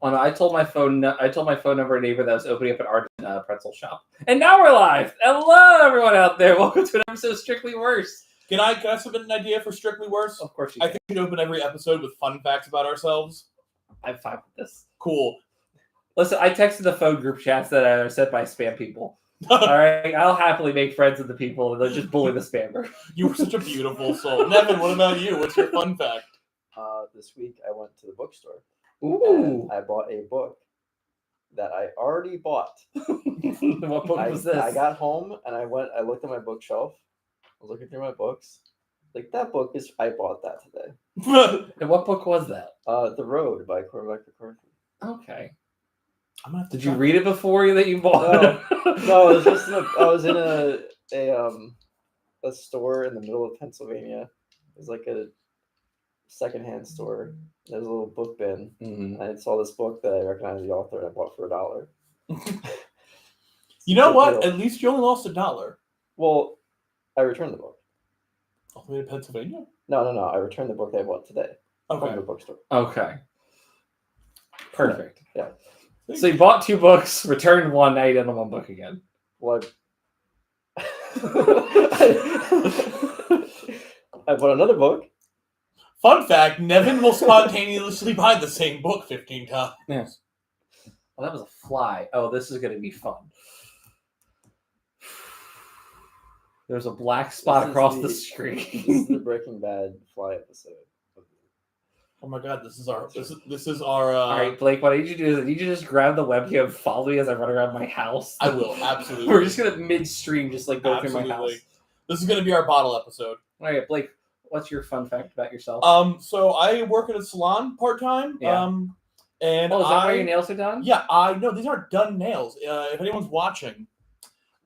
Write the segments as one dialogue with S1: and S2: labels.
S1: Oh no, I told my phone number neighbor that was opening up an Argent pretzel shop. And now we're live. Hello, everyone out there. Welcome to an episode of Strictly Worse.
S2: Can I submit an idea for Strictly Worse?
S1: Of course you can.
S2: I think we should open every episode with fun facts about ourselves.
S1: I'm fine with this.
S2: Cool.
S1: Listen, I texted the phone group chats that are sent by spam people. All right, I'll happily make friends with the people and they'll just bully the spammer.
S2: You were such a beautiful soul. Nevin, what about you? What's your fun fact?
S3: This week I went to the bookstore.
S1: Ooh.
S3: And I bought a book that I already bought.
S1: What book was this?
S3: I got home and I looked at my bookshelf. I was looking through my books. Like, that book I bought that today.
S1: And what book was that?
S3: The Road by Cormac McCarthy.
S1: Okay.
S2: I'm gonna have to
S1: Did you read it before that you bought it?
S3: No, it was just I was in a store in the middle of Pennsylvania. It was like a secondhand store. There was a little book bin.
S1: Mm-hmm.
S3: I saw this book that I recognized the author and I bought for $1.
S2: You know what? At least you only lost $1.
S3: Well, I returned the book.
S2: All the way to Pennsylvania?
S3: No. I returned the book that I bought today from the bookstore.
S1: Okay. Perfect.
S3: Yeah.
S1: So you bought 2 books, returned one, now you did the one book again.
S3: Well, I bought another book.
S2: Fun fact, Nevin will spontaneously buy the same book 15 times.
S1: Yes. Well, that was a fly. Oh, this is going to be fun. There's a black spot across the screen.
S3: This is the Breaking Bad fly episode.
S2: Oh my god, this is our
S1: All right, Blake, what I need you to do is I need you to just grab the webcam and follow me as I run around my house.
S2: I will, absolutely.
S1: We're just going to midstream just like go through my house.
S2: This is going to be our bottle episode.
S1: All right, Blake, what's your fun fact about yourself?
S2: So I work at a salon part-time.
S1: Yeah.
S2: And
S1: is that why your nails are done?
S2: Yeah, I know. These aren't done nails. If anyone's watching,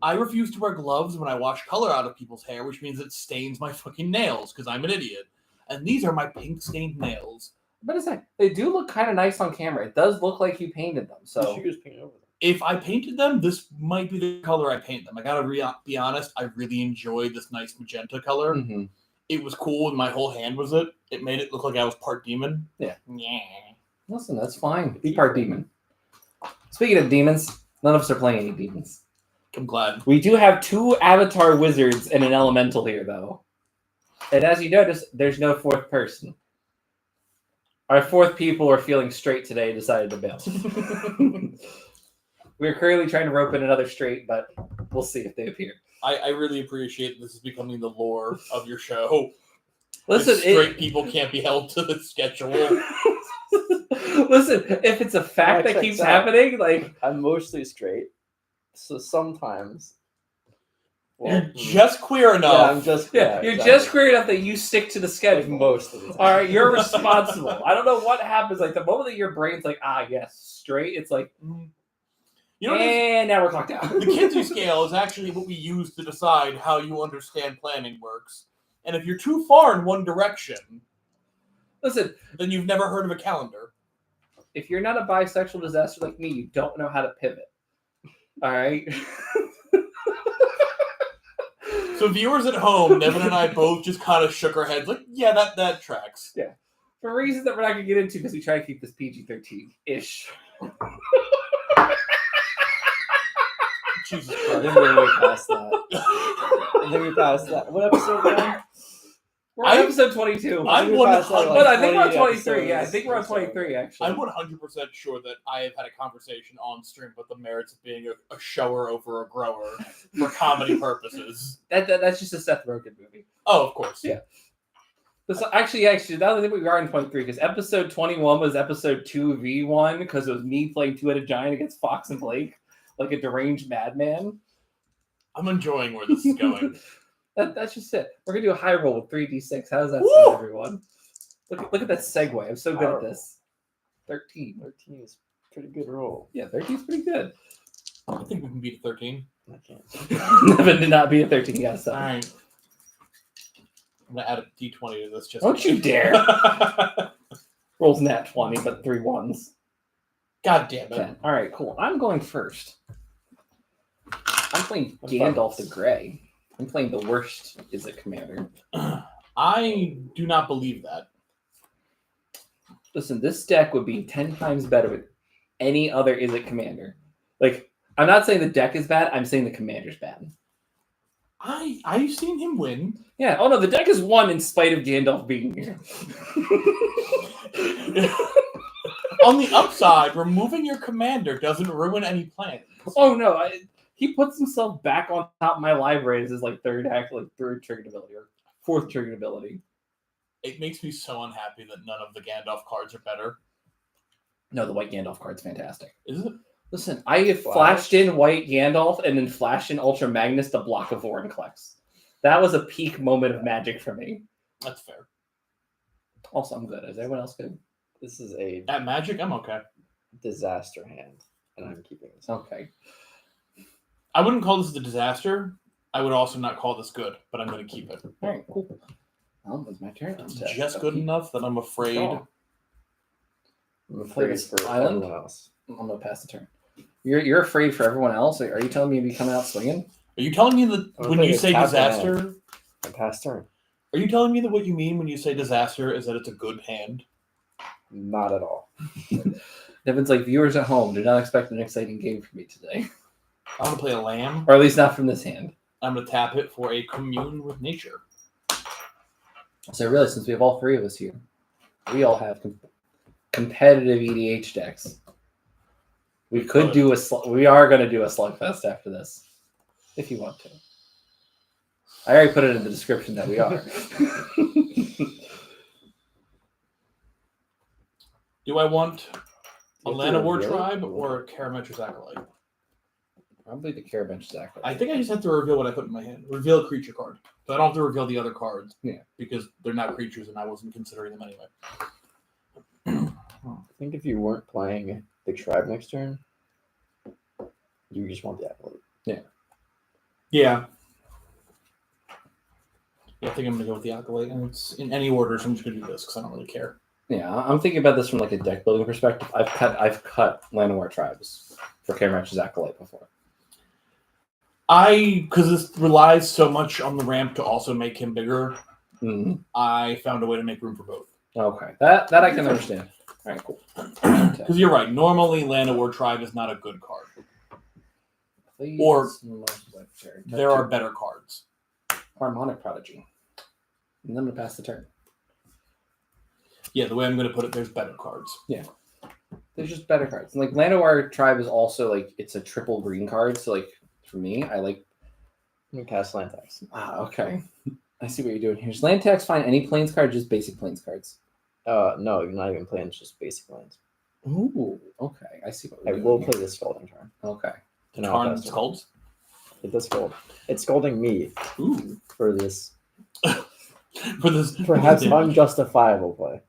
S2: I refuse to wear gloves when I wash color out of people's hair, which means it stains my fucking nails because I'm an idiot. And these are my pink stained nails.
S1: But it's like, they do look kind of nice on camera. It does look like you painted them. So
S3: You should just paint over them.
S2: If I painted them, this might be the color I paint them. I gotta be honest, I really enjoyed this nice magenta color.
S1: Mm-hmm.
S2: It was cool and my whole hand was it. It made it look like I was part demon.
S1: Yeah.
S2: Yeah.
S1: Listen, that's fine. Be part demon. Speaking of demons, none of us are playing any demons.
S2: I'm glad.
S1: We do have 2 avatar wizards and an elemental here, though. And as you notice, there's no 4th person. Our 4th people are feeling straight today and decided to bail. We're currently trying to rope in another straight, but we'll see if they appear.
S2: I really appreciate this is becoming the lore of your show.
S1: Listen,
S2: straight people can't be held to the schedule.
S1: Listen, if it's a fact that keeps happening, like
S3: I'm mostly straight, so sometimes.
S2: You're just queer enough.
S1: You're
S3: exactly.
S1: just queer enough that you stick to the schedule.
S3: Like most of the time.
S1: All right, you're responsible. I don't know what happens. Like the moment that your brain's like, yes, straight. It's like,
S2: you know,
S1: and now we're clocked out.
S2: The Kinsey scale is actually what we use to decide how you understand planning works. And if you're too far in one direction,
S1: listen,
S2: then you've never heard of a calendar.
S1: If you're not a bisexual disaster like me, you don't know how to pivot. All right.
S2: So viewers at home, Nevin and I both just kind of shook our heads like, yeah, that tracks.
S1: Yeah. For reasons that we're not going to get into because we try to keep this PG-13-ish.
S2: Jesus
S3: I
S2: Christ.
S3: think we're past that. I think we passed that. What episode are we on?
S1: We're on episode 22.
S2: I'm
S3: I
S2: 100%.
S1: But I think we're on 23.
S3: episodes.
S1: Yeah, I think we're on 23, actually.
S2: I'm 100% sure that I have had a conversation on stream about the merits of being a shower over a grower for comedy purposes.
S1: That's just a Seth Rogen movie.
S2: Oh, of course.
S1: Yeah. Actually, now I think we are in 23 because episode 21 was episode 2v1 because it was me playing two-headed giant against Fox and Blake, like a deranged madman.
S2: I'm enjoying where this is going.
S1: That's just it. We're gonna do a high roll with 3d6. How does that
S2: Woo!
S1: sound, everyone? Look at that segue. I'm so good at this. 13.
S3: 13 is a pretty good roll.
S1: Yeah, 13 is pretty good.
S2: I think we can beat a 13.
S3: I can't.
S1: Nevin did not beat a 13. Yeah, so.
S2: All right. I'm gonna add a d20 to this. Just
S1: Don't you dare. Rolls nat 20, but 3 1s.
S2: God damn it.
S1: 10. All right, cool. I'm going first. I'm playing Gandalf the Grey. I'm playing the worst is it commander.
S2: I do not believe that.
S1: Listen, this deck would be 10 times better with any other Izzet commander. Like, I'm not saying the deck is bad. I'm saying the commander's bad.
S2: I've seen him win.
S1: Yeah. Oh no, the deck is won in spite of Gandalf being here.
S2: On the upside, removing your commander doesn't ruin any plans.
S1: Oh no, he puts himself back on top of my library as his like third triggered ability or fourth triggered ability.
S2: It makes me so unhappy that none of the Gandalf cards are better.
S1: No, the white Gandalf card's fantastic.
S2: Is it?
S1: Listen, I have flashed in white Gandalf and then flashed in Ultra Magnus to block a Vorinclex. That was a peak moment of magic for me.
S2: That's fair.
S1: Also, I'm good. Is everyone else good?
S3: This is a
S2: At Magic, I'm okay.
S3: disaster hand, and I'm keeping this.
S1: Okay.
S2: I wouldn't call this a disaster. I would also not call this good, but I'm going to keep it.
S1: All right, cool. Well, it's my turn.
S2: It's just good enough that I'm afraid.
S1: Oh.
S3: I'm afraid for
S1: Island?
S3: everyone else.
S1: I'm gonna pass the turn. You're afraid for everyone else? Are you telling me to be coming out swinging?
S2: Are you telling me that
S3: I'm
S2: when
S3: afraid
S2: you
S3: to
S2: say
S3: tap my
S2: disaster,
S3: I passed turn.
S2: are you telling me that what you mean when you say disaster is that it's a good hand?
S3: Not at all.
S1: Nevin's like, viewers at home, do not expect an exciting game from me today.
S2: I'm going to play a lamb.
S1: Or at least not from this hand.
S2: I'm going to tap it for a commune with nature.
S1: So really, since we have all three of us here, we all have competitive EDH decks. We could do we are going to do a slugfest after this, if you want to. I already put it in the description that we are.
S2: Do I want a
S3: You have to
S2: Llanowar
S3: reveal it?
S2: tribe or a Karametra's Acolyte?
S1: Probably the Carabench Zach.
S2: I think I just have to reveal what I put in my hand. Reveal a creature card. So I don't have to reveal the other cards.
S1: Yeah.
S2: Because they're not creatures and I wasn't considering them anyway.
S3: I think if you weren't playing the tribe next turn, you just want the acolyte.
S2: Yeah. Yeah, I think I'm going to go with the Acolyte. And it's in any order, so I'm just going to do this because I don't really care.
S1: Yeah, I'm thinking about this from like a deck building perspective. I've cut Llanowar tribes for Carabench's Acolyte before.
S2: Because this relies so much on the ramp to also make him bigger, I found a way to make room for both.
S1: Okay, that I can understand. All right, cool.
S2: Because you're right. Normally, Llanowar Tribe is not a good card. Or there are better cards.
S1: Harmonic Prodigy. And then I'm going to pass the turn.
S2: Yeah, the way I'm going to put it, there's better cards.
S1: Yeah. There's just better cards. And like Llanowar Tribe is also like, it's a triple green card. So like, for me, I like...
S3: You can cast land tax.
S1: Ah, okay. I see what you're doing here. Is land tax fine? Any planes card, just basic planes cards?
S3: No, you're not even playing just basic lands.
S1: Ooh, okay. I see what
S3: I
S1: we're
S3: will
S1: doing
S3: play the Scalding Tarn.
S1: Okay.
S2: Tarn Skulls?
S3: It does scold. It's scolding me
S2: Ooh.
S3: for this
S2: For this
S3: perhaps unjustifiable play.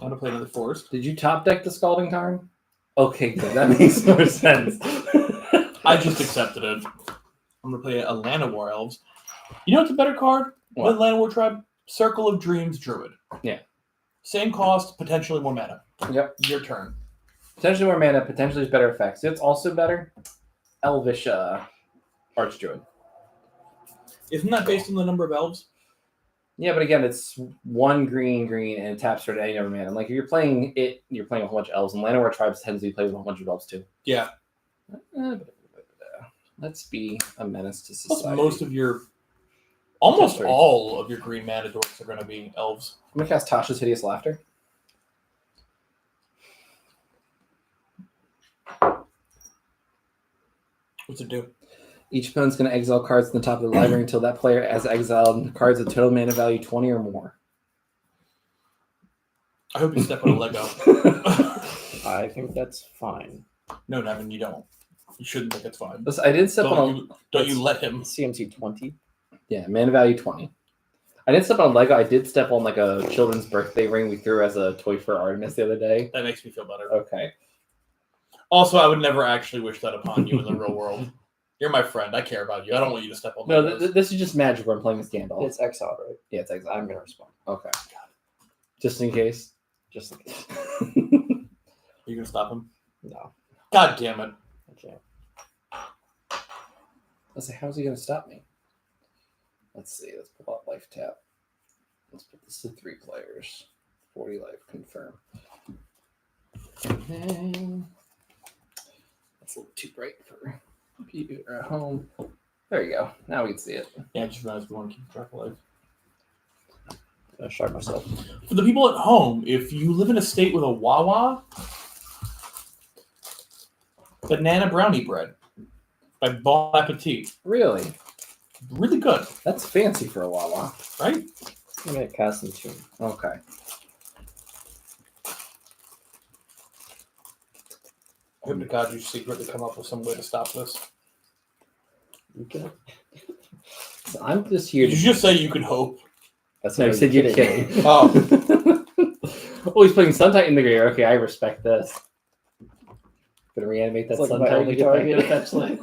S2: I'm going to play another Forest.
S1: Did you top deck the Scalding Tarn? Okay, good. That makes more sense.
S2: I just accepted it. I'm going to play a Llanowar Elves. You know what's a better card
S1: What?
S2: than Llanowar Tribe? Circle of Dreams Druid.
S1: Yeah.
S2: Same cost, potentially more mana.
S1: Yep.
S2: Your turn.
S1: Potentially more mana, potentially better effects. It's also better. Elvish Archdruid.
S2: Isn't that based on the number of elves?
S1: Yeah, but again, it's one green, and it taps for any other mana. Like if you're playing it, you're playing a whole bunch of elves, and Llanowar Tribes tends to be played with a whole bunch of elves too.
S2: Yeah.
S1: Let's be a menace to
S2: Plus
S1: society.
S2: most of your, almost
S1: Three.
S2: all of your green mana dorks are going to be elves.
S1: I'm gonna cast Tasha's Hideous Laughter.
S2: What's it do?
S1: Each opponent's going to exile cards from the top of the library until that player has exiled cards of total mana value 20 or more.
S2: I hope you step on a Lego.
S3: I think that's fine.
S2: No, Nevin, you don't. You shouldn't think it's fine.
S1: Listen, I did step on
S2: Don't you let him.
S3: CMC 20.
S1: Yeah, mana value 20. I didn't step on a Lego. I did step on like a children's birthday ring we threw as a toy for Artemis the other day.
S2: That makes me feel better.
S1: Okay.
S2: Also, I would never actually wish that upon you in the real world. You're my friend. I care about you. I don't want you to step on
S1: No,
S2: Legos.
S1: this is just magic where I'm playing with Gandalf.
S3: It's exiled, right?
S1: Yeah, it's exile.
S3: I'm going to respond.
S1: Okay. Just in case.
S3: Just in case.
S2: Are you going to stop him?
S3: No,
S2: God damn it.
S3: I can't.
S1: Let's say, how's he going to stop me? Let's see. Let's pull out life tap. Let's put this to 3 players. 40 life, confirm. And that's a little too bright for you at home. There you go. Now we can see it.
S2: Yeah, I just realized we want to keep track of life.
S3: I shocked myself.
S2: For the people at home, if you live in a state with a Wawa, banana brownie bread by Bon Appetit.
S1: Really?
S2: Really good,
S1: That's fancy for a Wawa.
S2: right?
S3: I'm gonna cast some tune.
S1: Okay.
S2: I hope to God you secretly come up with some way to stop this.
S3: You can.
S1: So I'm just here
S2: Did
S1: to...
S2: you just say you could hope?
S3: That's
S1: No, I
S3: what
S1: said you're kidding.
S2: Oh.
S1: Oh, he's putting Suntight in the grave. Okay, I respect this. Gonna reanimate that
S3: It's like my
S1: Suntight
S3: only
S1: and get back
S3: target.
S1: to eventually.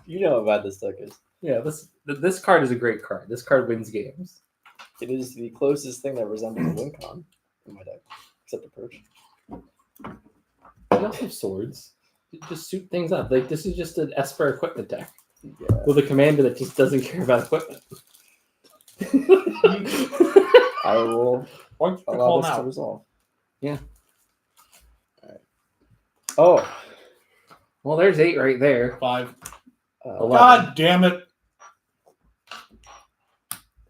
S3: You know how bad this deck is.
S1: Yeah, this card is a great card. This card wins games.
S3: It is the closest thing that resembles a win con in my deck, except the perch.
S1: You also have swords. You just suit things up. Like this is just an Esper equipment deck
S3: Yeah.
S1: with a commander that just doesn't care about equipment.
S3: I will
S2: Why don't you
S3: allow
S2: call
S3: this
S2: him
S3: to
S2: out?
S3: resolve.
S1: Yeah.
S3: Alright. Oh.
S1: Well, there's 8 right there.
S2: 5.
S1: 11.
S2: God damn it.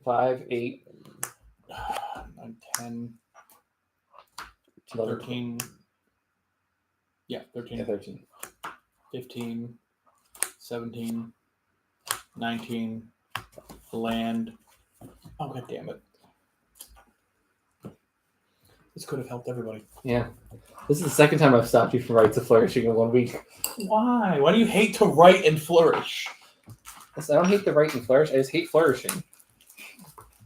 S1: 5, 8,
S2: 9, 10,
S1: 11,
S2: 13. Yeah, 13.
S1: Yeah, 13.
S2: 15, 17, 19, land. Oh, God damn it. This could have helped everybody.
S1: Yeah. This is the second time I've stopped you from Rites of Flourishing in 1 week.
S2: Why? Why do you hate to write and flourish?
S1: Listen, I don't hate the right and flourish. I just hate flourishing.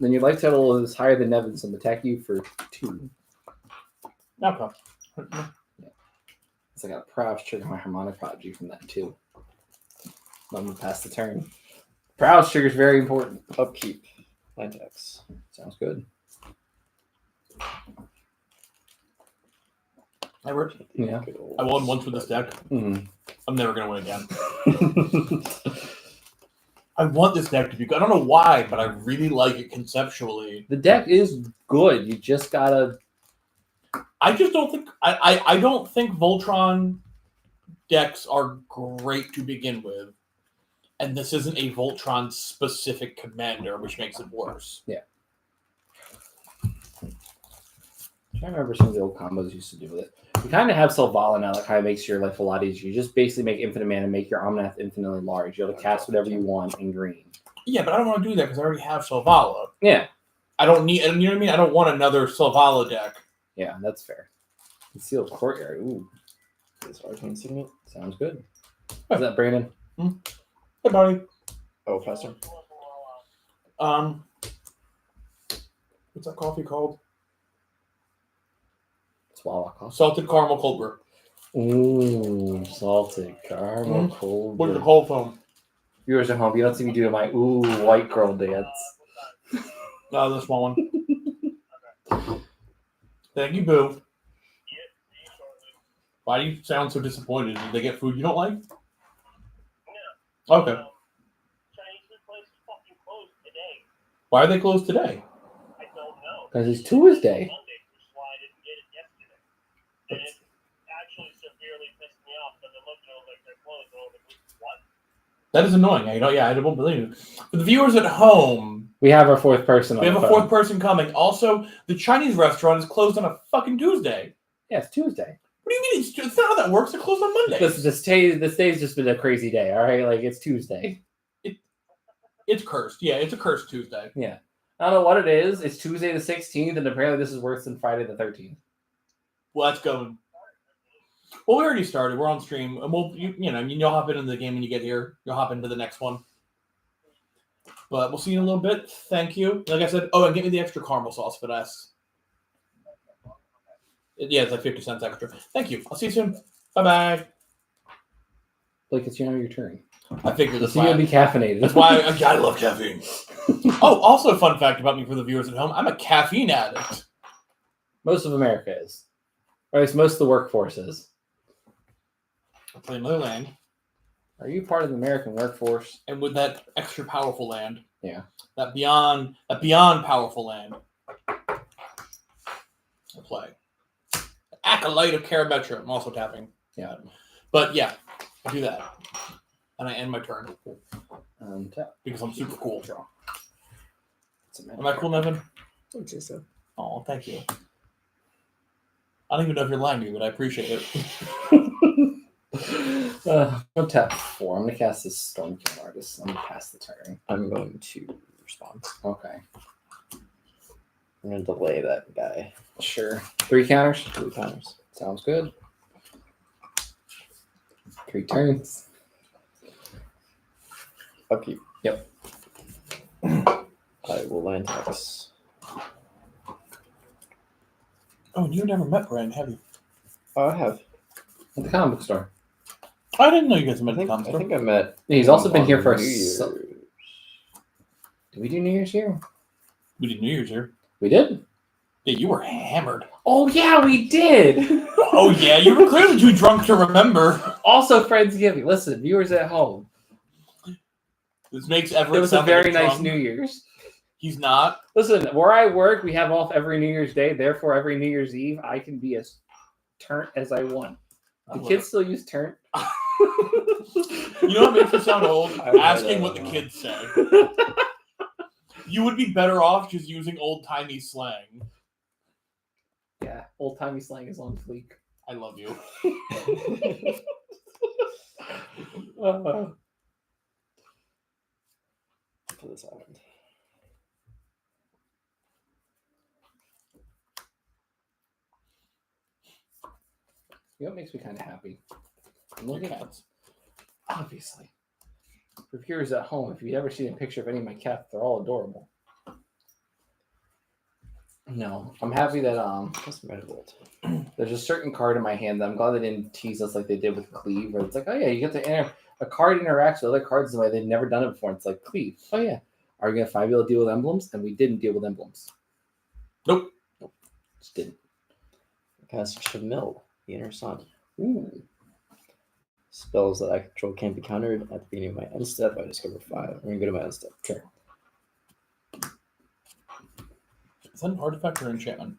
S1: Then your life total is higher than Nevin's, so I'm attack you for 2.
S2: Okay.
S1: So I got a Prowess trigger my Harmonic Prodigy from that too. I'm gonna pass the turn. Prowess trigger is very important.
S3: Upkeep. 9 decks.
S1: Sounds good.
S2: I worked.
S1: Yeah.
S3: Good old
S2: I won once with this deck.
S1: Mm.
S2: I'm never going to win again. I want this deck to be good. I don't know why, but I really like it conceptually.
S1: The deck is good. You just gotta.
S2: I just don't think I don't think Voltron decks are great to begin with, and this isn't a Voltron specific commander, which makes it worse.
S1: I'm trying to remember some of the old combos you used to do with it. You kind of have Selvala now that kind of makes your life a lot easier. You just basically make infinite mana and make your Omnath infinitely large. You're able to cast whatever you want in green.
S2: Yeah, but I don't want to do that because I already have Selvala.
S1: Yeah.
S2: I don't need. You know what I mean? I don't want another Selvala deck.
S1: Yeah, that's fair. Concealed Courtyard. Ooh,
S3: This Arcane Signet.
S1: sounds good. Is that Brandon?
S2: Hey, buddy.
S3: Oh, faster.
S2: What's that coffee called?
S1: Swallow coffee.
S2: Salted caramel cold brew.
S1: Ooh, salted caramel cold.
S2: What's the
S1: brew.
S2: cold foam?
S1: Viewers at home, you don't see me doing my white girl dance.
S2: The small one. Thank you, Boo. Why do you sound so disappointed? Did they get food you don't like?
S4: No.
S2: Okay.
S4: Chinese food place is fucking closed today.
S2: Why are they closed today?
S4: I don't know.
S1: Because it's Tuesday.
S4: Monday, which is why I didn't get it yesterday. And it actually severely pissed me off because I looked and I was like, they're closed. And I was like, what?
S2: That is annoying. I don't believe it. For the viewers at home,
S1: We have our fourth person on
S2: we have
S1: the
S2: a
S1: phone.
S2: fourth person coming. Also, the Chinese restaurant is closed on a fucking Tuesday.
S1: Yeah, it's Tuesday.
S2: What do you mean? It's not how that works. They're closed on Monday.
S1: This day's just been a crazy day, all right? Like, it's Tuesday.
S2: It's cursed. Yeah, it's a cursed Tuesday.
S1: Yeah. I don't know what it is. It's Tuesday the 16th, and apparently this is worse than Friday the 13th.
S2: Well, that's going. Well, we already started. We're on stream, and you'll hop into the game when you get here. You'll hop into the next one. But we'll see you in a little bit. Thank you. Like I said, and get me the extra caramel sauce for that. Yeah, it's like 50 cents extra. Thank you. I'll see you soon. Bye-bye.
S1: Like, it's your turn.
S2: I figured
S1: So
S2: that's
S1: you'll
S2: why.
S1: be caffeinated.
S2: That's why I love caffeine. Oh, also a fun fact about me for the viewers at home. I'm a caffeine addict.
S1: Most of America is. Or at least most of the workforce is.
S2: I play another land,
S1: Are you part of the American workforce?
S2: and with that extra powerful land,
S1: Yeah.
S2: that beyond powerful land, I play. Acolyte of Karametra. I'm also tapping.
S1: Yeah.
S2: But yeah, I do that. And I end my turn.
S1: Tap.
S2: Because I'm super cool.
S1: It's a
S2: Am I cool, Nevin?
S3: I would say so.
S2: Oh, thank you. I don't even know if you're lying to me, but I appreciate it.
S1: I'll tap 4. I'm going to cast this Storm King Artist. I'm going to pass the turn.
S3: I'm going to respond.
S1: Okay.
S3: I'm going to delay that guy.
S1: Sure. 3 counters?
S3: 3 counters.
S1: Sounds good. 3 turns.
S3: Upkeep.
S1: Yep.
S3: I will land tax.
S2: Oh, you never met Brian, have you?
S3: Oh, I have.
S1: At the comic book store.
S2: I didn't know you guys
S3: I
S2: met at the
S3: think,
S2: comic
S3: I
S2: store.
S3: think I met.
S1: He's also been
S3: on
S1: here for
S3: New Year's.
S1: Did we do New Year's here?
S2: We did New Year's here.
S1: We did?
S2: Yeah, you were hammered.
S1: Oh, yeah, we did!
S2: Oh, yeah, you were clearly too drunk to remember.
S1: Also, Friendsgiving. Listen, viewers at home.
S2: This makes Everett
S1: It was a
S2: sound
S1: very
S2: like
S1: nice
S2: drunk.
S1: New Year's.
S2: He's not.
S1: Listen, where I work, we have off every New Year's Day. Therefore, every New Year's Eve, I can be as turnt as I want. The kids still use turnt.
S2: You know what makes you sound old?
S3: I
S2: Asking
S3: would,
S2: what the kids say. You would be better off just using old-timey slang.
S1: Yeah, old-timey slang is on fleek.
S2: I love you.
S3: For this island.
S1: You know what makes me kind of happy? I'm looking at
S2: Cats.
S1: obviously. For viewers at home, if you've ever seen a picture of any of my cats, they're all adorable. No, I'm happy that there's a certain card in my hand that I'm glad they didn't tease us like they did with Cleave, where it's like, oh yeah, you get to enter a card interacts with other cards in the way they've never done it before. It's like Cleave. Oh yeah, are you gonna finally be able to deal with emblems? And we didn't deal with emblems.
S2: Nope.
S1: Just didn't.
S3: Cast Shamil, the Inner Sun.
S1: Ooh.
S3: Spells that I control can't be countered at the beginning of my end step. I discover 5. I'm gonna go to my end step.
S1: Sure.
S2: Is that an artifact or enchantment?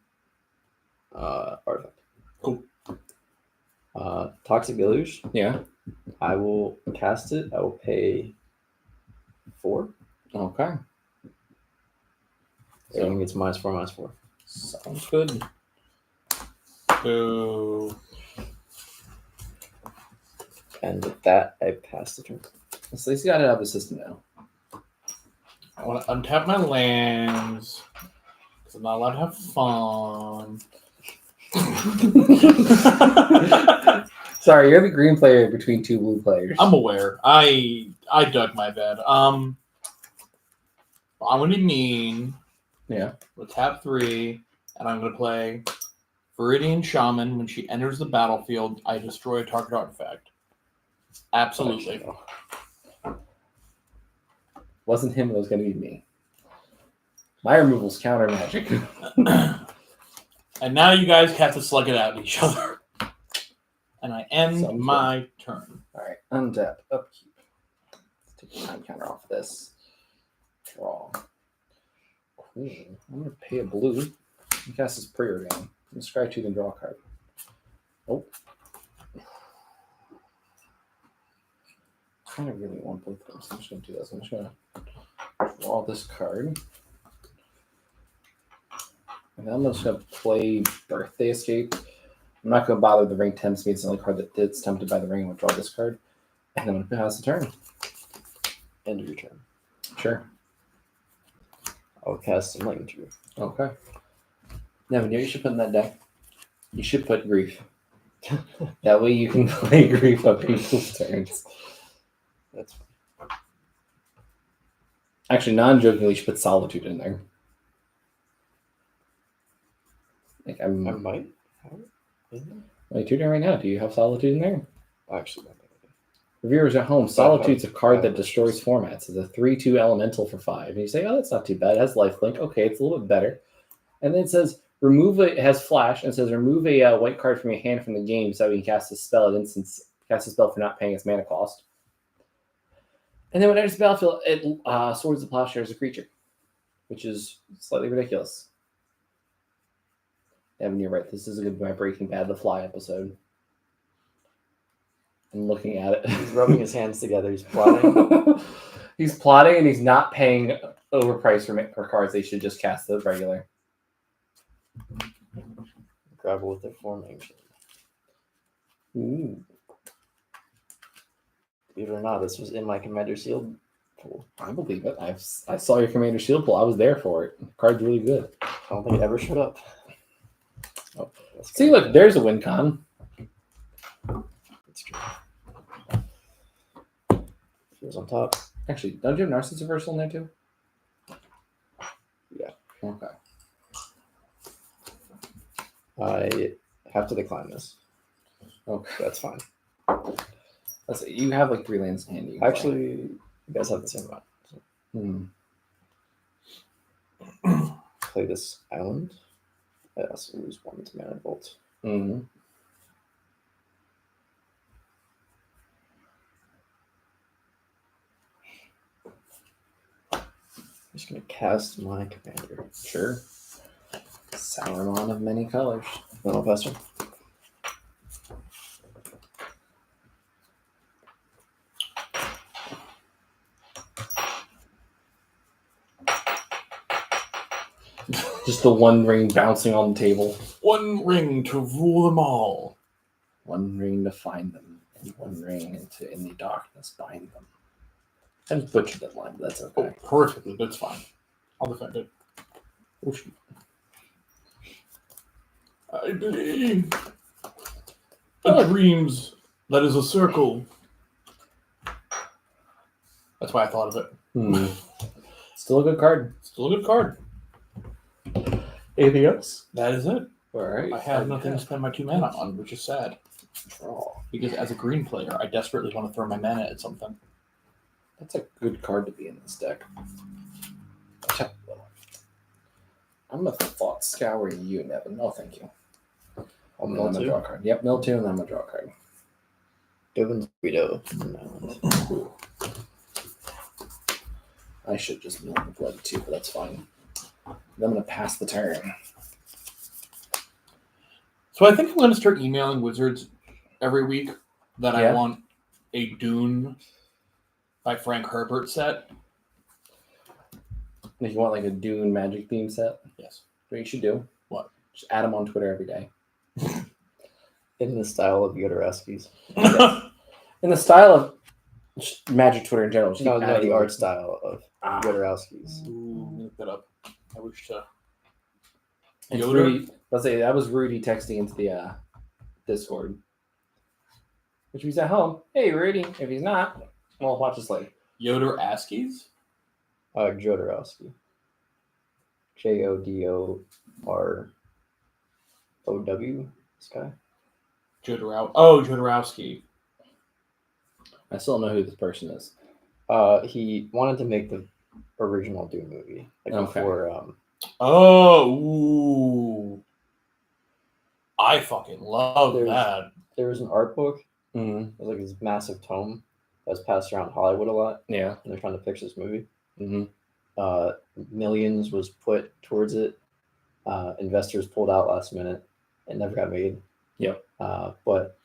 S3: Artifact.
S2: Cool.
S3: Toxic Deluge.
S1: Yeah.
S3: I will cast it. I will pay 4.
S1: Okay.
S3: So I think it's -4/-4.
S1: Sounds good.
S2: Boo.
S3: And with that, I pass the turn.
S1: So he's got it out of the system now.
S2: I want to untap my lands. Because I'm not allowed to have fun.
S1: Sorry, you're the green player between 2 blue players.
S2: I'm aware. I dug my bed. I'm going to be mean.
S1: Yeah.
S2: We'll tap 3, and I'm going to play Viridian Shaman. When she enters the battlefield, I destroy a target artifact. Absolutely.
S1: Wasn't him, it was going to be me. My removal's counter magic.
S2: And now you guys have to slug it out at each other. And I end
S1: Sounds
S2: my turn.
S1: All right, untap, upkeep. Let's take the time counter off of this. Draw. Cool. I'm going to pay a blue. And cast this prayer down. And scry 2, then draw a card. Oh. I kind of really want both of them, so I'm just going to do this. I'm just going to draw this card. And then I'm just going to play Birthday Escape. I'm not going to bother the ring tempts me. It's the only card that's tempted by the ring. I'm going to draw this card. And then I'm going to pass the turn.
S3: End of your turn.
S1: Sure.
S3: I'll cast some lightning to you.
S1: Okay. Nevin, you know what you should put in that deck? You should put Grief. That way you can play Grief on people's turns.
S3: That's fine.
S1: Actually, non-jokingly, you should put Solitude in there. Like
S3: I might have it.
S1: Like you're doing right now. Do you have Solitude in there?
S3: Actually,
S1: For viewers at home, Solitude's a card that
S3: have
S1: destroys formats. It's a 3/2 elemental for 5. And you say, oh, that's not too bad. It has lifelink. Okay, it's a little bit better. And then it says, it has flash, and it says, remove a white card from your hand from the game so you can cast a spell at instance. Cast a spell for not paying its mana cost. And then when it enters the battlefield, it swords the plowshare as a creature, which is slightly ridiculous. Evan, you're right. This is a good My Breaking Bad The Fly episode. I'm looking at it.
S3: He's rubbing his hands together. He's plotting.
S1: He's plotting, and he's not paying overpriced for cards. They should just cast the regular.
S3: Grapple with their formation.
S1: Ooh.
S3: Believe it or not, this was in my Commander Shield pool.
S1: I believe it. I saw your Commander Shield pull. I was there for it. The card's really good.
S3: I don't think it ever showed up.
S1: Oh. See, look, there's a win con.
S3: That's good. Feels on top.
S1: Actually, don't you have Narcissus Reversal in there too?
S3: Yeah.
S1: Okay.
S3: I have to decline this.
S1: Okay.
S3: That's fine.
S1: Let's see. You have like 3 lands in hand. You can
S3: Actually, you guys have the same amount.
S1: play.
S3: Play this island. I also lose 1 to Mana Bolt.
S1: Mm-hmm.
S3: I'm just gonna cast my commander.
S1: Sure. Sauron of many colors.
S3: No faster.
S1: Just the one ring bouncing on the table.
S2: 1 ring to rule them all.
S1: 1 ring to find them, and 1 ring to in the darkness bind them. I just butchered that line, but that's
S2: Oh,
S1: okay.
S2: perfectly. That's fine. I'll defend it.
S1: Oh, shoot.
S2: I believe the dreams that is a circle. That's why I thought of it.
S1: Still a good card.
S2: Still a good card.
S1: Anything else?
S2: That is it.
S1: All right.
S2: I have nothing to spend my 2 mana on, which is sad.
S1: Draw.
S2: Because as a green player, I desperately want to throw my mana at something.
S1: That's a good card to be in this deck. I'm gonna thought scour you, Nevin. Oh, thank you. I'm gonna draw a card. Yep, mill 2, and then I'm gonna draw a card.
S3: Dovin's Guido.
S1: I should just mill the blood too, but that's fine. Then I'm gonna pass the turn.
S2: So I think I'm going to start emailing Wizards every week that I
S1: Yeah.
S2: want a Dune by Frank Herbert set.
S1: If you want like a Dune Magic theme set,
S2: Yes.
S1: what you should do?
S2: What?
S1: Just add them on Twitter every day.
S3: In the style of Yodorovsky's.
S1: In the style of Magic Twitter in general. Just
S3: No,
S1: keep
S3: no,
S1: adding
S3: the
S1: them.
S3: art style of Yodorovsky's.
S2: Ooh, look that up. I wish to.
S1: It's
S2: Yoder?
S1: Rudy. Let's say that was Rudy texting into the Discord. Which means at home. Hey, Rudy. If he's not, well, watch this later.
S2: Yoder Askies?
S3: Jodorowsky. Jodorow. This guy.
S2: Jodorowsky.
S1: I still don't know who this person is.
S3: He wanted to make the original Dune movie. Like
S1: Okay.
S3: before
S2: Oh, ooh. I fucking love
S3: There's-
S2: that.
S3: there was an art book.
S1: Mm-hmm.
S3: It was like this massive tome that was passed around Hollywood a lot,
S1: Yeah.
S3: and they're trying to pitch this movie.
S1: Mm-hmm.
S3: Millions was put towards it. Investors pulled out last minute. It never got made.
S1: Yep.
S3: But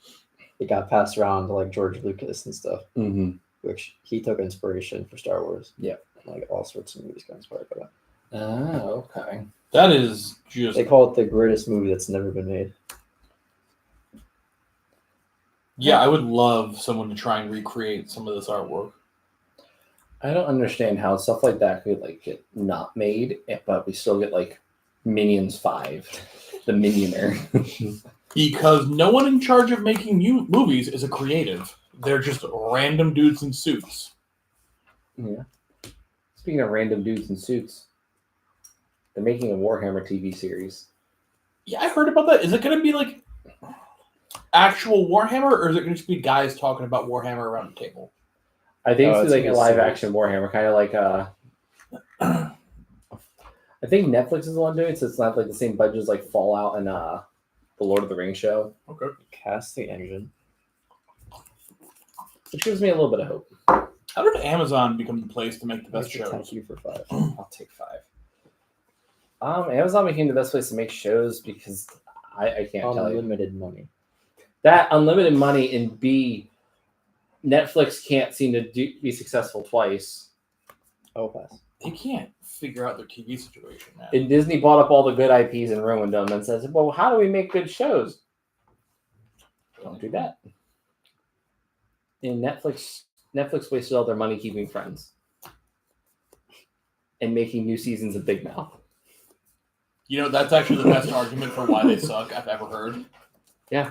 S3: it got passed around to like George Lucas and stuff,
S1: Mm-hmm.
S3: which he took inspiration for Star Wars.
S1: Yep.
S3: And, like all sorts of movies got inspired by that.
S1: Oh, okay.
S2: That is just.
S3: They call it the greatest movie that's never been made.
S2: Yeah, I would love someone to try and recreate some of this artwork.
S1: I don't understand how stuff like that could like get not made, but we still get like Minions 5, the Minioner.
S2: Because no one in charge of making movies is a creative. They're just random dudes in suits.
S1: Yeah. Speaking of random dudes in suits, they're making a Warhammer TV series.
S2: Yeah, I heard about that. Is it going to be like actual Warhammer, or is it going to just be guys talking about Warhammer around the table?
S1: I think
S3: Oh,
S1: it's
S3: it's
S1: like
S3: gonna
S1: a
S3: be
S1: live
S3: series.
S1: action Warhammer, kind of like I think Netflix is the one doing it, so it's not like the same budget as like Fallout and the Lord of the Rings show,
S2: Okay.
S3: Cast the engine.
S1: which gives me a little bit of hope.
S2: How did Amazon become the place to make the best
S3: Makes it
S2: shows?
S3: 10 for 5.
S1: I'll take 5. Amazon became the best place to make shows because I can't tell you.
S3: Unlimited money.
S1: That unlimited money, and B, Netflix can't seem to be successful twice.
S3: Oh, pass.
S2: They can't figure out their TV situation, man.
S1: And Disney bought up all the good IPs and ruined them and says, well, how do we make good shows? Don't do that. And Netflix wasted all their money keeping Friends and making new seasons of Big Mouth.
S2: You know, that's actually the best argument for why they suck I've ever heard.
S1: Yeah.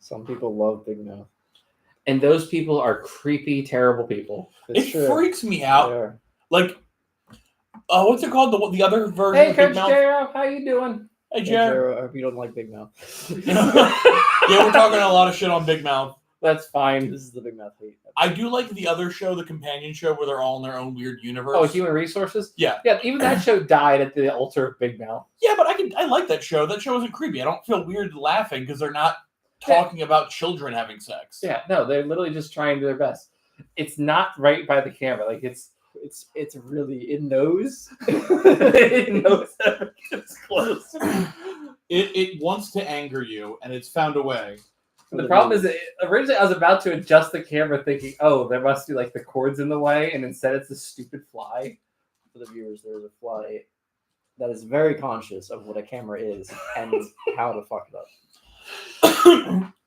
S3: Some people love Big Mouth.
S1: And those people are creepy, terrible people.
S3: It's
S2: It
S3: true.
S2: freaks me
S3: They
S2: out.
S3: are.
S2: Like, what's it called? The other version
S1: Hey,
S2: of Big
S1: Coach
S2: Mouth?
S1: Jero, how you doing?
S2: Hey,
S3: Hey,
S2: Jared.
S3: Jero, I hope you don't like Big Mouth.
S2: Yeah, we're talking a lot of shit on Big Mouth.
S1: That's fine.
S3: This is the Big Mouth hate.
S2: I do like the other show, the companion show, where they're all in their own weird universe.
S1: Oh, Human Resources?
S2: Yeah.
S1: Yeah, even that show died at the altar of Big Mouth.
S2: Yeah, but I like that show. That show isn't creepy. I don't feel weird laughing because they're not talking about children having sex.
S1: Yeah, no, they're literally just trying their best. It's not right by the camera. Like, it's really, it knows. It knows that it's close.
S2: It wants to anger you, and it's found a way.
S1: The problem is that originally I was about to adjust the camera thinking, oh, there must be like the cords in the way, and instead it's a stupid fly.
S3: For the viewers, there's a fly that is very conscious of what a camera is and how to fuck it up.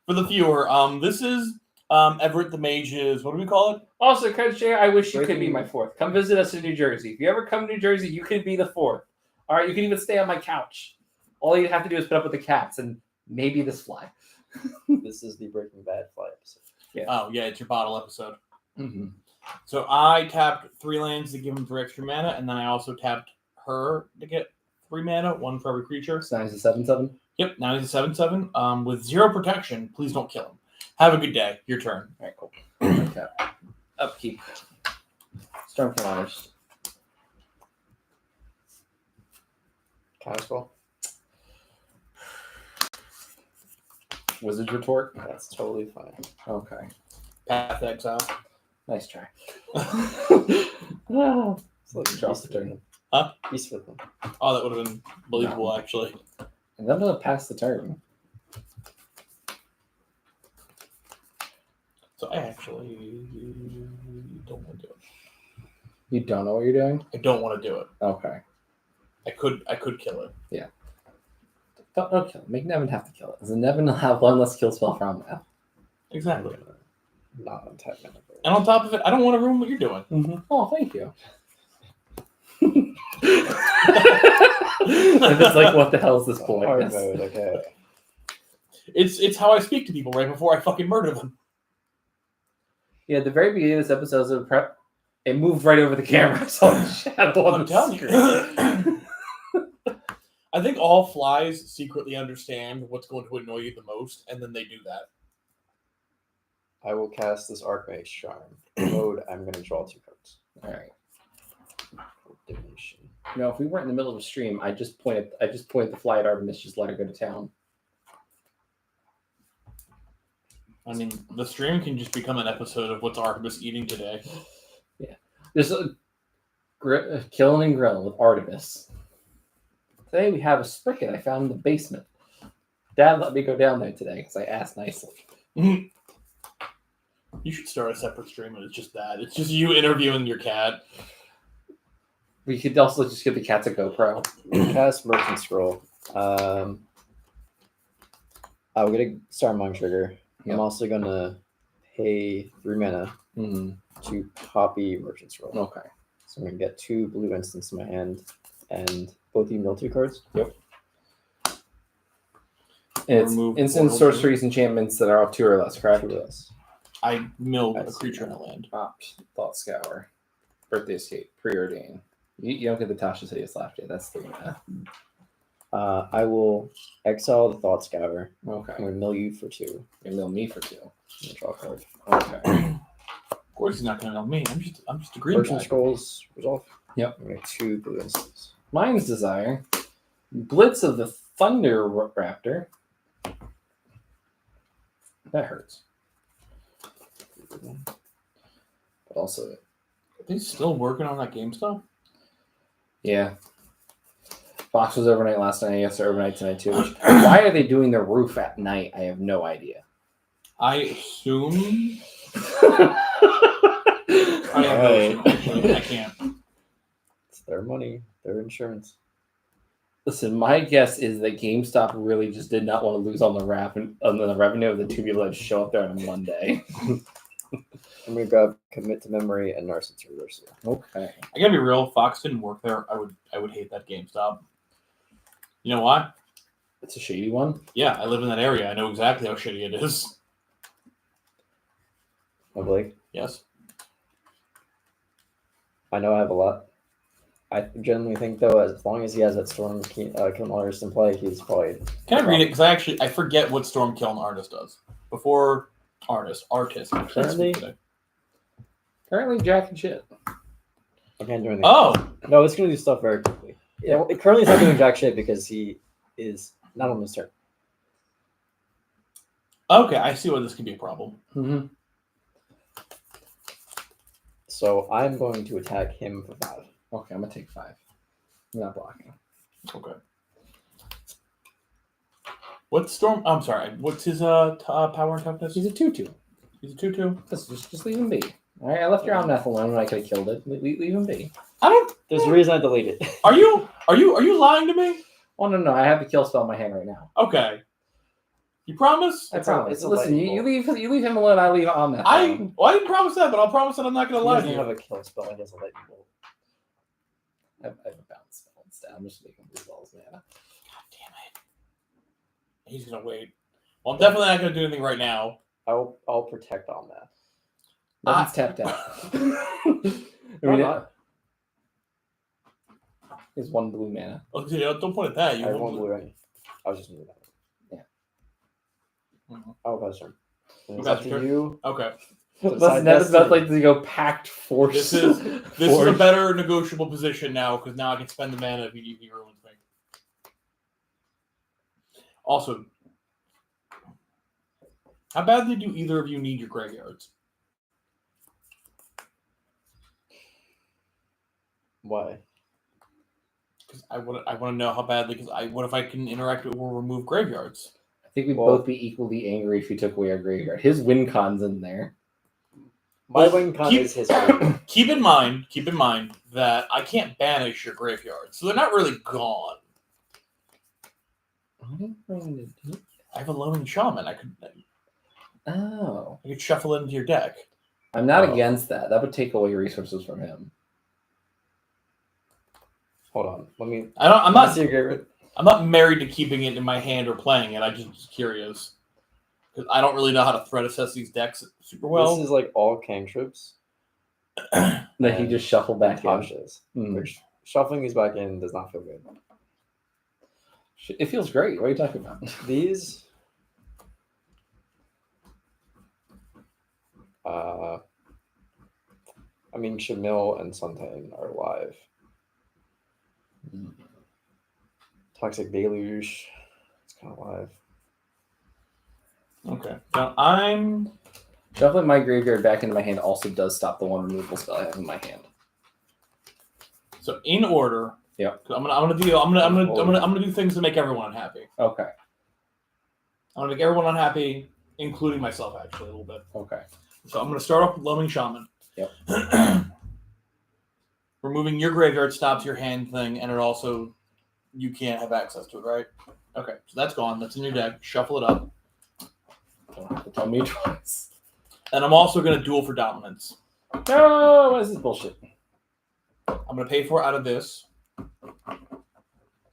S2: For the viewer, this is Everett the Mage's, what do we call it?
S1: Also, Coach Jay, I wish you could be
S3: Breaking-
S1: my fourth. Come visit us in New Jersey. If you ever come to New Jersey, you could be the fourth. All right, you can even stay on my couch. All you have to do is put up with the cats and maybe this fly.
S3: This is the Breaking Bad fly episode.
S2: Oh, yeah, it's your bottle episode.
S1: Mm-hmm.
S2: So I tapped 3 lands to give him 3 extra mana, and then I also tapped her to get 3 mana, 1 for every creature.
S1: So now he's a 7/7.
S2: Yep, now he's a 7/7 with 0 protection. Please don't kill him. Have a good day. Your turn.
S1: All right, cool. Okay. Upkeep. Storm Counters.
S3: Counterspell?
S1: Wizard's Retort.
S3: That's totally fine.
S1: Okay.
S2: Path to Exile.
S1: Nice try.
S3: It's like
S1: Draw
S3: Beast
S1: the turn.
S3: Within.
S2: Huh?
S3: Beast Within.
S2: Oh, that would have been believable, actually.
S1: And then I'm gonna pass the turn.
S2: So I actually don't want to do it.
S1: You don't know what you're doing?
S2: I don't want to do it.
S1: Okay.
S2: I could kill it.
S1: Don't kill it. Make Nevin have to kill it. So Nevin will have 1 less kill spell from that.
S2: Exactly.
S3: Not on type mana.
S2: And on top of it, I don't want to ruin what you're doing.
S1: Mm-hmm. Oh, thank you. And it's like, what the hell is this point?
S3: Hard mode, okay.
S2: It's how I speak to people right before I fucking murder them.
S1: Yeah, at the very beginning of this episode of prep, it moved right over the camera. I saw a shadow on
S2: I'm
S1: the
S2: telling
S1: screen.
S2: you. I think all flies secretly understand what's going to annoy you the most, and then they do that.
S3: I will cast this Archmage Charm. Mode, I'm going to draw 2 cards.
S1: All right.
S3: Divination.
S1: You know, if we weren't in the middle of a stream, I just pointed the fly at Artemis, just let her go to town.
S2: I mean, the stream can just become an episode of what's Artemis eating today.
S1: There's a killing and grilling with Artemis. Today we have a spricket I found in the basement. Dad let me go down there today because I asked nicely.
S2: You should start a separate stream, and it's just that. It's just you interviewing your cat.
S1: We could also just give the cats a GoPro.
S3: Cast Merchant Scroll. I'm going to start Mind Trigger.
S1: Yep.
S3: I'm also going to pay 3 mana to copy Merchant Scroll.
S1: Okay.
S3: So I'm going to get 2 blue instants in my hand, and both of you mill 2 cards.
S1: And it's
S2: Remove
S1: instant
S2: portal
S1: sorceries, enchantments that are of 2 or less, correct?
S3: 2 less.
S2: I milled a
S3: That's-
S2: creature in a land.
S1: Opt, Thought Scour, Birthday Escape, Preordain. You don't get the Tasha's Hideous Laughter. That's 3 mana.
S3: I will exile the Thought Scour.
S1: Okay.
S3: I'm going to mill you for 2.
S1: You mill me for 2.
S3: And draw a card.
S1: Okay.
S2: Of course, he's not going to know me. I'm just a green
S3: Merchant
S2: guy.
S3: Scrolls resolve.
S1: Yep.
S3: I'm going to get 2 blue instants.
S1: Mind's Desire, Blitz of the Thunder Raptor. That hurts. But also,
S2: Are they still working on that game stuff?
S1: yeah. Box was overnight last night. I guess they're overnight tonight too. Why are they doing their roof at night? I have no idea.
S2: I assume.
S3: Alright.
S2: I can't.
S3: It's their money, their insurance.
S1: Listen, my guess is that GameStop really just did not want to lose on the revenue of the two people that show up there on a Monday.
S3: I'm gonna grab Commit to Memory and Narcissist Reverser.
S1: Okay.
S2: I gotta be real. Fox didn't work there. I would hate that GameStop. You know why?
S1: It's a shady one.
S2: Yeah, I live in that area. I know exactly how shitty it is.
S3: Blake,
S2: Yes.
S3: I know I have a lot. I genuinely think though, as long as he has that Storm Killing Artist in play, he's probably.
S2: Can I read it? Because I forget what Storm Killing Artist does. Before artist.
S1: Currently Jack and shit.
S3: I can't do anything.
S2: Oh,
S3: No, it's gonna do stuff very quickly. Yeah, currently it's not doing jack shit because he is not on his turn.
S2: okay. I see why this could be a problem.
S1: Mm-hmm.
S3: So I'm going to attack him for 5.
S1: Okay, I'm gonna take 5. I'm not blocking.
S2: Okay. What's Storm? I'm sorry. What's his power and toughness?
S1: He's a 2/2.
S2: He's a 2/2.
S1: Just leave him be. All right, I left your Omnath alone when I could have killed it. Leave him be.
S2: I don't.
S3: There's a reason I deleted it.
S2: Are you lying to me?
S1: Oh no, I have the kill spell in my hand right now.
S2: Okay. You promise?
S1: I
S3: It's a-
S1: promise.
S3: it's a
S1: Listen, you
S3: lightning
S1: leave him alone. I leave Omnath alone.
S2: Well, I didn't promise that, but I'll promise that I'm not going
S3: He
S2: to lie to
S3: doesn't
S2: you.
S3: have a kill spell. He has a lightning bolt.
S1: I have a bounce spell instead. I'm just making blue balls, man.
S2: God damn it. He's going to wait. Well, I'm definitely not going to do anything right now.
S3: I'll protect on that.
S1: Nothing's tapped out. I
S3: Why
S1: mean,
S3: not?
S1: It's 1 blue mana.
S2: Oh, don't point at that.
S3: I have 1 blue ring. I was just moving that.
S2: Mhm.
S3: Oh, pass turn.
S2: You
S3: It's
S2: pass
S3: up to
S2: your turn?
S3: you.
S2: Okay.
S1: That's about like to go packed force.
S2: This is a better negotiable position now because now I can spend the mana if he ruins me. Also, how badly do either of you need your graveyards?
S3: Why?
S2: Because I want to know how badly. Because what if I can interact with or remove graveyards?
S1: I think we'd
S3: Well-
S1: both be equally angry if we took away our graveyard. His win con's in there.
S3: My
S2: Well,
S3: win con is his graveyard.
S2: Keep in mind that I can't banish your graveyard, so they're not really gone. I have a Loning Shaman. I could shuffle it into your deck.
S1: I'm not
S3: Oh.
S1: against that. That would take away resources from him.
S3: Hold on. Let me.
S2: I'm
S3: Let's
S2: not.
S3: see your graveyard.
S2: I'm not married to keeping it in my hand or playing it. I'm just curious because I don't really know how to threat assess these decks super well.
S3: This is like all cantrips.
S1: That he just shuffled back in.
S3: Tasha's. Which shuffling these back in does not feel good.
S1: It feels great. What are you talking about?
S3: These. I mean, Shamil and Suntain are live. Toxic Deluge. It's kind of live.
S2: Okay. Now I'm.
S1: Shuffling my graveyard back into my hand also does stop the 1 removal spell I have in my hand.
S2: So in order.
S1: Yep.
S2: I'm gonna do things to make everyone unhappy.
S1: Okay.
S2: I'm gonna make everyone unhappy, including myself actually a little bit.
S1: Okay.
S2: So I'm gonna start off with Loaming Shaman.
S1: Yep.
S2: Removing your graveyard stops your hand thing, and it also you can't have access to it, right? Okay, so that's gone. That's in your deck. Shuffle it up.
S1: Don't have to tell me twice.
S2: And I'm also gonna duel for dominance.
S1: No, what is this bullshit?
S2: I'm gonna pay for it out of this.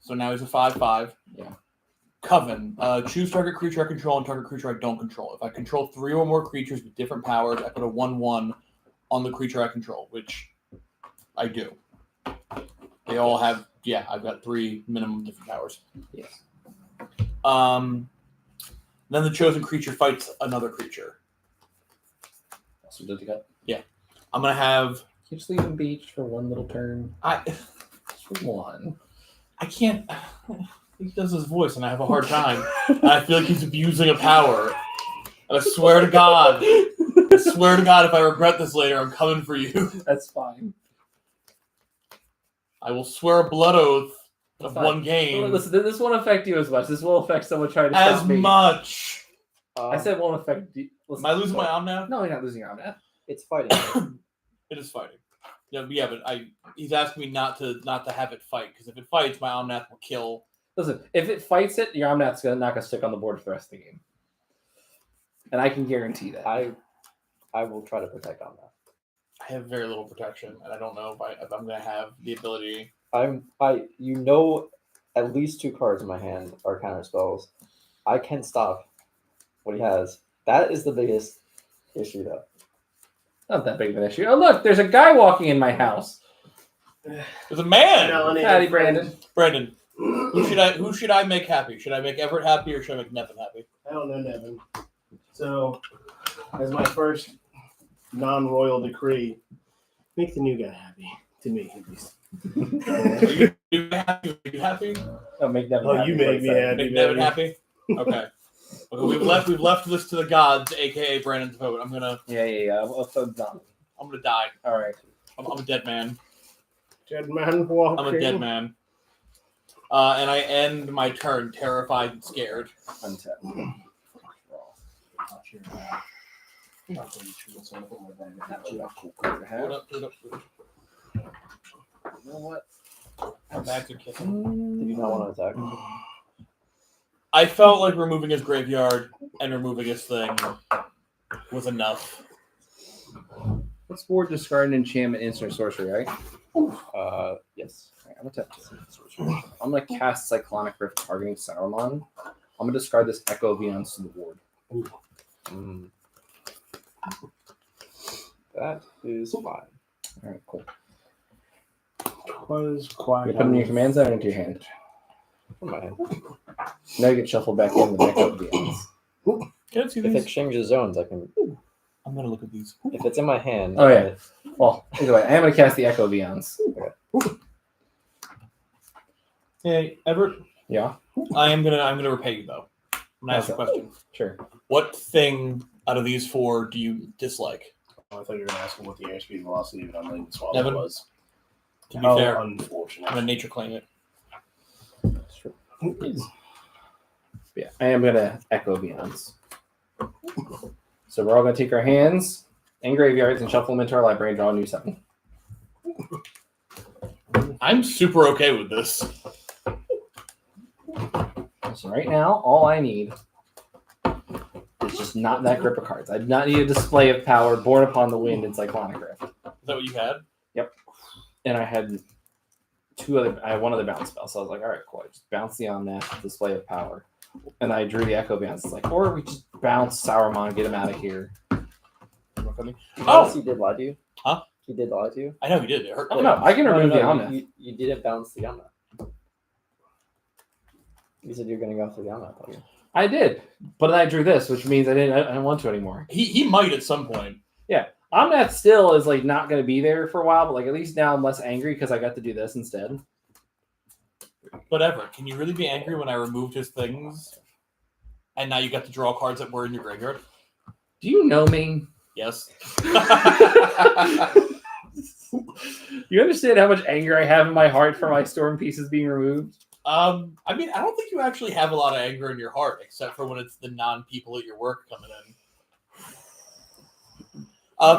S2: So now he's a 5/5.
S1: Yeah.
S2: Coven. Choose target creature I control and target creature I don't control. If I control 3 or more creatures with different powers, I put a 1/1 on the creature I control, which I do. They all have, I've got 3 minimum different powers.
S1: Yes.
S2: Then the chosen creature fights another creature.
S1: Also did the cut.
S2: I'm gonna have.
S1: Can you just leave him beached for 1 little turn? Just for 1.
S2: I can't. He does his voice, and I have a hard time. I feel like he's abusing a power. And I swear to God, if I regret this later, I'm coming for you.
S1: That's fine.
S2: I will swear a blood oath of one game.
S1: Listen, this won't affect you as much. This will affect someone trying to
S2: As
S1: stop me.
S2: much.
S1: I said won't affect you. Listen,
S2: Am I losing my Omnath?
S1: No, you're not losing your Omnath.
S3: It's fighting.
S2: It is fighting. Yeah, but he's asking me not to have it fight, because if it fights, my Omnath will kill.
S1: Listen, if it fights it, your Omnath's not going to stick on the board for the rest of the game. And I can guarantee that.
S3: I will try to protect Omnath.
S2: I have very little protection, and I don't know if I'm going to have the ability.
S3: You know, at least 2 cards in my hand are counter spells. I can stop what he has. That is the biggest issue, though.
S1: Not that big of an issue. Oh, look, there's a guy walking in my house.
S2: There's a man.
S1: Howdy, Brandon.
S2: Brandon, who should I make happy? Should I make Everett happy, or should I make Nevin happy?
S5: I don't know Nevin. So, as my first non-royal decree, make the new guy happy. To me, at least.
S2: Are you happy?
S1: Oh, make Nevin
S5: Oh,
S1: happy.
S5: you make me happy.
S2: Make Nevin happy? Okay. We've left this to the gods, aka Brandon's vote. I'm gonna.
S1: Yeah. So done.
S2: I'm gonna die.
S1: All right.
S2: I'm a dead man.
S5: Dead man walking.
S2: I'm a dead man. And I end my turn terrified and scared.
S1: Untap.
S2: Put up.
S1: You know what?
S2: My bags are kicking.
S3: Did you not want to attack?
S2: I felt like removing his graveyard and removing his thing was enough.
S1: What's board discard an enchantment, instant sorcery, right?
S3: Yes.
S1: Right, I'm gonna tap. I'm gonna cast Cyclonic Rift targeting Saruman. I'm gonna discard this Echo Viance to the board.
S3: That is fine.
S1: All right, cool.
S5: Was
S1: You
S5: quiet.
S1: put in your command zone into your hand.
S3: From my hand.
S1: Now you get shuffled back in with Echo Viance.
S2: Can I see
S3: If it
S2: these?
S3: exchanges zones, I can.
S2: I'm gonna look at these.
S3: If it's in my hand.
S1: Oh yeah. Well, either way, I am gonna cast the Echo Viance.
S2: Hey, Everett.
S1: Yeah.
S2: I'm gonna repay you though. I'm gonna ask you a question.
S1: Sure.
S2: What thing out of these 4 do you dislike?
S5: I thought you were going to ask him what the airspeed velocity of an unlimited swallow
S2: Nevin?
S5: was.
S2: To be fair, I'm
S5: Unfortunate.
S2: gonna nature claim it.
S1: Sure. Yeah, I am gonna Echo Viance. So we're all gonna take our hands and graveyards and shuffle them into our library and draw a new 7.
S2: I'm super okay with this.
S1: So right now, all I need is just not that grip of cards. I do not need a display of power born upon the wind in Cyclonic Rift.
S2: Is that what you had?
S1: And I had I had one other bounce spell, so I was like, all right, cool. I just bounce the on that display of power. And I drew the Echo Bounce. It's like, or we just bounce Saruman, get him out of here.
S2: Oh!
S3: He did lie to you?
S2: Huh?
S3: He did lie to you?
S2: I know he did. It hurt.
S1: Oh, no, I can remove the Omnath.
S3: You didn't bounce the Omnath. You said you're going to go for the Omnath.
S1: I did, but then I drew this, which means I didn't want to anymore.
S2: He might at some point.
S1: Omnath still is like not going to be there for a while, but like at least now I'm less angry because I got to do this instead.
S2: Whatever. Can you really be angry when I removed his things, and now you got to draw cards that were in your graveyard?
S1: Do you know me?
S2: Yes.
S1: You understand how much anger I have in my heart for my storm pieces being removed?
S2: I mean, I don't think you actually have a lot of anger in your heart, except for when it's the non-people at your work coming in.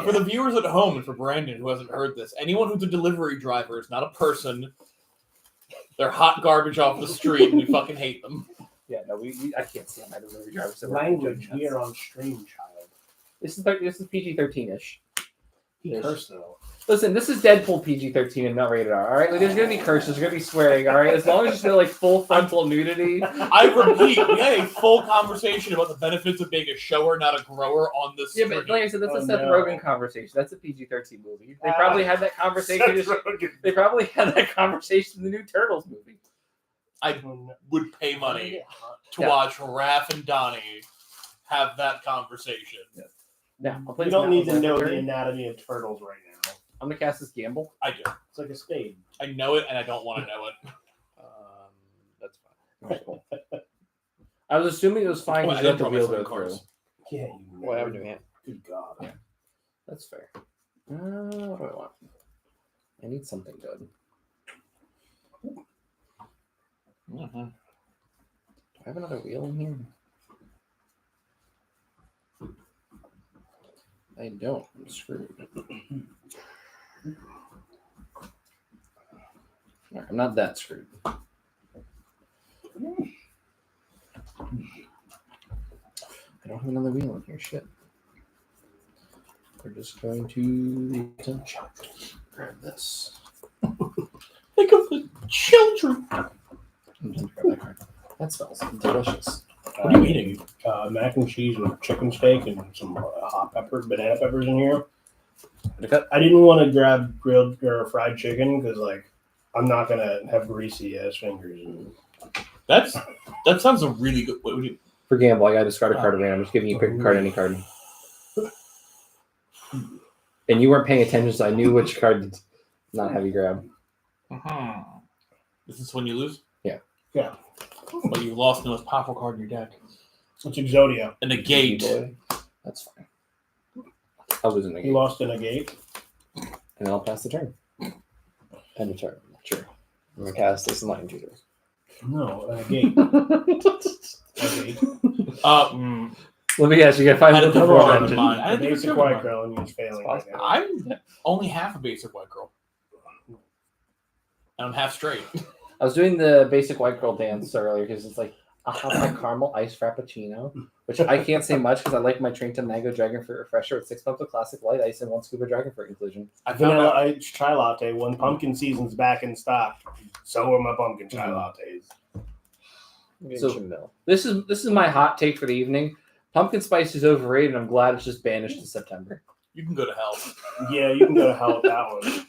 S2: For the viewers at home and for Brandon who hasn't heard this, anyone who's a delivery driver is not a person. They're hot garbage off the street, and we fucking hate them.
S1: Yeah, no, I can't stand my delivery drivers.
S5: Language here on stream, child.
S1: This is PG-13-ish.
S5: He cursed though.
S1: Listen, this is Deadpool PG-13 and not rated R. All right, like, there's gonna be curses, there's gonna be swearing. All right, as long as it's not like full frontal nudity.
S2: I repeat, we had a full conversation about the benefits of being a shower, not a grower, on this.
S1: Yeah, but like I said, that's a Seth
S5: no.
S1: Rogen conversation. That's a PG-13 movie. They probably had that conversation. They probably had that conversation in the new Turtles movie.
S2: I would pay money to
S1: Yeah.
S2: watch Raph and Donnie have that conversation.
S1: Yeah. Now, I'll play
S5: You
S1: this
S5: don't need to know the
S1: secretary.
S5: anatomy of turtles right now.
S1: I'm gonna cast this gamble.
S2: I do.
S5: It's like a spade.
S2: I know it, and I don't want to know it.
S3: That's fine.
S1: Alright, cool. I was assuming it was fine
S2: Oh,
S1: because
S2: I
S1: you have
S2: didn't
S1: to
S2: draw my
S1: wheel
S2: phone
S1: go
S2: cards.
S1: through.
S5: Yeah, you
S3: Well, I have a new hand.
S5: Good God.
S1: Yeah. That's fair. What do I want? I need something good.
S2: Mhm.
S1: Do I have another wheel in here? I don't. I'm screwed. Alright, I'm not that screwed. I don't have another wheel in here. Shit. We're just going to grab this.
S2: Think of the children.
S1: And just grab that card. That smells delicious.
S2: What are you eating?
S5: Mac and cheese with chicken steak and some hot peppers, banana peppers in here. I didn't want to grab grilled or fried chicken because, like, I'm not gonna have greasy ass fingers.
S2: That sounds a really good. What would you?
S1: For gamble, I gotta discard a card at random. I'm just giving you a pick a card, any card. And you weren't paying attention, so I knew which card to not have you grab.
S2: This is when you lose.
S1: Yeah.
S5: Yeah.
S2: But you lost the most powerful card in your deck.
S5: It's Exodia.
S2: And a gate.
S1: Boy. That's fine. I'll lose in the
S5: He
S1: game.
S5: lost in a gate.
S1: And I'll pass the turn.
S3: End of turn.
S1: Sure.
S3: I'm gonna cast this lightning tutor.
S5: No, a gate. A gate.
S1: Let me guess, you gotta find
S2: I
S1: the
S2: had a
S1: before
S2: different
S1: mentioned.
S2: mind. I had a
S5: Basic
S2: different
S5: white
S2: mind.
S5: girl, and he's failing right now.
S2: I'm only half a basic white girl. And I'm half straight.
S1: I was doing the basic white girl dance earlier because it's like a hot caramel iced frappuccino, which I can't say much because I like my Trinta Mango Dragon Fruit Refresher with 6 cups of classic light ice and 1 scoop of dragon fruit inclusion.
S2: I found
S5: Vanilla
S2: out.
S5: ice chai latte. When pumpkin season's back in stock, so are my pumpkin chai lattes.
S1: So- This is my hot take for the evening. Pumpkin spice is overrated. I'm glad it's just banished in September.
S2: You can go to hell.
S5: Yeah, you can go to hell with that one.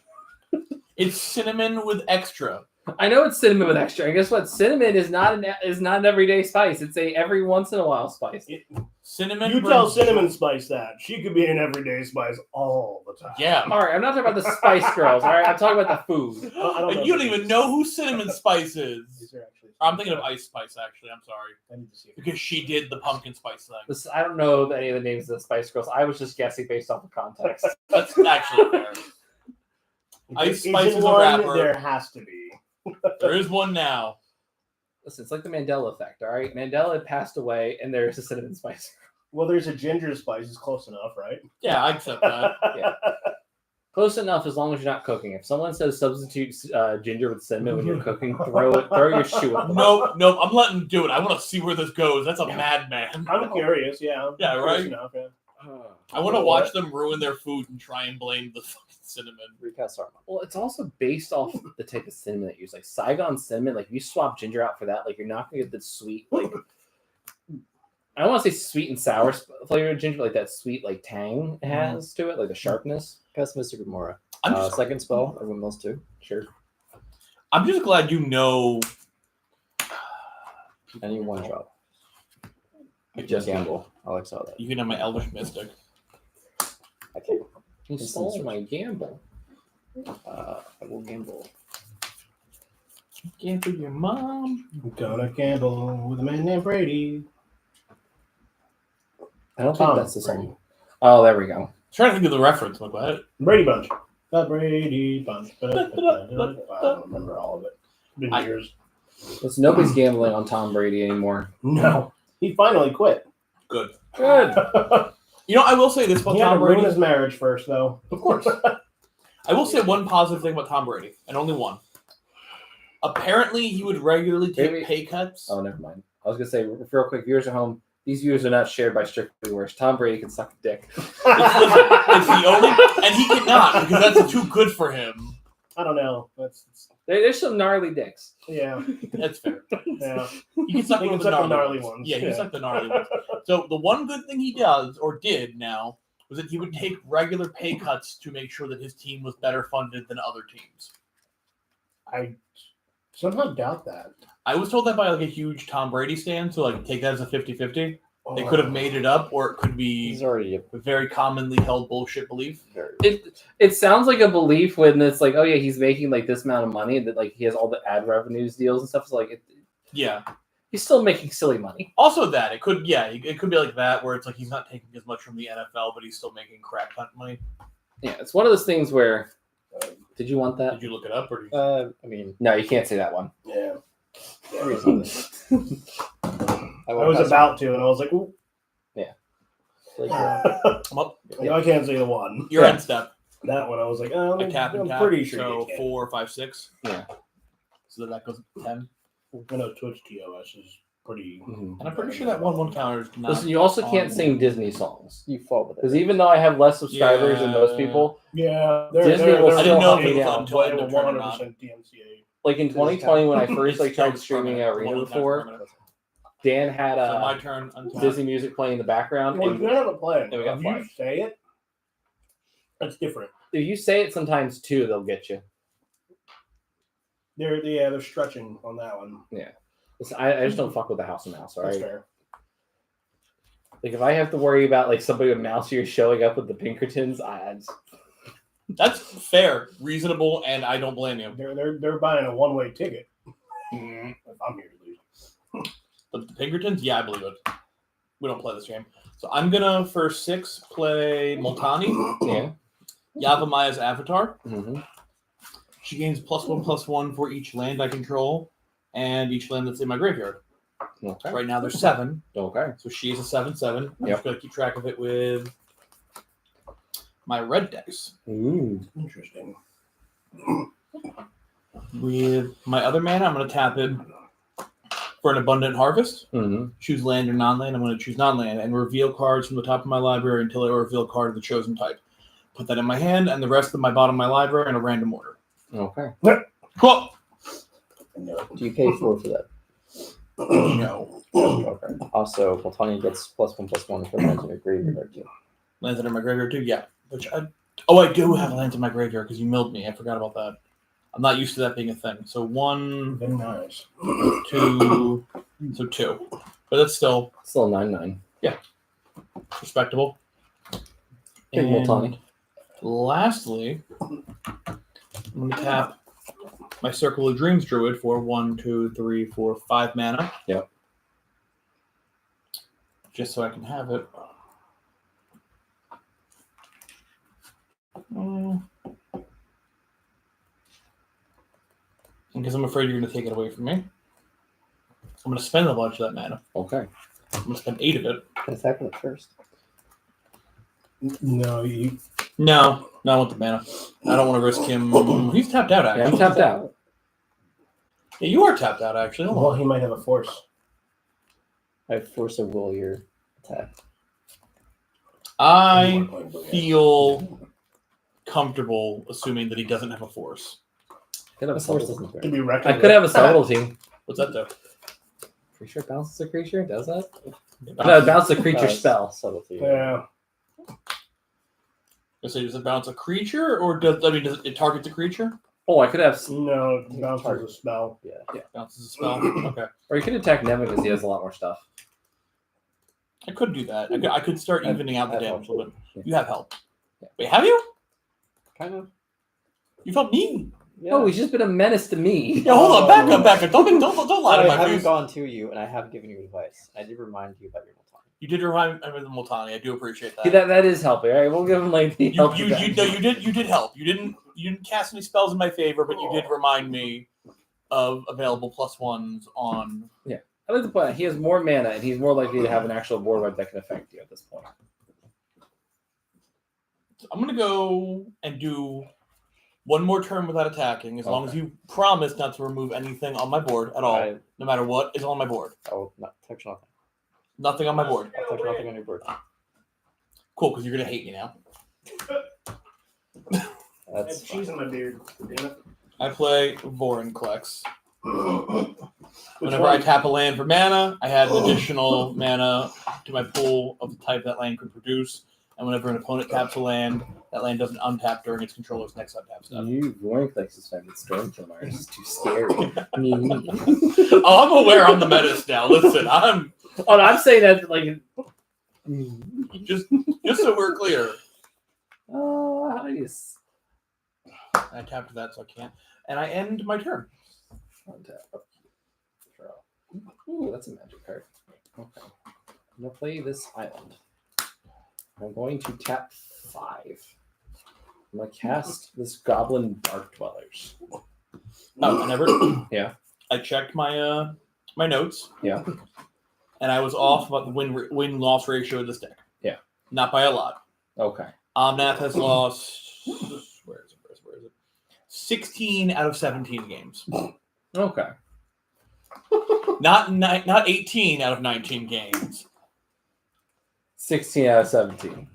S2: It's cinnamon with extra.
S1: I know it's cinnamon with extra, and guess what? Cinnamon is not an everyday spice. It's a every once in a while spice.
S2: Cinnamon.
S5: You tell
S2: brings-
S5: Cinnamon Spice that. She could be an everyday spice all the time.
S2: Yeah.
S1: All right, I'm not talking about the Spice Girls. All right, I'm talking about the food.
S5: I don't know
S2: And you
S5: if
S2: don't
S5: it
S2: even
S5: is.
S2: know who Cinnamon Spice is.
S5: Is there actually-
S2: I'm thinking of Ice Spice, actually. I'm sorry.
S5: I need to see it.
S2: Because she did the pumpkin spice thing.
S1: Listen, I don't know any of the names of the Spice Girls. I was just guessing based off of context.
S2: That's actually fair. Ice
S5: Is
S2: Spice
S5: it
S2: is a
S5: one?
S2: rapper.
S5: There has to be.
S2: There is one now.
S1: Listen, it's like the Mandela effect. All right, Mandela had passed away, and there's a cinnamon spice.
S5: Well, there's a ginger spice. It's close enough, right?
S2: Yeah, I accept that.
S1: Yeah. Close enough as long as you're not cooking. If someone says substitute ginger with cinnamon when you're cooking, throw your shoe at them.
S2: Nope. I'm letting him do it. I want to see where this goes. That's a madman.
S5: I'm curious. Yeah.
S2: Yeah,
S5: Close
S2: right?
S5: enough, yeah.
S2: I want to watch them ruin their food and try and blame the fucking cinnamon.
S3: Recast Arma.
S1: Well, it's also based off the type of cinnamon that you use. Like Saigon cinnamon, like if you swap ginger out for that, like you're not gonna get the sweet, like I don't want to say sweet and sour flavor of ginger, but like that sweet like tang it has to it, like the sharpness.
S3: Cast Mystic Remora.
S2: I'm just,
S3: Second spell. Everyone else too.
S1: Sure.
S2: I'm just glad you know.
S3: Any one drop.
S2: I
S3: Just gamble. I'll exile that.
S2: You can have my Elvish Mystic.
S3: I can't.
S1: You stole my gamble.
S3: I will gamble.
S2: Gamble your mom.
S5: I'm gonna gamble with a man named Brady.
S1: I don't
S5: Tom
S1: think that's the
S5: Brady.
S1: song. Oh, there we go.
S2: Trying to think of the reference. Like what?
S5: Brady Bunch. The Brady Bunch. I don't remember all of it. It's been years.
S1: Listen, nobody's gambling on Tom Brady anymore.
S5: No. He finally quit.
S2: Good.
S1: Good.
S2: You know, I will say this about
S5: He had
S2: Tom
S5: to ruin
S2: Brady.
S5: his marriage first, though.
S2: Of course. I will say one positive thing about Tom Brady, and only one. Apparently, he would regularly take
S1: Maybe-
S2: pay cuts.
S1: Oh, never mind. I was gonna say real quick, viewers at home. These views are not shared by Strictly Worse. Tom Brady can suck a dick.
S2: It's the only, and he cannot because that's too good for him.
S5: I don't know.
S1: There's some gnarly dicks.
S5: Yeah.
S2: That's fair.
S5: Yeah.
S2: He can suck
S5: He
S2: one
S5: can
S2: of the
S5: suck the
S2: gnarly
S5: gnarly
S2: ones.
S5: ones.
S2: Yeah, he can
S5: Yeah.
S2: suck the gnarly ones. So the one good thing he does or did now was that he would take regular pay cuts to make sure that his team was better funded than other teams.
S5: I somehow doubt that.
S2: I was told that by like a huge Tom Brady stand, so like take that as a 50-50. They could have made it up, or it could be
S3: He's already
S2: a very commonly held bullshit belief.
S3: very.
S1: It sounds like a belief when it's like, oh yeah, he's making like this amount of money, and that like he has all the ad revenues deals and stuff. So like,
S2: Yeah.
S1: he's still making silly money.
S2: Also, that it could be like that, where it's like he's not taking as much from the NFL, but he's still making crap ton of money.
S1: Yeah, it's one of those things where. Did you want that?
S2: Did you look it up, or did you...
S3: I mean,
S1: No, you can't say that one.
S5: Yeah.
S3: Recently.
S5: I was about to, and I was like, ooh.
S3: Like,
S2: I'm up.
S5: I can't say the one.
S2: You're
S1: Yeah.
S2: end step.
S5: That one, I was like, oh,
S2: I tap and
S5: I'm
S2: tap.
S5: pretty sure.
S2: So
S5: you
S2: 4, 5, 6.
S1: Yeah.
S2: So that goes 10.
S5: I know Twitch TOS is pretty.
S1: Mhm.
S2: And I'm pretty sure that 1 counter is not.
S1: Listen, you also can't
S2: on-
S1: sing Disney songs.
S3: you fall with
S1: Because
S3: it.
S1: even though I have less subscribers than most
S2: Yeah.
S1: people,
S5: Yeah,
S1: Disney will
S2: I
S1: still
S2: didn't know
S1: hunt
S2: if
S1: me
S2: it was
S1: down.
S2: until end of turn or not.
S5: 100% DMCA.
S1: Like in 2020 when I first like
S2: It's
S1: tried
S2: still
S1: streaming
S2: permanent.
S1: Arena
S2: One was not
S1: before,
S2: permanent.
S1: Dan had
S2: So my turn. Untap.
S1: Disney music playing in the background.
S5: Well,
S1: And
S5: you have a plan.
S1: Yeah, we got
S5: If
S1: a
S5: you
S1: plan.
S5: say it, that's different.
S1: if you say it sometimes too, they'll get you.
S5: They're stretching on that one.
S1: Listen, I just don't fuck with the House of Mouse, all
S5: That's
S1: right?
S5: fair.
S1: Like if I have to worry about like somebody with mouse ears showing up with the Pinkertons, I just,
S2: That's fair, reasonable, and I don't blame you.
S5: They're buying a one-way ticket. If I'm here to lose.
S2: The Pinkertons, yeah, I believe it. We don't play this game. So I'm gonna for 6 play Multani,
S1: yeah.
S2: Yavamaya's Avatar.
S1: Mm-hmm.
S2: She gains +1/+1 for each land I control and each land that's in my graveyard.
S1: Okay.
S2: Right now there's 7,
S1: Okay.
S2: so she is a 7/7. I'm
S1: Yep.
S2: just gonna keep track of it with my red dice.
S1: Ooh.
S5: Interesting.
S2: With my other mana, I'm gonna tap it for an Abundant Harvest.
S1: Mm-hmm.
S2: Choose land or non-land. I'm going to choose non-land and reveal cards from the top of my library until I reveal a card of the chosen type. Put that in my hand and the rest of my bottom of my library in a random order.
S1: Okay.
S2: Cool.
S3: Do you pay 4 for that?
S2: No.
S3: Okay. Also, Multani gets +1/+1 for lands in your graveyard too.
S2: Lands that are in my graveyard too? Yeah. I do have lands in my graveyard because you milled me. I forgot about that. I'm not used to that being a thing. So 1,
S5: Very nice.
S2: 2, so 2. But that's still
S1: Still 9/9.
S2: respectable.
S1: Big
S2: And
S1: Multani.
S2: lastly, I'm going to tap my Circle of Dreams Druid for 1, 2, 3, 4, 5 mana.
S1: Yep.
S2: Just so I can have it. Because I'm afraid you're going to take it away from me. I'm going to spend a bunch of that mana.
S1: Okay.
S2: I'm going to spend 8 of it.
S3: Can attack with it first.
S5: No, you.
S2: No, I want the mana. I don't want to risk him. He's tapped out,
S1: Yeah,
S2: actually.
S1: I'm tapped out.
S2: Yeah, you are tapped out, actually. Hold
S5: Well,
S2: on.
S5: he might have a force.
S3: I force a will your attack.
S2: I feel comfortable assuming that he doesn't have a force.
S1: Could have a
S3: A force
S1: subtle.
S3: doesn't
S5: Could
S3: burn.
S5: be reckoned
S1: I could have a subtlety.
S2: What's that do?
S1: Creature bounces a creature. Does that? No, it bounces a creature spell.
S3: Subtlety.
S5: Yeah.
S2: So does it bounce a creature, or does it target the creature?
S1: Oh, I could have.
S5: No, bounces a spell.
S3: Yeah.
S2: Bounces a spell. Okay,
S1: Or you could attack Nevin because he has a lot more stuff.
S2: I could do that. I could start evening out the
S3: I've
S2: damage a little bit.
S1: Yeah.
S2: You have help.
S1: Yeah.
S2: Wait, have you?
S3: Kind of.
S2: You've helped me.
S3: Yeah.
S1: Oh, he's just been a menace to me.
S2: Yeah, hold on. Back up. Don't lie to
S3: I
S2: my
S3: haven't
S2: face.
S3: gone to you, and I have given you advice. I did remind you about your Multani.
S2: You did remind me of the Multani. I do appreciate
S1: See,
S2: that.
S1: that is helping. All right, we'll give him like the help.
S2: You did help. You didn't cast any spells in my favor, but you did remind me of available +1s on.
S1: I like the point. He has more mana, and he's more likely to have an actual board wipe that can affect you at this point.
S2: I'm gonna go and do one more turn without attacking, as long as
S1: Okay.
S2: you promise not to remove anything on my board at all,
S3: I
S2: no matter what is on my board.
S3: will not touch nothing.
S2: Nothing on my board.
S3: I'll touch nothing on your board.
S2: Cool, because you're gonna hate me now.
S3: That's
S5: cheese in my beard. Damn it.
S2: I play Vorinclex.
S5: Which
S2: Whenever I
S5: one?
S2: tap a land for mana, I add an additional mana to my pool of the type that land could produce. And whenever an opponent taps a land, that land doesn't untap during its controller's next untap step.
S1: You Vorinclex is fine, but Stormkiller is too scary.
S2: Oh, I'm aware I'm the menace now. Listen, I'm
S1: Oh, no, I'm saying that like.
S2: just so we're clear.
S1: Oh, how do you?
S2: I tapped that, so I can't. And I end my turn.
S1: Untap. Draw. Ooh, that's a magic card. Okay. I'm gonna play this island. I'm going to tap 5. I'm gonna cast this Goblin Dark Dwellers.
S2: Oh, I never.
S1: Yeah.
S2: I checked my my notes.
S1: Yeah.
S2: And I was off about the win loss ratio of this deck.
S1: Yeah.
S2: Not by a lot.
S1: Okay.
S2: Omnath has lost. Where is it? 16 out of 17 games.
S1: Okay.
S2: Not 18 out of 19 games.
S1: 16 out of 17.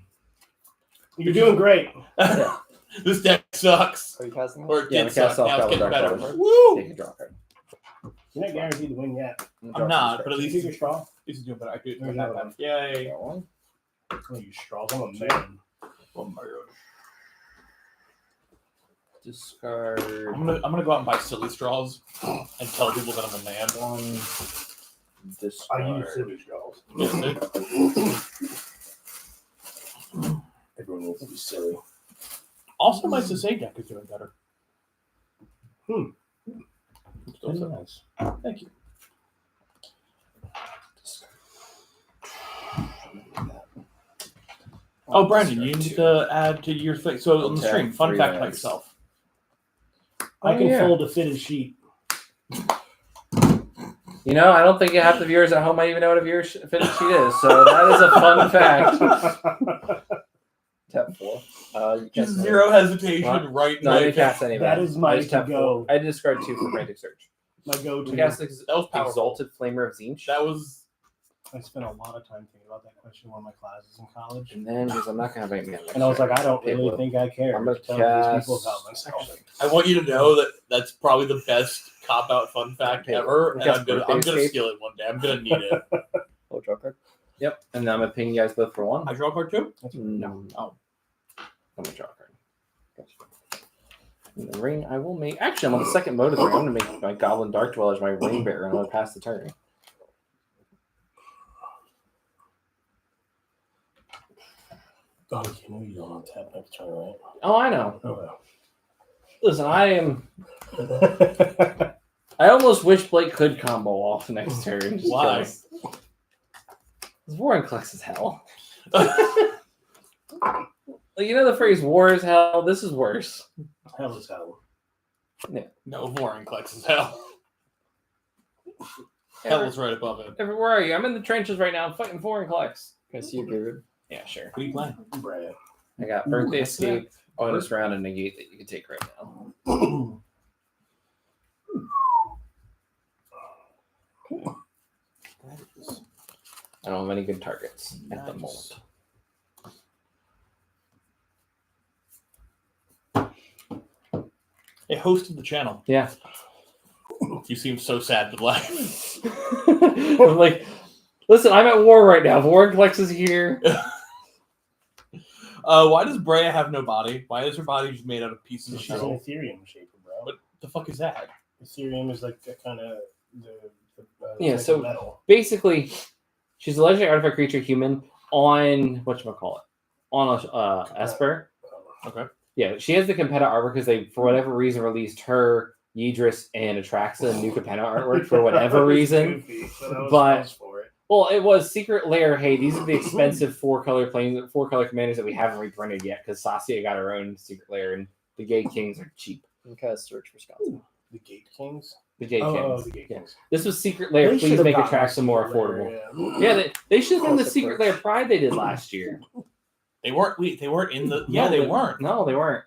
S5: You're doing great.
S1: Yeah.
S2: This deck sucks.
S3: Are you casting?
S2: Or it
S1: Yeah,
S2: did
S1: we cast
S2: suck.
S1: off
S2: Now it's
S1: Goblin
S2: getting
S1: Dark
S2: better.
S1: Card.
S2: Woo!
S1: Take a draw card.
S5: You're not guaranteed to win yet.
S2: I'm not, but at
S5: You
S2: least
S5: take your straw?
S2: this is doing better. I do it.
S5: There's another one.
S2: Yay.
S5: Oh, you straws. I'm a man.
S2: Oh my god.
S1: Discard.
S2: I'm gonna go out and buy silly straws and tell people that I'm a man.
S1: One. Discard.
S5: I use silly straws. Everyone needs to be silly.
S2: Also, my Sasay deck is doing better. Still
S5: Very
S2: so
S5: nice.
S2: Thank you. Oh, Brandon, you need to add to your thing. So on the
S1: Tap
S2: stream, fun
S1: 3
S2: fact about
S1: eggs.
S2: yourself.
S5: I can
S1: yeah.
S5: fold a fitted sheet.
S1: You know, I don't think half the viewers at home might even know what a viewer fitted sheet is. So that is a fun fact. Tap 4. You
S2: Just
S1: cast
S2: zero hesitation,
S1: What?
S2: right?
S1: No, I
S2: now.
S1: didn't cast any of
S5: That
S1: that.
S5: is my
S1: I just tapped
S5: to-go.
S1: 4. I discard 2 for Frantic Search.
S5: My go-to.
S1: We cast
S2: That was powerful.
S1: Exalted Flamer of Zinch.
S2: That was
S5: I spent a lot of time thinking about that question in one of my classes in college.
S1: And then, because I'm not going to have any mana.
S5: And I was like, I don't
S1: Okay,
S5: really
S1: well,
S5: think I care
S1: I'm
S5: to
S1: gonna
S5: tell
S1: cast-
S5: these people about myself.
S2: I want you to know that that's probably the best cop out fun fact
S1: Okay,
S2: ever,
S1: we
S2: and
S1: got
S2: I'm gonna
S1: birthday escape.
S2: steal it one day. I'm gonna need it.
S3: Oh, draw card.
S1: Yep. And then I'm going to ping you guys both for 1.
S2: I draw a card too.
S1: No. Oh. I'm going to draw a card. Gotcha. And the ring I will make. Actually, I'm on the second mode of the ring. I'm going to make my Goblin Dark Dweller as my ring bearer, and I'm going to pass the turn.
S5: Oh, you know you don't want to tap next turn, right?
S1: Oh, I know.
S5: Oh,
S1: Listen, I
S5: well.
S1: I almost wish Blake could combo off next turn. Just
S2: Why?
S1: because war and Clux is hell. Like, you know the phrase "war is hell." This is worse.
S5: Hell is hell.
S2: No, Warren Klex is hell. Hell is right above it.
S1: Where are you? I'm in the trenches right now. I'm fighting War and Clux.
S3: Can I see your beard?
S1: Yeah, sure.
S2: What are you playing?
S5: Brad.
S1: I got Birthday Escape, bonus round, and negate that you can take right now. I don't have any good targets at the moment.
S2: Hey, host of the channel.
S1: Yeah.
S2: You seem so sad with life.
S1: I'm like, listen, I'm at war right now. War and Clux is here.
S2: Why does Brea have no body? Why is her body just made out of pieces of
S5: She's an
S2: metal?
S5: Ethereum shaper, bro.
S2: What the fuck is that?
S5: Ethereum is like the kind of
S1: Yeah,
S5: like
S1: so-
S5: metal.
S1: Basically, she's a legendary artifact creature human on whatchamacallit? On a Esper.
S2: Okay.
S1: Yeah, she has the Competa artwork because they, for whatever reason, released her, Yidris, and Atraxa new Competa artwork for whatever reason.
S5: Goofy, so that was
S1: But-
S5: close for it.
S1: Well, it was Secret Lair. Hey, these are the expensive 4-color commanders that we haven't reprinted yet because Sasia got her own Secret Lair, and the Gate Kings are cheap.
S3: You can cast search for Wisconsin.
S5: The Gate Kings.
S1: The Gate Kings.
S5: The Gate
S1: Yeah.
S5: Kings.
S1: This was Secret Lair.
S5: They
S1: Please
S5: should've
S1: make
S5: gotten
S1: Atraxa more
S5: Secret Lair,
S1: affordable.
S5: yeah.
S1: Yeah, they should have done the
S3: Close
S1: Secret
S3: approach.
S1: Lair Pride they did last year.
S2: They weren't. They weren't in the. Yeah,
S1: No,
S2: they weren't.
S1: No, they weren't.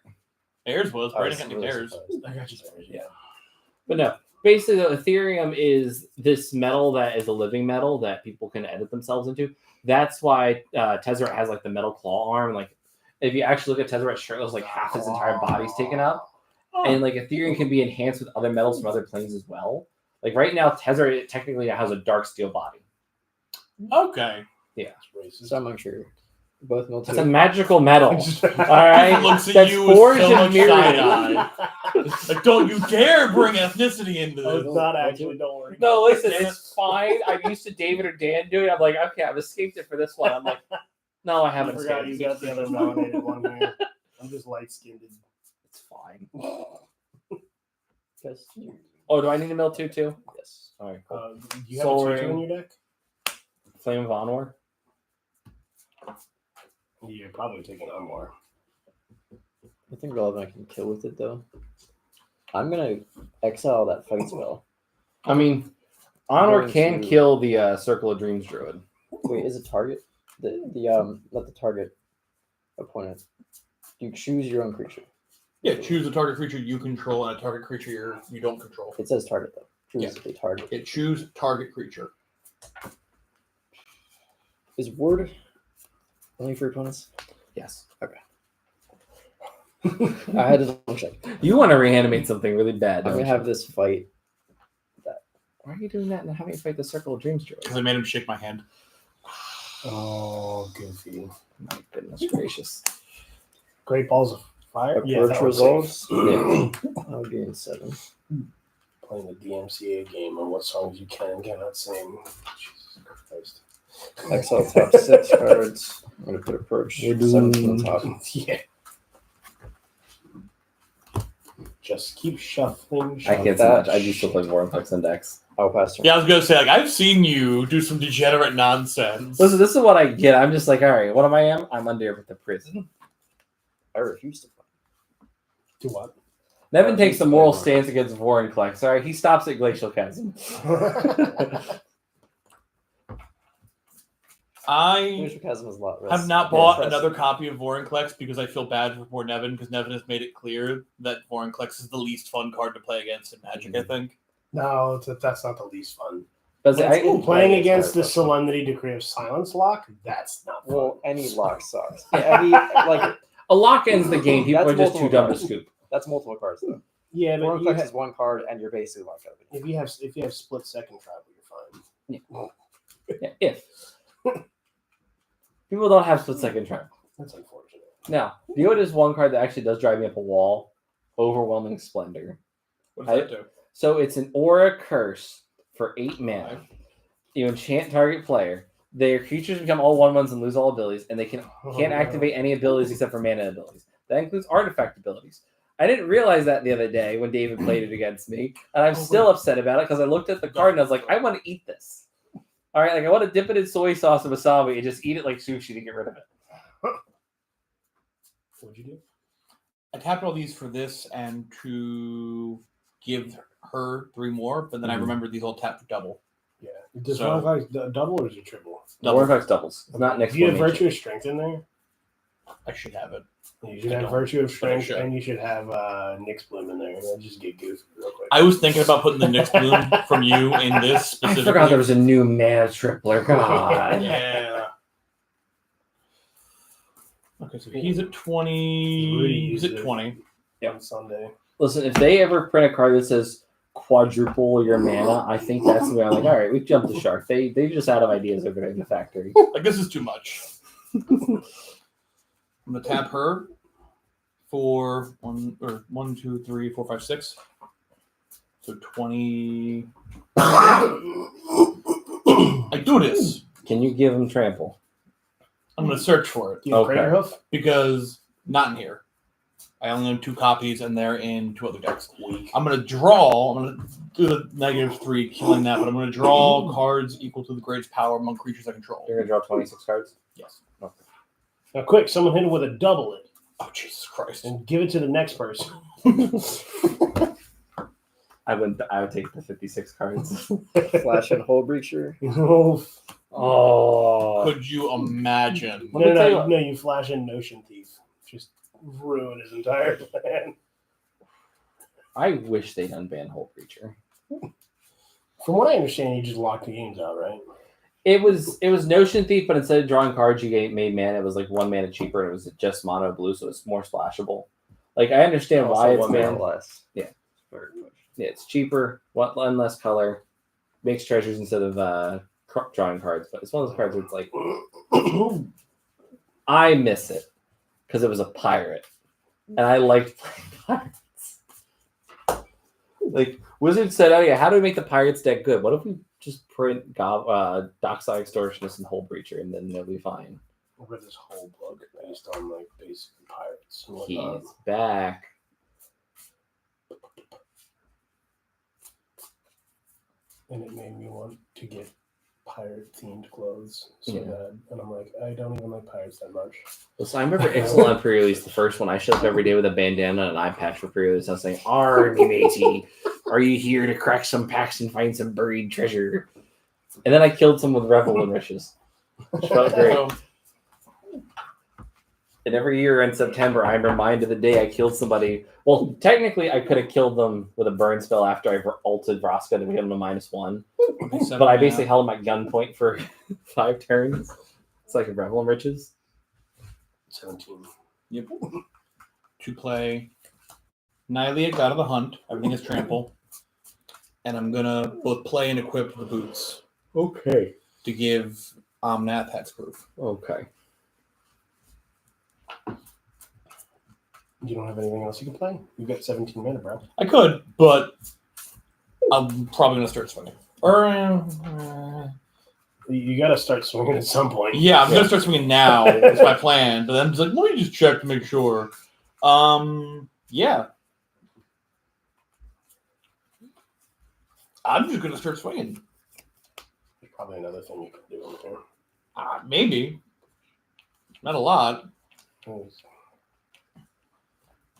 S2: Theirs was.
S3: I
S2: Brandon
S3: was
S2: got me
S3: really
S2: theirs.
S3: surprised.
S5: I got you there. Yeah.
S1: But no, basically, the Ethereum is this metal that is a living metal that people can edit themselves into. That's why Tezzeret has like the metal claw arm. Like, if you actually look at Tezzeret's shirt, it was like half his entire body's taken up. And like Ethereum can be enhanced with other metals from other planes as well. Like right now, Tezzeret technically has a dark steel body.
S2: Okay.
S5: It's racist.
S3: So I'm unsure. Both military.
S1: It's a magical metal. All
S2: He
S1: right,
S2: looks at
S1: that's
S2: you with
S1: forged
S2: so
S1: and
S2: much
S1: mirrored.
S2: side-eye. Like, don't you dare bring ethnicity into
S5: I was
S2: this.
S5: not actually. Don't worry.
S1: No, listen, it's fine. I'm used to David or Dan doing it. I'm like, okay, I've escaped it for this one. I'm like, no, I
S5: I
S1: haven't
S5: forgot
S1: escaped
S5: you
S1: it.
S5: got the other nominated one here. I'm just light skinned.
S1: It's fine.
S3: Yes.
S1: Oh, do I need a mill too?
S3: Yes.
S1: All right, cool.
S5: Do you have a
S1: Soul
S5: 2/2 in
S1: Ring.
S5: your deck?
S1: Flame of Honor.
S5: You're probably taking Unwar.
S3: I think relevant I can kill with it though. I'm gonna exile that fight spell.
S1: I mean, Honor
S3: going
S1: can
S3: to-
S1: kill the Circle of Dreams Druid.
S3: Wait, is it target? The not the target opponent. You choose your own creature.
S2: Yeah, choose a target creature you control and a target creature you don't control.
S3: It says target though. Choose
S2: Yeah.
S3: a target.
S2: It choose target creature.
S3: Is ward only for opponents?
S1: Yes.
S3: I had to double check.
S1: You want to reanimate something really bad,
S3: I'm
S1: don't
S3: gonna
S1: you?
S3: have this fight.
S1: Why are you doing that and having me fight the Circle of Dreams Druid?
S2: Because I made him shake my hand.
S5: Oh, goofy.
S1: My goodness gracious.
S5: Great balls of fire.
S3: Approach
S5: that was
S3: results.
S1: Yeah.
S3: I'll gain 7.
S5: playing the DMCA game on what songs you can and cannot sing. Jesus Christ.
S3: Exile top 6 cards. I'm gonna put approach.
S1: We're doing-
S3: 17 top.
S5: Yeah. Just keep shuffling.
S1: I can't say
S3: that
S1: much. I do still play Vorinclex Index.
S3: I'll pass turn.
S2: Yeah, I was gonna say, like, I've seen you do some degenerate nonsense.
S1: Listen, this is what I get. I'm just like, all right, what am I? I'm under with the prison.
S3: I refuse to play.
S5: Do what?
S1: Nevin takes a moral stance against Vorinclex. All right, he stops at Glacial Chasm.
S2: I
S3: Glacial Chasm is a lot.
S2: have not bought another copy of Vorinclex because I feel bad for poor Nevin, because Nevin has made it clear that Vorinclex is the least fun card to play against in Magic, I think.
S5: No, that's not the least fun.
S1: But
S5: Playing against the Solemnity Decree of Silence lock, that's not fun.
S3: Well, any lock sucks. Any like
S1: a lock ends the game. People
S3: That's
S1: are just too
S3: multiple
S1: dumb to
S3: cards.
S1: scoop.
S3: that's multiple cards though.
S5: Yeah, but you
S3: Vorinclex is one card, and you're basically locked out of it.
S5: if you have split second travel, you're fine.
S1: Yeah, if people don't have split second travel.
S5: That's unfortunate.
S1: Now, you know what is one card that actually does drive me up a wall? Overwhelming Splendor.
S2: What does that do?
S1: So it's an aura curse for 8 mana. You enchant target player. Their creatures become all 1/1s and lose all abilities, and they can't activate any abilities except for mana abilities. That includes artifact abilities. I didn't realize that the other day when David played it against me, and I'm still upset about it because I looked at the card and I was like, I want to eat this. All right, like I want to dip it in soy sauce and wasabi and just eat it like sushi to get rid of it.
S5: What'd you do?
S2: I tapped all these for this and to give her 3 more, but then I remembered these all tapped for double.
S5: Yeah. Does
S2: So-
S5: Vorinclex double or is it triple?
S1: Vorinclex doubles. It's not next
S5: Do you have
S1: one.
S5: Virtue of Strength in there?
S2: I should have it.
S5: You should
S2: I
S5: have
S2: don't,
S5: Virtue of
S2: but I
S5: Strength,
S2: should.
S5: and you should have Nyx Bloom in there. That'll just get goofy real quick.
S2: I was thinking about putting the Nyx Bloom from you in this
S1: I
S2: specifically.
S1: forgot there was a new mana tripler. God.
S2: Yeah. Okay, so he's at 20.
S5: Rudy
S2: He's
S5: used
S2: at
S5: it.
S2: 20.
S5: On Sunday.
S1: Listen, if they ever print a card that says quadruple your mana, I think that's where I'm like, all right, we've jumped the shark. They just out of ideas over there in the factory.
S2: Like, this is too much. I'm gonna tap her for 1, 2, 3, 4, 5, 6. So 20. I do this.
S1: Can you give him trample?
S2: I'm gonna search for it
S5: Do you have
S1: Okay.
S5: Crater Hoof?
S2: because not in here. I only own 2 copies, and they're in 2 other decks. I'm gonna draw. I'm gonna do the -3, killing that, but I'm gonna draw cards equal to the greatest power among creatures I control.
S1: You're gonna draw 26 cards.
S2: Yes.
S5: Now, quick, someone hit it with a double it
S2: Oh, Jesus Christ.
S5: and give it to the next person.
S1: I would take the 56 cards.
S3: Flash and Hull Breacher.
S5: no,
S1: Oh,
S2: Could you imagine?
S1: Let me tell you what-
S5: you flash in Notion Thief. Just ruin his entire plan.
S1: I wish they'd unban Whole Creature.
S5: From what I understand, you just lock the games out, right?
S1: It was Notion Thief, but instead of drawing cards, made mana. It was like 1 mana cheaper, and it was just mono blue, so it's more splashable. Like I understand
S3: Also
S1: why it's
S3: 1 mana
S1: mana.
S3: less.
S1: Yeah.
S3: Very push.
S1: Yeah, it's cheaper, one less color, makes treasures instead of drawing cards. But it's one of those cards where it's like I miss it because it was a pirate, and I liked playing pirates. Like Wizard said, "Oh yeah, how do we make the pirates deck good? What if we just print Dockside Extortionist and Hull Breacher, and then they'll be fine."
S5: With this whole book based on like basically pirates and
S1: He's
S5: whatnot.
S1: back.
S5: And it made me want to get pirate themed clothes so
S1: Yeah.
S5: bad. And I'm like, I don't even like pirates that much.
S1: Listen, I remember Ixalan pre-release, the first one. I showed up every day with a bandana and an eye patch for pre-release. I was saying, "Army matey, Are you here to crack some packs and find some buried treasure? And then I killed some with Revel and Riches. Which felt great.
S2: So,
S1: And every year in September, I'm reminded the day I killed somebody. Well, technically, I could have killed them with a burn spell after I ulted Vraska to give them a -1. But I basically held them at gunpoint for 5 turns. It's like a Revel and Riches.
S5: 17.
S2: Yep. To play Nihiliac out of the hunt. Everything is trample. And I'm going to both play and equip the boots
S1: Okay.
S2: to give Omnath hexproof.
S1: Okay.
S5: You don't have anything else you can play? You've got 17 mana, bro.
S2: I could, but I'm probably going to start swinging. Or,
S5: You got to start swinging at some point.
S2: yeah, I'm going to start swinging now. That's my plan. But then I'm just like, let me just check to make sure. Yeah. I'm just going to start swinging.
S5: There's probably another thing you could do in there.
S2: Maybe. Not a lot.
S1: Do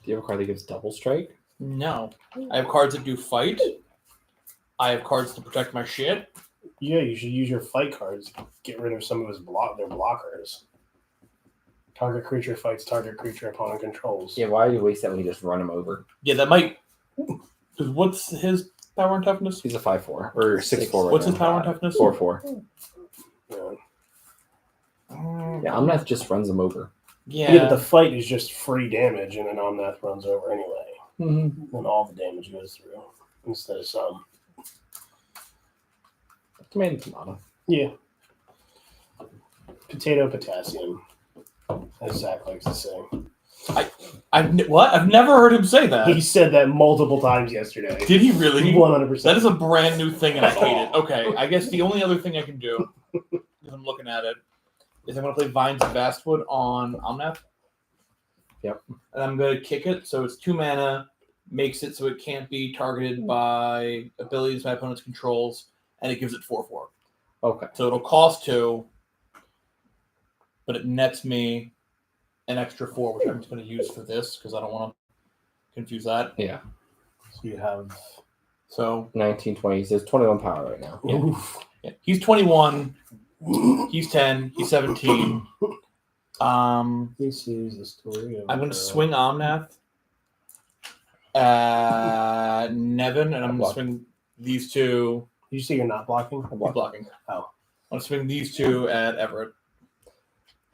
S1: you have a card that gives double strike?
S2: No. I have cards that do fight. I have cards to protect my shit.
S5: Yeah, you should use your fight cards to get rid of some of their blockers. Target creature fights target creature opponent controls.
S1: Yeah, why do you waste that when you just run him over?
S2: Yeah, that might. Because what's his power and toughness?
S1: He's a 5/4 or 6/4.
S2: What's his power and toughness?
S1: 4/4.
S5: Yeah.
S1: Yeah, Omnath just runs him over.
S5: Yeah, but the fight is just free damage, and then Omnath runs over anyway.
S1: Mm-hmm.
S5: And all the damage goes through instead of some.
S1: Tomato.
S5: Yeah. Potato potassium, as Zach likes to say.
S2: I've never heard him say that.
S5: He said that multiple times yesterday.
S2: Did he really?
S5: 100%.
S2: That is a brand new thing, and I hate it. Okay, I guess the only other thing I can do, if I'm looking at it, is I'm going to play Vines of Vastwood on Omnath.
S1: Yep.
S2: And I'm going to kick it, so it's 2 mana, makes it so it can't be targeted by abilities my opponent's controls, and it gives it 4/4.
S1: Okay.
S2: So it'll cost 2, but it nets me an extra 4, which I'm just going to use for this, because I don't want to confuse that.
S1: Yeah.
S5: So you have...
S2: So
S1: 19, 20. He says 21 power right now.
S2: yeah. He's 21. He's 10. He's 17.
S5: This is the story of...
S2: I'm going to swing Omnath at Nevin, and I'm going to swing these 2.
S5: Did you say you're not blocking?
S2: I'm blocking.
S5: Oh.
S2: I'm going to swing these 2 at Everett.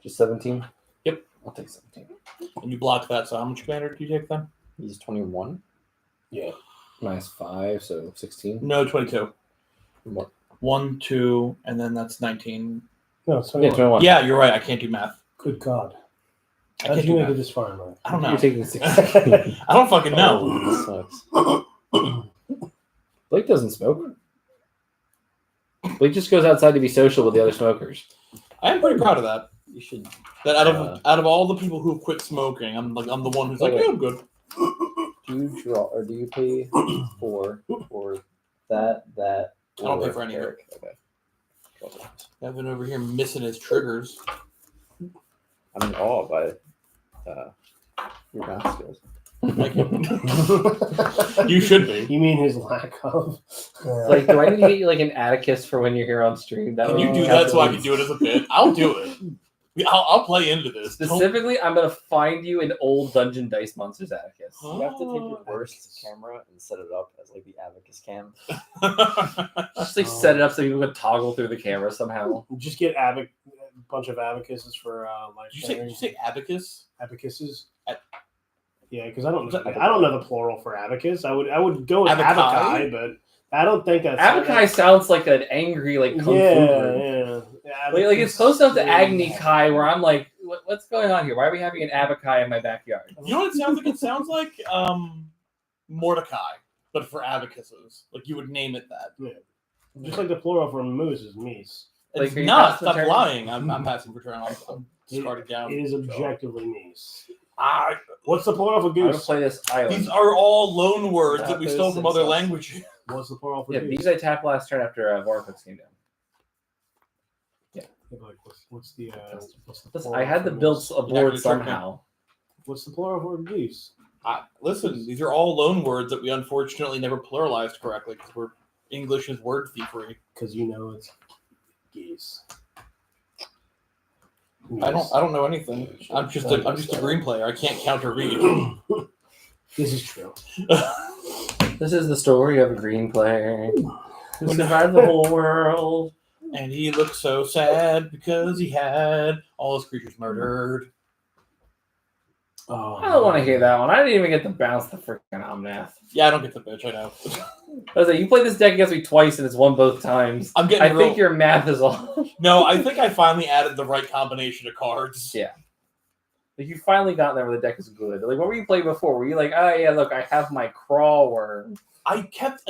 S1: Just 17?
S2: Yep.
S1: I'll take 17.
S2: And you block that, so how much commander do you take then?
S1: He's 21.
S5: Yeah.
S1: -5, so 16.
S2: No, 22.
S1: What?
S2: 1, 2, and then that's 19.
S5: No, it's
S1: Yeah, 21.
S2: Yeah, you're right. I can't do math.
S5: Good God.
S2: I
S5: How
S2: can't
S5: did you
S2: do
S5: make it
S2: math.
S5: this far in life?
S2: I don't know.
S1: You're taking 16.
S2: I don't fucking know.
S1: Oh, this sucks. Blake doesn't smoke. Blake just goes outside to be social with the other smokers.
S2: I am pretty proud of that.
S3: You should.
S2: That out of all the people who've quit smoking, I'm the one who's like, yeah, I'm good.
S3: Do you draw or do you pay for that?
S2: I don't pay
S3: or
S2: for any of it.
S3: Eric? Okay.
S2: Evan over here missing his triggers.
S3: I'm in awe by your math skills.
S2: Like, you should be.
S5: You mean his lack of...
S1: Like, do I need to get you like an Atticus for when you're here on stream?
S2: Can
S1: would
S2: you do that so I can do it as a bit? I'll do it. I'll play into this.
S1: Specifically, I'm gonna find you an old Dungeon Dice Monsters Atticus.
S3: You have to take your
S2: Oh.
S3: worst camera and set it up as like the abacus cam.
S1: Just like set it up so people can toggle through the camera somehow.
S5: Just get a bunch of abacuses for life.
S2: Did you say abacus?
S5: Abacuses?
S2: Ab-
S5: Yeah, because I don't know the plural for abacus. I would go with
S2: Abaci?
S5: abaci, but I don't think that's
S1: Abakai sounds like an angry like kung fu group.
S5: yeah.
S1: Like it's close enough to Agni Kai where I'm like, what's going on here? Why are we having an Abakai in my backyard?
S2: You know what it sounds like? It sounds like Mordecai, but for abacuses. Like you would name it that.
S5: Just like the plural for moose is meese.
S1: Like,
S2: It's
S1: are you
S2: not.
S1: passing
S2: Stop
S1: turn?
S2: lying. I'm passing for turn. I'm discarded down.
S5: It is objectively meese.
S2: Ah,
S5: What's the plural for
S1: I'm gonna
S5: goose?
S1: play this island.
S2: these are all loan words that we
S3: That
S2: stole
S3: is
S2: from other
S3: success.
S2: languages.
S5: What's the plural for
S1: Yeah,
S5: goose?
S1: these I tapped last turn after Vortex came down.
S5: Yeah, but like, what's the
S1: Listen,
S5: plural
S1: I had
S5: for
S1: to build
S5: moose?
S1: a board
S2: You're not gonna trick me.
S1: somehow.
S5: What's the plural for goose?
S2: Listen, these are all loan words that we unfortunately never pluralized correctly because we're English is word thievery.
S5: Because you know it's geese.
S2: I don't know anything. I'm just a green player. I can't counter read.
S5: This is true.
S1: This is the story of a green player who survived the whole world.
S2: And he looked so sad because he had all his creatures murdered.
S5: Oh,
S1: I don't want to hear that one. I didn't even get to bounce the freaking Omnath.
S2: Yeah, I don't get the bitch. I know.
S1: I was like, you played this deck against me twice and it's won both times.
S2: I'm getting.
S1: I think your math is off.
S2: No, I think I finally added the right combination of cards.
S1: Yeah. Like you finally got there where the deck is good. Like, what were you playing before? Were you like, oh yeah, look, I have my crawl worm.
S2: I kept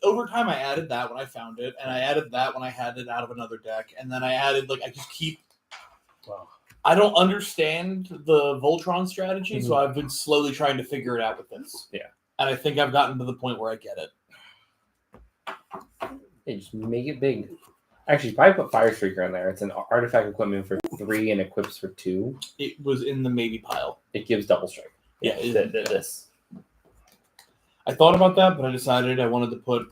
S2: over time. I added that when I found it, and I added that when I had it out of another deck, and then I added I just keep.
S5: Wow.
S2: I don't understand the Voltron strategy, so I've been slowly trying to figure it out with this.
S1: Yeah.
S2: And I think I've gotten to the point where I get it.
S1: Yeah, just make it big. Actually, probably put Fire Streaker in there. It's an artifact equipment for 3 and equips for 2.
S2: It was in the maybe pile.
S1: It gives double strike.
S2: Yeah,
S1: This.
S2: I thought about that, but I decided I wanted to put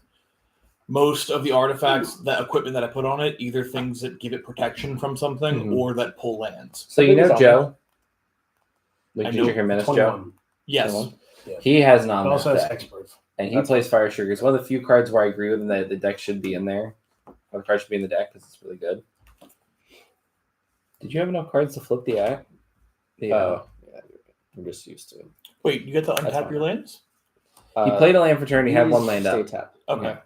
S2: most of the artifacts, that equipment that I put on it, either things that give it protection from something or that pull lands.
S1: So you know Joe?
S2: I
S1: Like,
S2: know.
S1: did you hear Menace Joe?
S5: 21.
S2: Yes.
S1: 21?
S5: Yeah.
S1: He has an
S5: It
S1: Omnath
S5: also has
S1: deck.
S5: expert.
S1: And he plays Fire Sugar. It's one of the few cards where I agree with him that the deck should be in there. Or the card should be in the deck because it's really good. Did you have enough cards to flip the act?
S3: Yeah, I'm just used to it.
S2: Wait, you get to
S1: That's
S2: untap
S1: fine.
S2: your lands?
S1: He played a land for turn. He had one land
S3: stay
S1: up.
S3: tapped.
S2: Okay.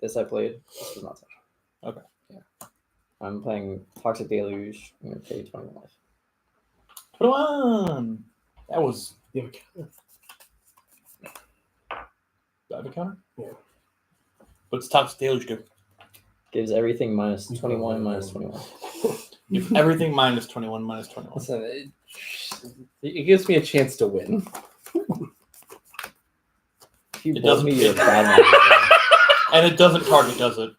S3: This I played. This was not touched.
S2: Okay.
S3: Yeah. I'm playing Toxic Deluge. I'm going to pay 20 life.
S2: Put on. That was.
S5: You have a counter.
S2: Do I have a counter?
S5: Yeah.
S2: What's Toxic Deluge do?
S3: Gives everything minus 21, minus 21.
S2: If everything minus 21, minus 21.
S1: Listen, it gives me a chance to win.
S3: If you
S2: It
S3: blow
S2: doesn't
S3: me, you're
S2: fit.
S3: bad.
S2: And it doesn't target, does it?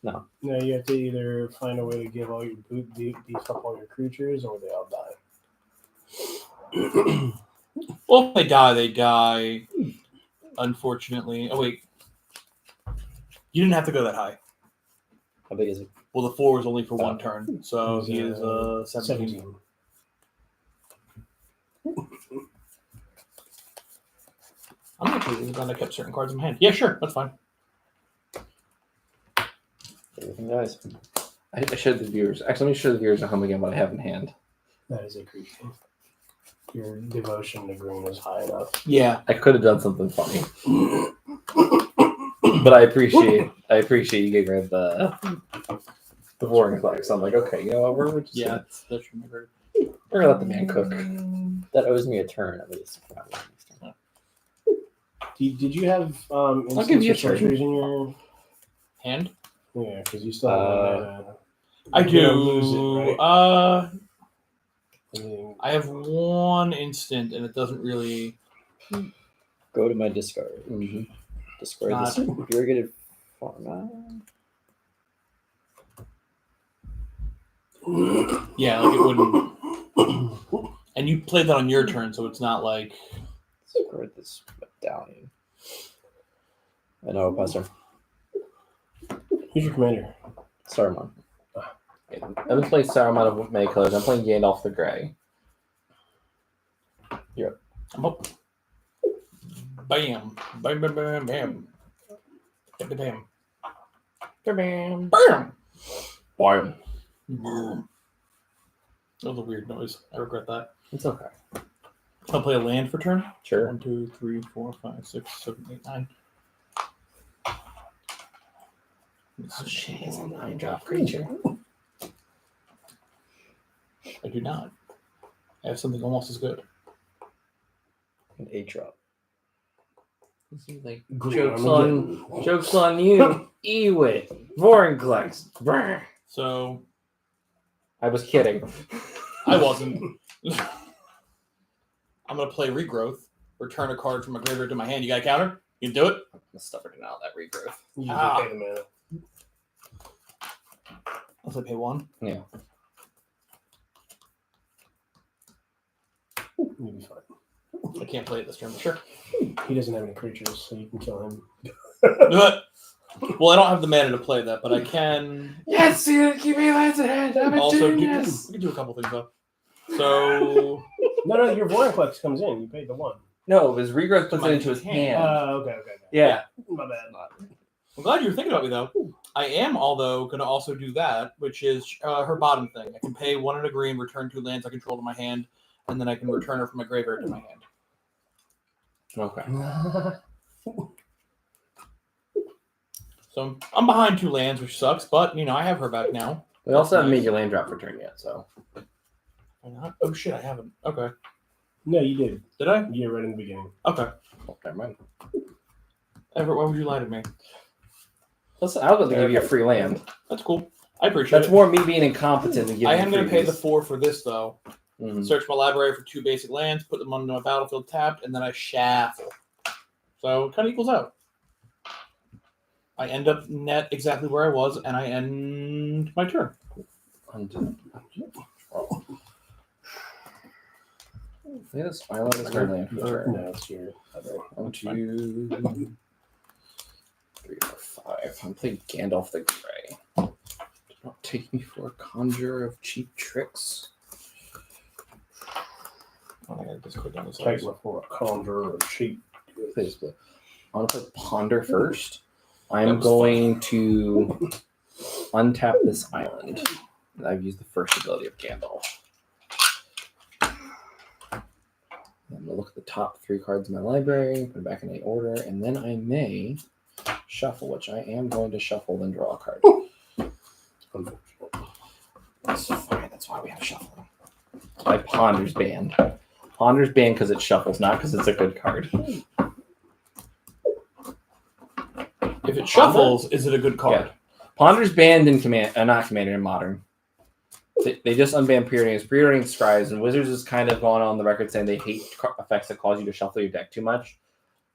S5: No, you have to either find a way to give all your beef up all your creatures, or they all die.
S2: Well, if they die, they die. Unfortunately. Oh, wait. You didn't have to go that high.
S3: How big is it?
S2: Well, the 4 is only for one turn. So he is 17. I'm not completely glad I kept certain cards in my hand. Yeah, sure. That's fine.
S3: Everything dies.
S1: I showed the viewers. Actually, let me show the viewers at home again what I have in hand.
S5: That is a creature. Your devotion to green is high enough.
S2: Yeah.
S1: I could have done something funny, but I appreciate you getting rid of the Warring Flags. I'm like, okay, you know what? We're just
S2: Yeah. That's remembered.
S1: we're gonna let the man cook.
S3: That owes me a turn at least.
S5: Did you have
S1: I'll give you a turn.
S5: sorceries in your?
S2: Hand?
S5: Yeah, because you still have one mana.
S2: I
S5: You're gonna
S2: do.
S5: lose it, right? I mean,
S2: I have one instant, and it doesn't really.
S3: Go to my discard.
S1: Mm-hmm.
S3: Discard
S2: Not-
S3: this irrigated format.
S2: Yeah, like it wouldn't. And you played that on your turn, so it's not like.
S3: Discard this medallion. I know, Pastor.
S5: who's your commander?
S3: Saruman.
S1: I've been playing Saruman of many colors. I'm playing Gandalf the Grey.
S2: I'm up. Bam. Bam, bam, bam, bam. Bam, bam, bam.
S1: Bam.
S2: Bam.
S1: Bam.
S2: Boom. That was a weird noise. I regret that.
S1: It's okay.
S2: I'll play a land for turn.
S1: Sure.
S2: 1, 2, 3, 4, 5, 6, 7, 8, 9.
S1: Oh shit, he's a 9-drop creature.
S2: I do not. I have something almost as good.
S3: An 8-drop.
S1: Like,
S5: Green
S1: jokes on you, Ewit, Vorinclex. Brr.
S2: So
S1: I was kidding.
S2: I wasn't. I'm gonna play regrowth. Return a card from my graveyard to my hand. You got a counter? You can do it.
S1: I'm gonna stuff it in out that regrowth.
S5: You
S2: Ah.
S5: pay the mana.
S2: Unless I pay 1.
S1: Yeah.
S5: You'll be fine.
S2: I can't play it this turn, but sure.
S5: He doesn't have any creatures, so you can kill him.
S2: Well, I don't have the mana to play that, but I can.
S1: Yes, keep me lands in hand. I'm a
S2: Also,
S1: genius.
S2: we can do a couple things though. So
S5: No, your Vorinclex comes in. You paid the 1.
S1: No, his regrowth puts
S2: My
S1: it into his hand.
S5: Okay.
S1: Yeah.
S5: My bad.
S2: I'm glad you were thinking about me though. I am, although, going to also do that, which is her bottom thing. I can pay 1 and a green, return 2 lands I control to my hand, and then I can return her from my graveyard to my hand.
S1: Okay.
S2: So I'm behind 2 lands, which sucks, but I have her back now.
S1: We also haven't
S2: nice.
S1: made your land drop for turn yet, so.
S2: Why not? Oh shit, I haven't. Okay.
S5: No, you did.
S2: Did I?
S5: You did right in the beginning.
S2: Okay.
S1: Oh, never mind.
S2: Everett, why would you lie to me?
S1: Listen, I was going to give you a free land.
S2: That's cool. I appreciate
S1: That's
S2: it.
S1: more me being incompetent than giving
S2: I
S1: you
S2: am going to pay the
S1: freebies.
S2: 4 for this though.
S1: Mhm.
S2: Search my library for 2 basic lands, put them onto my battlefield tapped, and then I shuffle. So it kind of equals out. I end up net exactly where I was, and I end my turn.
S1: Yes, island is my land for the turn.
S5: No, it's your.
S1: 1, 2, 3, 4, 5. I'm playing Gandalf the Grey. Do not take me for a conjurer of cheap tricks.
S2: Oh, I gotta just click on this.
S5: Take me for a conjurer of cheap.
S1: Please, but I'm going to play Ponder first.
S2: That
S1: I'm
S2: was
S1: going to untap this island. And I've used the first ability of Gandalf. I'm going to look at the top 3 cards in my library, put it back in any order, and then I may shuffle, which I am going to shuffle, then draw a card. That's fine. That's why we have shuffling. I Ponder's Band. Ponder's Band because it shuffles, not because it's a good card.
S2: If it shuffles, is it a good card?
S1: Yeah. Ponder's banned in not Commander, in Modern. They just unbanned Preordaining. Preordaining Scribes, and Wizards is kind of gone on the record saying they hate effects that cause you to shuffle your deck too much.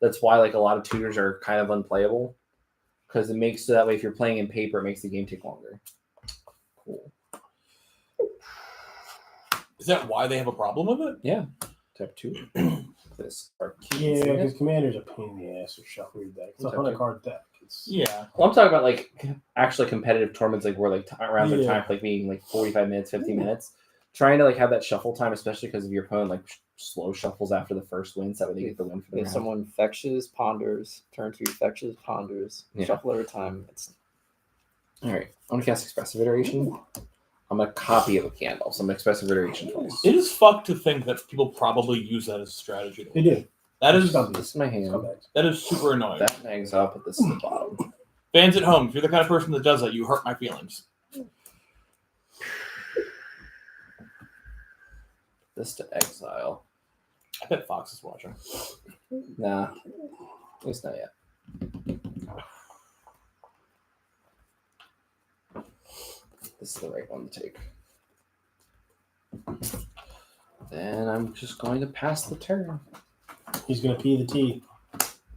S1: That's why a lot of tutors are kind of unplayable. Because it makes that way if you're playing in paper, it makes the game take longer. Cool.
S2: Is that why they have a problem with it?
S1: Yeah. Step 2. This
S5: Yeah, because Commander's a pain in the ass to shuffle your deck. It's a 100-card deck.
S2: Yeah.
S1: Well, I'm talking about actually competitive tournaments, where rounds of
S5: Yeah.
S1: time being 45 minutes, 50 minutes. Trying to have that shuffle time, especially because if your opponent slow shuffles after the first win, so that way they get the win for the
S3: If
S1: round.
S3: someone fetches, ponders, turn 2 fetches, ponders,
S1: Yeah.
S3: shuffle every time.
S1: All right, I'm gonna cast Expressive Iteration. I'm gonna copy it with Gandalf, so I'm Expressive Iteration twice.
S2: It is fucked to think that people probably use that as a strategy.
S5: They do.
S2: That is
S1: This is my hand.
S5: Scumbags.
S2: that is super annoying.
S1: That hangs up, but this is the bottom.
S2: Fans at home, if you're the kind of person that does that, you hurt my feelings.
S1: This to exile.
S2: I bet Fox is watching.
S1: Nah, at least not yet. This is the right one to take. Then I'm just going to pass the turn.
S5: He's going to pee the tea.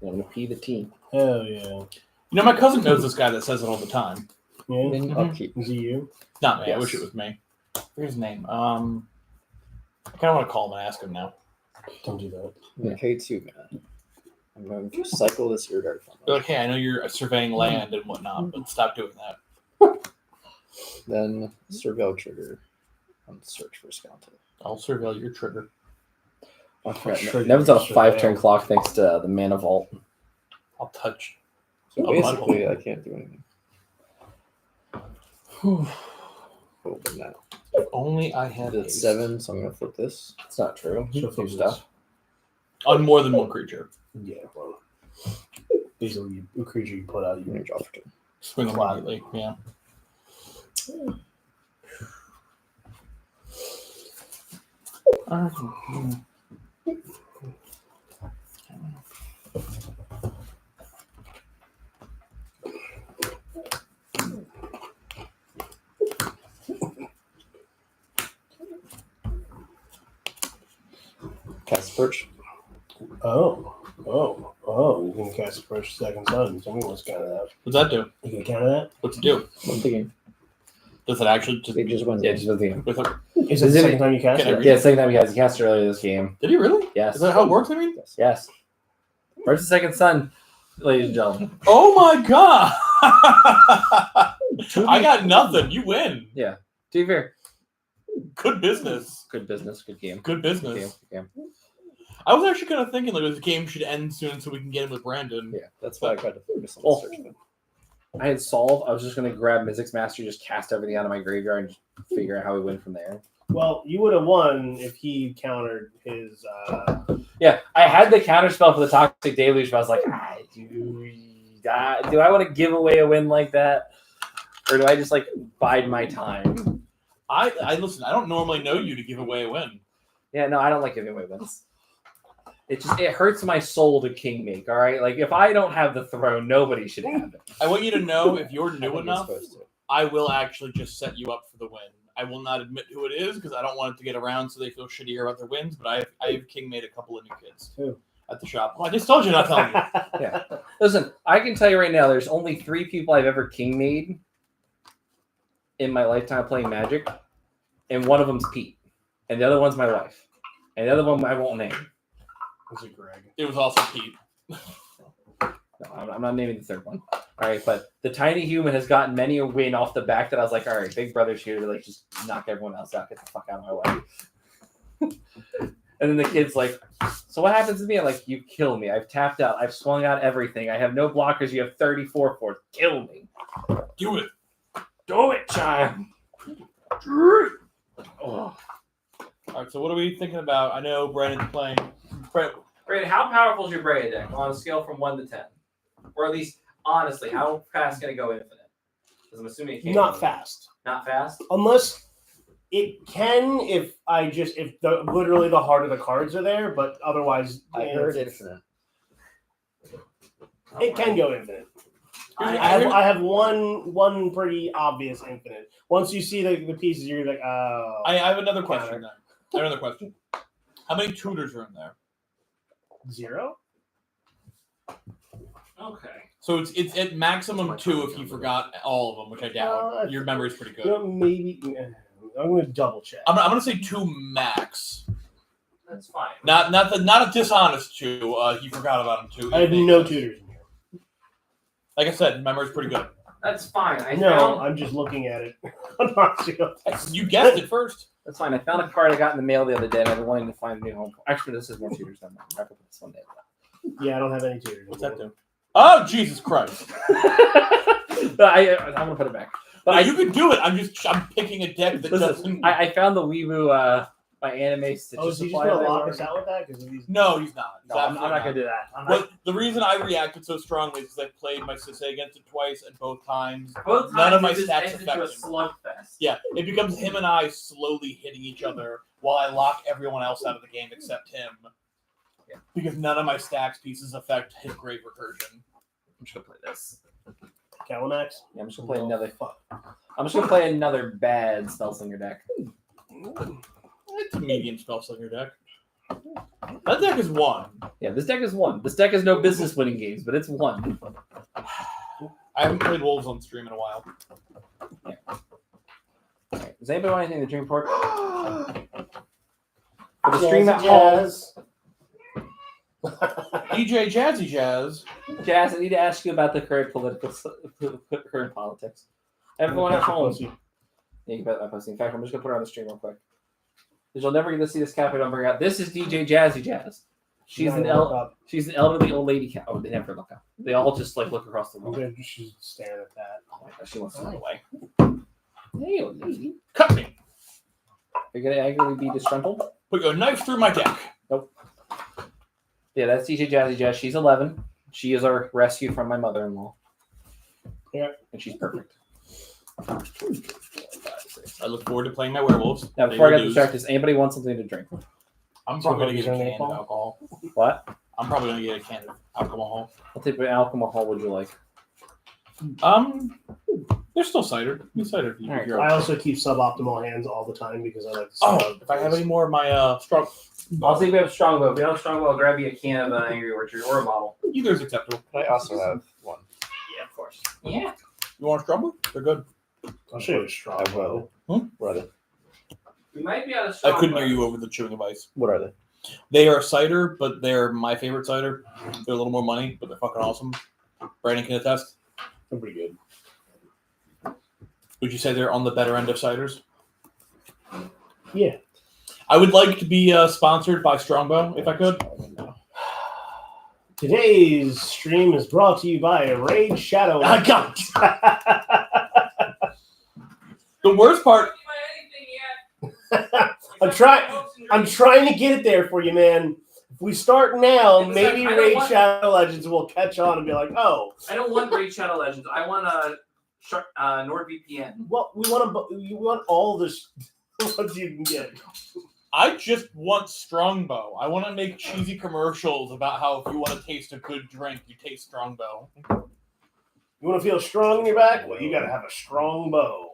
S1: I'm going to pee the T.
S5: Hell yeah.
S2: My cousin knows this guy that says it all the time.
S5: Yeah?
S3: Then
S2: Mhm.
S3: upkeep.
S5: Is he you?
S2: Not me. I
S1: Yes.
S2: wish it was me. Where's his name? I kind of want to call him and ask him now.
S5: Don't do that.
S3: I'm okay too, man. I'm going to cycle this Iridart from
S2: Be like, hey, I know you're surveying land and whatnot, but stop doing that.
S3: Then surveil trigger on search for Skeleton.
S2: I'll surveil your trigger.
S1: I forgot.
S5: Sure,
S1: Nevin's on a
S5: sure,
S1: 5-turn
S5: yeah.
S1: clock thanks to the Mana Vault.
S2: I'll touch.
S3: So
S2: Oh,
S3: basically,
S2: butthole.
S3: I can't do anything. Oh, but now
S2: If only I had
S3: it's
S2: haste.
S3: 7, so I'm going to flip this.
S1: It's not true. You
S5: Sure,
S1: can do
S5: flip this.
S1: stuff.
S2: On more than one creature.
S5: Yeah, well. Basically, a creature you put out,
S3: I'm going
S5: you
S3: to draw for 2.
S2: Swing
S5: Flat.
S2: immediately. Yeah.
S3: Cast Perch.
S5: You can cast Approach Second Sun. Somebody wants to counter that.
S2: What's that do?
S5: You can counter that?
S2: What's it do?
S3: What's the game?
S2: Does it actually just
S3: They just went
S1: Yeah, just with the
S2: with a
S5: Is it the second time you cast
S2: Can I
S5: it?
S2: read
S1: Yeah, second time he casted earlier this game.
S2: Did he really?
S1: Yes.
S2: Is that how it works? I mean.
S1: Yes. Where's the second son, ladies and gentlemen?
S2: Oh my god! I got nothing. You win.
S1: To be fair,
S2: Good business.
S1: good business, good game.
S2: Good
S1: Good
S2: business.
S1: game.
S2: I was actually kind of thinking like this game should end soon so we can get in with Brandon.
S1: Yeah.
S3: That's why I tried to focus on
S1: Oh.
S3: the search.
S1: I had Solve. I was just going to grab Mystic's Master, just cast everything out of my graveyard, and just figure out how we win from there.
S5: Well, you would have won if he countered his.
S1: Yeah, I had the counter spell for the Toxic Deluge, but I was like, do I want to give away a win like that? Or do I just like bide my time?
S2: I listen. I don't normally know you to give away a win.
S1: Yeah, no, I don't like giving away wins. It hurts my soul to king make, all right? Like, if I don't have the throne, nobody should have it.
S2: I want you to know if you're
S3: I
S2: new
S3: think you're
S2: enough,
S3: supposed to.
S2: I will actually just set you up for the win. I will not admit who it is because I don't want it to get around so they feel shittier about their wins. But I have king made a couple of new kids
S5: Who?
S2: at the shop. Well, I just told you not telling you.
S1: Yeah. Listen, I can tell you right now, there's only 3 people I've ever king made in my lifetime playing Magic, and one of them's Pete, and the other one's my wife, and the other one I won't name.
S5: Was it Greg?
S2: It was also Pete.
S1: No, I'm not naming the third one. All right, but the tiny human has gotten many a win off the back that I was like, all right, big brother's here to like just knock everyone else out, get the fuck out of my way. And then the kid's like, so what happens to me? I'm like, you kill me. I've tapped out. I've swung out everything. I have no blockers. You have 34 for it. Kill me.
S2: Do it.
S1: Do it, child. Oh.
S2: All right. So what are we thinking about? I know Brandon's playing.
S1: Brandon, how powerful is your Brea deck on a scale from 1 to 10? Or at least, honestly, how fast can it go infinite? Because I'm assuming it can't.
S5: Not fast.
S1: Not fast?
S5: Unless it can, if literally the heart of the cards are there, but otherwise,
S3: I heard infinite.
S5: It can go infinite.
S2: I
S5: I have one pretty obvious infinite. Once you see the pieces, you're like, oh.
S2: I have another question. Then. I have another question. How many tutors are in there?
S5: 0?
S1: Okay.
S2: So it's at maximum 2 if you forgot all of them, which I doubt. Your memory's pretty good.
S5: You know, maybe. I'm going to double check.
S2: I'm gonna say 2 max.
S1: That's fine.
S2: Not a dishonest 2. He forgot about him too.
S5: I have no tutors in here.
S2: Like I said, memory's pretty good.
S1: That's fine.
S5: I'm just looking at it. I'm not sure.
S2: You guessed it first.
S1: That's fine. I found a card I got in the mail the other day, and I've been wanting to find a new home. Actually, this is more tutors than mine. I have to put this one down.
S5: Yeah, I don't have any tutors.
S2: What's that do? Oh, Jesus Christ!
S1: I'm gonna put it back. But
S2: You can do it. I'm picking a deck that
S1: listen,
S2: doesn't.
S1: I found the Weeboo my anime stitches.
S5: Oh, is he just going to lock us out with that?
S2: No, he's not.
S1: No, I'm not gonna do that.
S2: But the reason I reacted so strongly is because I played my Sisei against it twice, and both times
S1: Both
S2: none of my
S1: times it
S2: stacks
S1: just ends into a
S2: affect him.
S1: slugfest.
S2: Yeah, it becomes him and I slowly hitting each other while I lock everyone else out of the game except him.
S1: Yeah.
S2: Because none of my stacks pieces affect his Grave Recursion.
S1: I'm just gonna play this.
S5: Calamax?
S1: Yeah, I'm just gonna play another. I'm just gonna play another bad Spellslinger deck.
S2: It's a medium Spellslinger deck. That deck is 1.
S1: Yeah, this deck is 1. This deck has no business winning games, but it's 1.
S2: I haven't played Wolves on stream in a while.
S1: Yeah. Right. Does anybody want anything to drink for? For the stream at home.
S2: DJ Jazzy Jazz.
S1: Jazz, I need to ask you about the current current politics. Everyone at home. Yeah, you bet my posting. In fact, I'm just gonna put her on the stream real quick. Because you'll never get to see this cat if I don't bring her out. This is DJ Jazzy Jazz. She's an elderly old lady cat. Oh, they never look up. They all just like look across the room.
S5: She's staring at that.
S1: Oh my gosh, she wants to run away.
S2: Hey, old lady. Cut me.
S1: You're gonna angrily be disgruntled?
S2: Put your knife through my deck.
S1: Nope. Yeah, that's DJ Jazzy Jazz. She's 11. She is our rescue from my mother-in-law.
S5: Yeah.
S1: And she's perfect.
S2: I look forward to playing my werewolves.
S1: Now, before I get distracted, does anybody want something to drink?
S2: I'm probably going to get a can of alcohol.
S1: What?
S2: I'm probably going to get a can of alcohol.
S1: What type of alcohol would you like?
S2: They're still cider. Cider.
S1: All right.
S5: I also keep suboptimal hands all the time because I like to
S2: if I have any more of my strong...
S1: I'll see if we have Strongbow. If we don't have Strongbow, I'll grab you a can of Angry Orchard or a bottle.
S2: Either is acceptable.
S3: I also have one.
S1: Yeah, of course. Yeah.
S2: You want a Strongbow? They're good.
S5: I'll show you a straw.
S3: I will.
S2: Hmm?
S3: Brother.
S1: We might be out of
S2: I couldn't hear you over the chewing device.
S3: What are they?
S2: They are cider, but they're my favorite cider. They're a little more money, but they're fucking awesome. Brandon can attest.
S5: They're pretty good.
S2: Would you say they're on the better end of ciders?
S5: Yeah.
S2: I would like to be sponsored by Strongbow, if I could.
S5: Today's stream is brought to you by Raid Shadow.
S2: I got the worst part.
S5: I'm trying to get it there for you, man. If we start now,
S1: It's
S5: maybe
S1: like, I don't
S5: Raid
S1: want-
S5: Shadow Legends will catch on and be like, oh.
S1: I don't want Raid Shadow Legends. I want NordVPN.
S5: Well, we want all the ones you can get.
S2: I just want Strongbow. I want to make cheesy commercials about how if you want to taste a good drink, you taste Strongbow.
S5: You want to feel strong in your back? Well, you got to have a strong bow.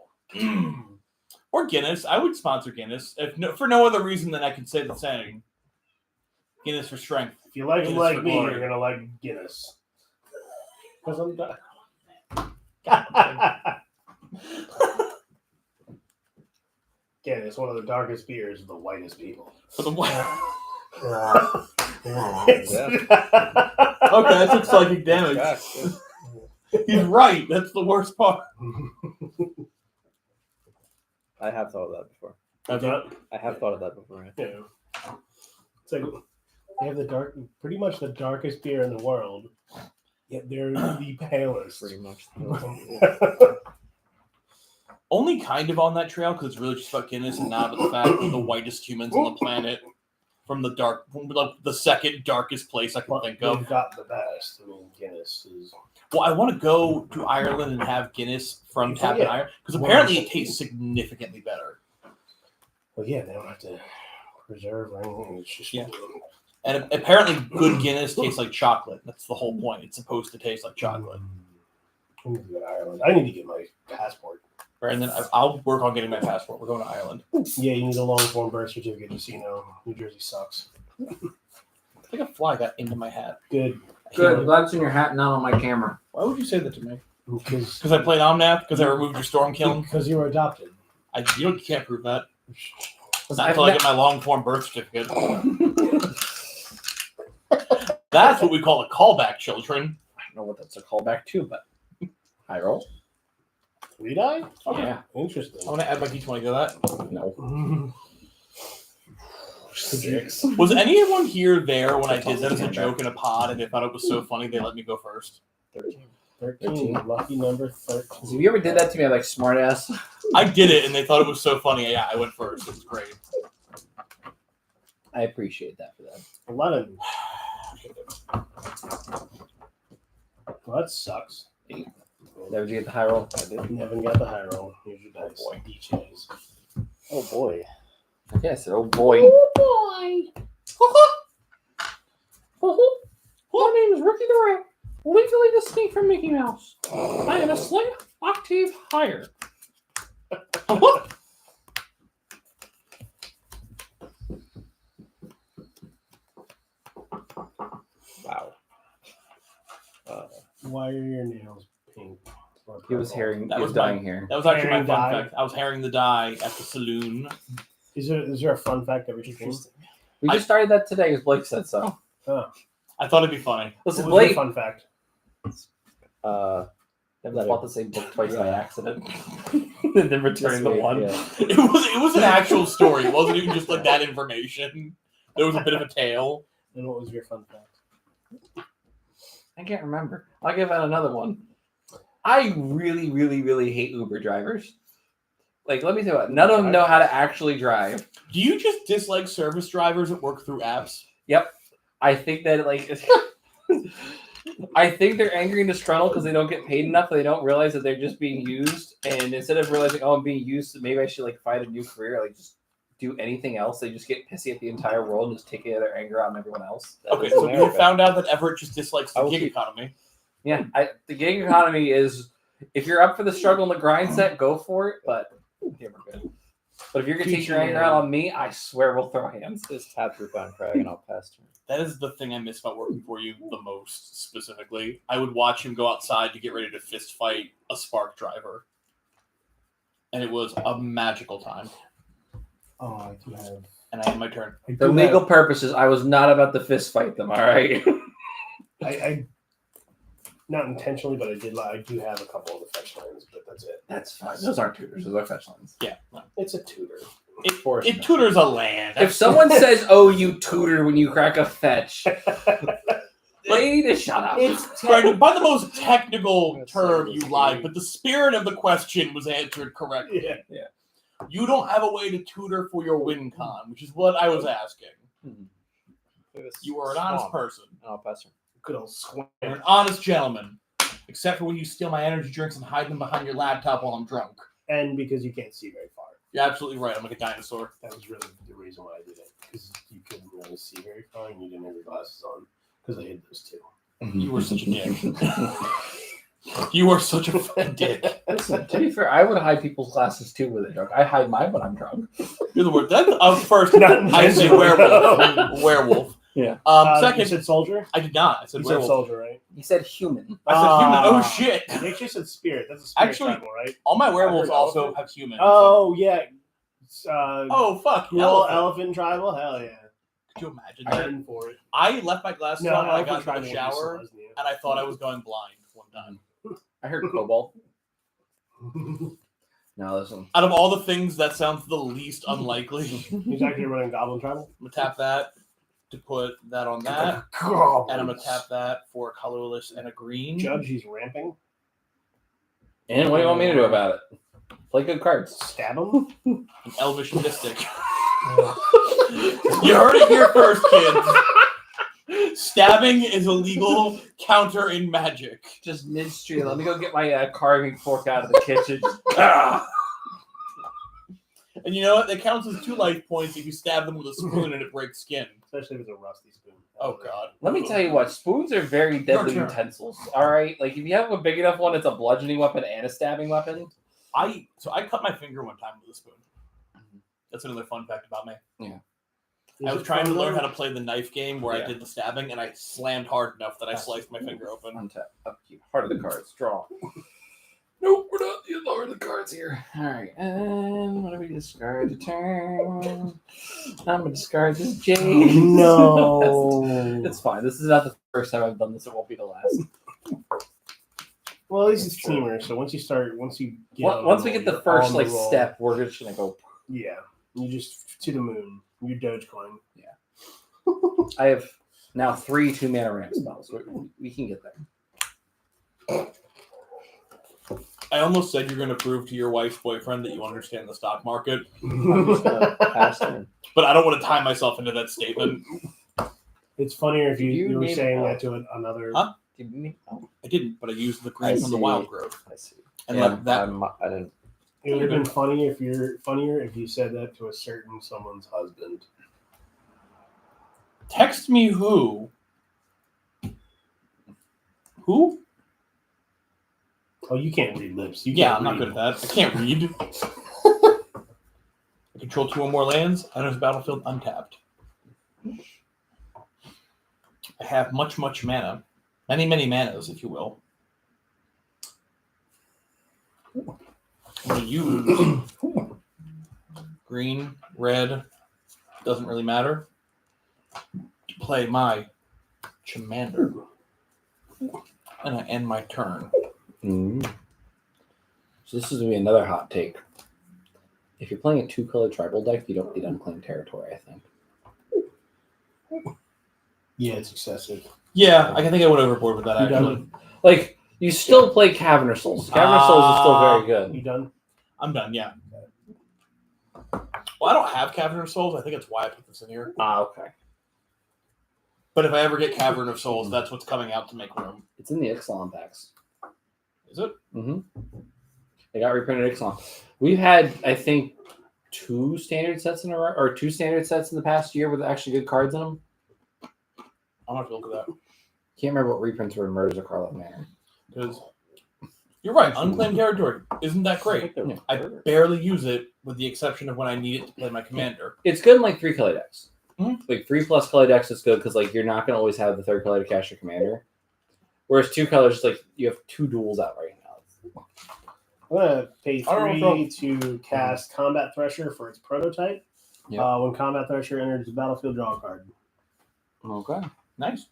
S2: Or Guinness. I would sponsor Guinness for no other reason than I can say the saying. Guinness for strength.
S5: If you like them
S2: Guinness
S5: like
S2: for
S5: me,
S2: glory.
S5: you're gonna like Guinness. Because I'm done. Guinness, one of the darkest beers of the whitest people.
S2: For the white.
S3: Yeah.
S2: Okay, that took psychic damage. He's right. That's the worst part.
S3: I have thought of that before.
S5: Yeah.
S3: I have thought of that before. Yeah.
S5: It's like they have pretty much the darkest beer in the world, yet they're the palest.
S3: Pretty much.
S2: Only kind of on that trail because it's really just about Guinness and not about the fact that the whitest humans on the planet from the second darkest place I can think
S5: They've
S2: of.
S5: got the best. I mean, Guinness is.
S2: Well, I want to go to Ireland and have Guinness from Tap in
S5: Yeah.
S2: Ireland because apparently it tastes significantly better.
S5: Well, yeah, they don't have to preserve or anything. It's just
S2: Yeah. And apparently good Guinness tastes like chocolate. That's the whole point. It's supposed to taste like chocolate.
S5: I need to go to Ireland. I need to get my passport.
S2: And then I'll work on getting my passport. We're going to Ireland.
S5: Yeah, you need a long form birth certificate, just so you know. New Jersey sucks.
S2: I think a fly got into my hat.
S5: Good.
S1: Good. I'm glad it's in your hat, not on my camera.
S2: Why would you say that to me?
S5: Because
S2: Because I played Omnath? Because I removed your storm kiln?
S5: you were adopted.
S2: You can't prove that. Not
S1: I've
S2: until I get my long form birth certificate. That's what we call a callback, children.
S1: I don't know what that's a callback to, but high roll.
S5: 3 die?
S1: Yeah.
S5: Interesting.
S2: I'm going to add my d20 to that.
S1: No. 6.
S2: Was anyone here there when I did that as a joke in a pod and they thought it was so funny they let me go first?
S5: 13. Lucky number 13.
S1: If you ever did that to me, I'm like, smart ass.
S2: I did it and they thought it was so funny. Yeah, I went first. It was great.
S1: I appreciate that for that.
S5: 11. Well, that sucks.
S1: Did you get the high roll? I did.
S5: Nevin got the high roll. Here's your dice.
S2: boy.
S5: DJs.
S3: Oh boy.
S1: Yes, oh boy.
S6: My name is Ricky the Rat, legally distinct from Mickey Mouse. I am a slight octave higher.
S3: Wow.
S5: Why are your nails pink? or
S1: He was
S5: purple?
S1: hearing.
S2: That
S1: He was
S2: was my-
S1: dying here.
S2: That was actually my
S5: Herring
S2: fun
S5: dye.
S2: fact. I was herring the dye at the saloon.
S5: Is there a fun fact every stream?
S1: We just started that today because Blake said so.
S5: Oh.
S2: I thought it'd be funny.
S1: Listen,
S5: What was your
S1: Blake.
S5: fun fact?
S1: Never bought the same book twice by accident, and then returning the one.
S3: Yeah.
S2: It was an actual story. It wasn't even just like that information. There was a bit of a tale.
S5: And what was your fun fact?
S1: I can't remember. I'll give out another one. I really, really, really hate Uber drivers. Like, let me tell you what, none of them know how to actually drive.
S2: Do you just dislike service drivers that work through apps?
S1: I think that, like, I think they're angry and disgruntled because they don't get paid enough. They don't realize that they're just being used. And instead of realizing, oh, I'm being used, maybe I should, like, find a new career, like, just do anything else. They just get pissy at the entire world and just take their anger out on everyone else.
S2: Okay,
S3: is
S2: so you
S3: America.
S2: found out that Everett just dislikes the
S3: I will
S2: gig
S3: keep-
S2: economy.
S1: Yeah, the gig economy is, if you're up for the struggle and the grind set, go for it. But yeah, we're good. But if you're gonna take your anger out on me, I swear we'll throw hands.
S3: Just tap your phone, Craig, and I'll pass to him.
S2: That is the thing I miss about working for you the most, specifically. I would watch him go outside to get ready to fist fight a Spark driver. And it was a magical time.
S5: Oh, I do have.
S2: And I end my turn.
S5: I
S1: For
S5: do
S1: legal
S5: have-
S1: purposes, I was not about to fist fight them. All right.
S5: I not intentionally, but I did. I do have a couple of the fetch lines, but that's it.
S1: That's fine. Those aren't tutors. Those are fetch lines.
S2: Yeah. No.
S5: It's a tutor.
S2: It tutors a land.
S1: If someone says, "Oh, you tutor when you crack a fetch," they need to shut up.
S2: Right, by the most technical
S3: That's
S2: term,
S3: so
S2: you
S3: scary.
S2: lied, but the spirit of the question was answered correctly.
S5: Yeah.
S2: You don't have a way to tutor for your win con, which is what I was asking. You are an honest person.
S3: Oh, passer.
S5: Good old square.
S2: You're an honest gentleman. Except for when you steal my energy drinks and hide them behind your laptop while I'm drunk.
S5: And because you can't see very far.
S2: You're absolutely right. I'm like a dinosaur.
S5: That was really the reason why I did it. Because you couldn't really see very far and you didn't have your glasses on. Because I hid those two.
S2: You were such a dick. You are such a fucking dick.
S1: Listen, to be fair, I would hide people's glasses too when they're drunk. I hide mine when I'm drunk.
S2: You're the word. That's first.
S5: Not
S2: I said
S5: intentional.
S2: werewolf. Werewolf.
S1: Yeah.
S5: You
S2: Second,
S5: said soldier?
S2: I did not. I said
S5: You said
S2: werewolf.
S5: soldier, right?
S1: He said human.
S2: I said human. Oh
S5: Ah.
S2: shit!
S5: You actually said spirit. That's a spirit
S2: Actually-
S5: tribal, right?
S2: All my werewolves
S5: I heard
S2: also
S5: elephant.
S2: have human.
S5: Oh, yeah.
S2: Oh fuck!
S5: Cool
S2: Elephant.
S5: elephant tribal? Hell yeah.
S2: Could you imagine
S5: I'm
S2: that?
S5: in for it.
S2: I left my glasses on when I got
S5: elephant
S2: into the
S5: tribal would
S2: shower,
S5: be so
S2: and I thought I was going blind one time.
S1: I heard cobalt.
S5: Lesnian.
S1: No, listen.
S2: Out of all the things, that sounds the least unlikely.
S5: He's actually running goblin tribal.
S2: I'm gonna tap that to put that on that,
S5: Goblins.
S2: and I'm gonna tap that for a colorless and a green.
S5: Judge, he's ramping.
S1: And what do you want me to do about it? Play good cards.
S5: Stab him.
S2: An elvish mystic. You heard it here first, kids. Stabbing is a legal counter in magic.
S1: Just midstream. Let me go get my carving fork out of the kitchen. Ah!
S2: And you know what? That counts as 2 life points if you stab them with a spoon and it breaks skin.
S5: Especially if it's a rusty spoon.
S2: Oh god.
S1: Let me tell you what, spoons are very deadly
S2: turn.
S1: utensils. All right, like if you have a big enough one, it's a bludgeoning weapon and a stabbing weapon.
S2: I cut my finger one time with a spoon. That's another fun fact about me. I was trying to learn how to play the knife game where I did the stabbing, and I slammed hard enough that I sliced my finger open.
S1: Untap, upkeep, heart of the cards, draw. Nope, we're not the lower the cards here. All right, and what do we discard? The turn. I'm gonna discard this jade.
S5: No.
S1: It's fine. This is not the first time I've done this. It won't be the last.
S5: Well, at least it's teamer. So once you get
S1: Once we get the first step, we're just gonna go.
S5: Yeah, you just to the moon. You Dogecoin.
S1: I have now 3 2-mana ramp spells. We can get there.
S2: I almost said you're going to prove to your wife's boyfriend that you understand the stock market,
S3: I'm just gonna pass turn.
S2: but I don't want to tie myself into that statement.
S5: It's funnier if
S3: You
S5: you were
S3: need
S5: saying
S3: help.
S5: that to another.
S2: Huh?
S3: Give me. Oh,
S2: I didn't, but I used the green
S3: I
S2: from the
S3: see.
S2: wild growth.
S3: I see.
S2: And
S1: Yeah,
S2: let that.
S3: I didn't.
S5: It would have been funnier if you said that to a certain someone's husband.
S2: Text me who? Who?
S5: Oh, you can't read lips. You
S2: Yeah,
S5: can't
S2: I'm not
S5: read.
S2: good at that. I can't read. I control 2 or more lands. Enters battlefield untapped. I have much mana. Many manas, if you will. I'm going to use green, red, doesn't really matter, to play my Chamander. And I end my turn.
S1: So this is gonna be another hot take. If you're playing a 2-color tribal deck, you don't need unclaimed territory. I think.
S5: Yeah, it's excessive.
S2: Yeah, I think I went overboard with that,
S5: You
S2: actually.
S5: done?
S1: Like you still play Caverner Souls. Caverner Souls is still very good.
S5: You done?
S2: I'm done, yeah. Well, I don't have Cavern of Souls. I think that's why I put this in here.
S1: Okay.
S2: But if I ever get Cavern of Souls, that's what's coming out to make room.
S1: It's in the Ixalan packs.
S2: Is it?
S1: Mm-hmm. They got reprinted Ixalan. We've had, I think, 2 standard sets in a row, or 2 standard sets in the past year with actually good cards in them.
S2: I'm going to have to look at that.
S1: Can't remember what reprints were in Murders of Carlisle Manor.
S2: Because you're right. Unclaimed territory isn't that great. I barely use it with the exception of when I need it to play my commander.
S1: It's good in like 3-color decks.
S2: Mhm.
S1: Like 3+ color decks is good because like you're not going to always have the 3rd color to cast your commander. Whereas 2 colors, like you have 2 duels out right now.
S5: I'm gonna pay
S2: I don't know
S5: 3 to cast Combat Thresher for its prototype,
S1: Yep.
S5: When Combat Thresher enters the battlefield, draw a card.
S1: Okay.
S2: Nice.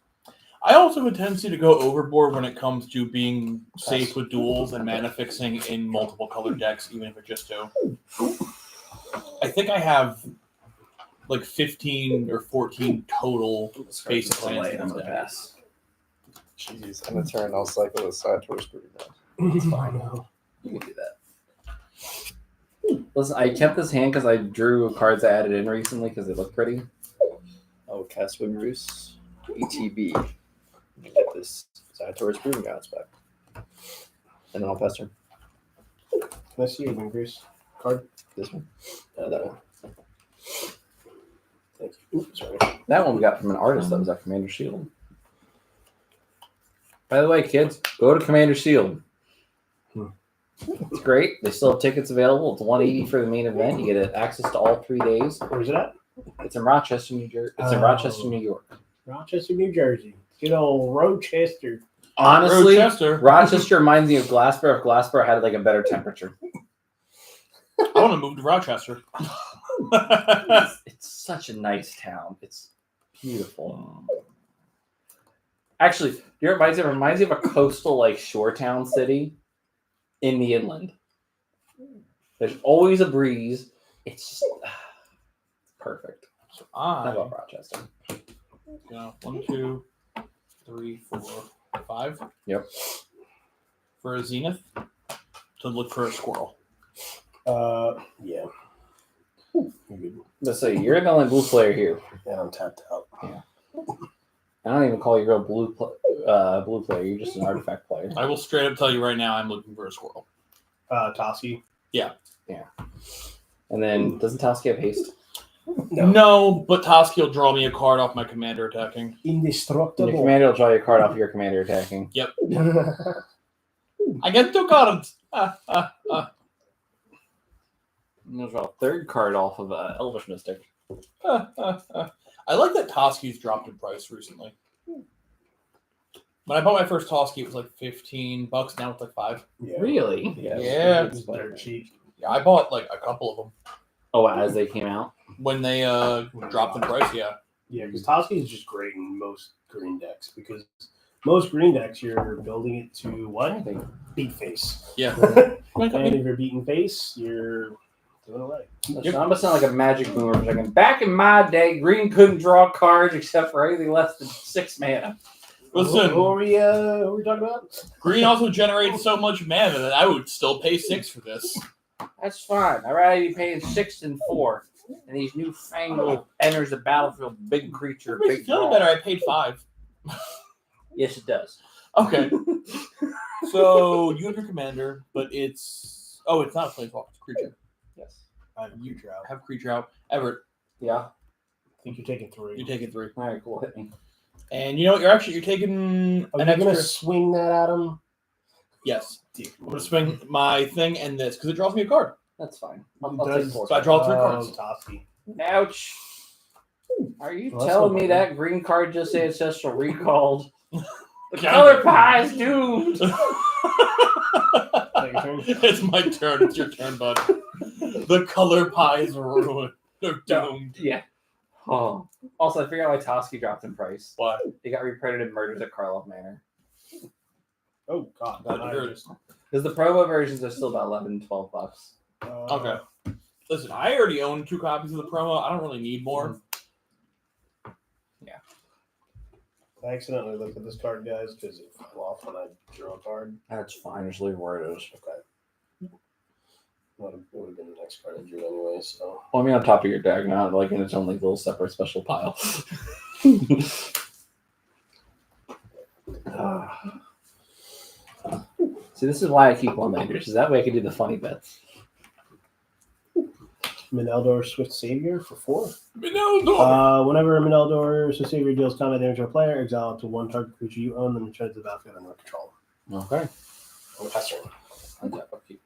S2: I also have a tendency to go overboard when it comes to being safe with duels and mana fixing in multiple colored decks, even if it's just 2. I think I have like 15 or 14 total basic lands in this deck.
S1: pass.
S3: Jeez, and the turn I'll cycle this side towards Green.
S1: It's fine. You can do that. Listen, I kept this hand because I drew cards I added in recently because they look pretty.
S3: Oh, cast Wing Roost. ETB. Get this side towards Green Gods back. And then I'll pass turn.
S5: Let's see your Wing Grease card.
S3: This one. That one.
S5: Thank you. Oops, sorry.
S1: That one we got from an artist that was at Commander Shield. By the way, kids, go to Commander Shield. It's great. They still have tickets available. It's $180 for the main event. You get access to all 3 days.
S5: Where's it at?
S1: It's in Rochester, New Jersey. It's in Rochester, New York.
S5: Rochester, New Jersey. Good old Rochester.
S1: Honestly,
S2: Rochester.
S1: Rochester reminds me of Glassboro if Glassboro had like a better temperature.
S2: I want to move to Rochester.
S1: It's such a nice town. It's beautiful. Actually, it reminds me of a coastal like shore town city in the inland. There's always a breeze. It's just perfect. I love Rochester.
S2: 1, 2, 3, 4, 5.
S1: Yep.
S2: For a Zenith to look for a squirrel.
S5: Yeah.
S1: Let's say you're the only blue player here.
S5: Yeah, I'm tapped out.
S1: I don't even call you a blue player. You're just an artifact player.
S2: I will straight up tell you right now, I'm looking for a squirrel.
S5: Toski.
S1: And then doesn't Toski have haste?
S2: No, but Toski will draw me a card off my commander attacking.
S1: And
S5: Indestructible.
S1: your commander will draw you a card off your commander attacking.
S2: I get 2 cards.
S1: And you'll draw a third card off of Elvish Mystic.
S2: I like that Toski's dropped in price recently. When I bought my first Toski, it was like $15. Now it's like $5.
S5: Yeah.
S1: Really?
S2: Yeah.
S5: It's dirt cheap.
S2: Yeah, I bought like a couple of them
S1: Oh, as they came out?
S2: when they dropped in price. Yeah.
S5: Yeah, because Toski is just great in most green decks because most green decks you're building it to what? Beat face.
S2: Yeah.
S5: And if you're beating face, you're doing it right.
S1: Listen, I'm gonna sound like a magic boomer for a second. Back in my day, green couldn't draw cards except for anything less than 6 mana.
S2: Listen,
S5: Who are we talking about?
S2: green also generates so much mana that I would still pay 6 for this.
S1: That's fine. I'd rather be paying 6 than 4. And these newfangled enters the battlefield, big creature,
S2: It makes
S1: big
S2: me feel
S1: draw.
S2: better. I paid 5.
S1: Yes, it does.
S2: Okay. So you have your commander, but it's not a planeswalker, it's a creature.
S1: Yes.
S5: I have a creature out.
S2: Have creature out. Everett,
S1: Yeah.
S5: I think you're taking 3.
S2: you're taking 3.
S1: All right, cool. Hit me.
S2: And you know what? You're taking
S5: Are
S2: an
S5: you
S2: extra.
S5: gonna swing that at him?
S2: Yes. I'm gonna swing my thing and this because it draws me a card.
S1: That's fine.
S5: It
S1: I'll take
S5: does.
S1: 4.
S2: So I draw 3 cards.
S5: Toski.
S1: Ouch. Are you
S5: Well, that's
S1: telling
S5: not
S1: me
S5: bad.
S1: that green card just said ancestral recalled? The
S2: Yeah.
S1: color pie is doomed.
S5: Is that your turn?
S2: It's my turn. It's your turn, bud. The color pie is ruined. They're doomed.
S1: Yeah. Oh. Also, I figured out why Toski dropped in price.
S2: Why?
S1: They got reprinted in Murders at Karlov Manor.
S5: Oh God.
S2: Glad to hear it.
S1: Because the promo versions are still about $11-12.
S2: Okay. Listen, I already own 2 copies of the promo. I don't really need more.
S5: I accidentally looked at this card, guys, because it fell off when I drew a card.
S1: That's fine. Just leave where it is.
S5: Okay. It would have been the next card I drew anyway, so.
S1: Well, I mean, on top of your deck, not like in its own like little separate special pile. See, this is why I keep one-landers. Is that way I can do the funny bets.
S5: Mineldor Swift Savior for 4.
S2: No.
S5: Whenever a Mineldor Swift Savior deals combat damage to a player, exile up to 1 target creature you own, then return to the battlefield under control.
S1: Okay.
S5: On the pass turn.
S1: Untap, upkeep.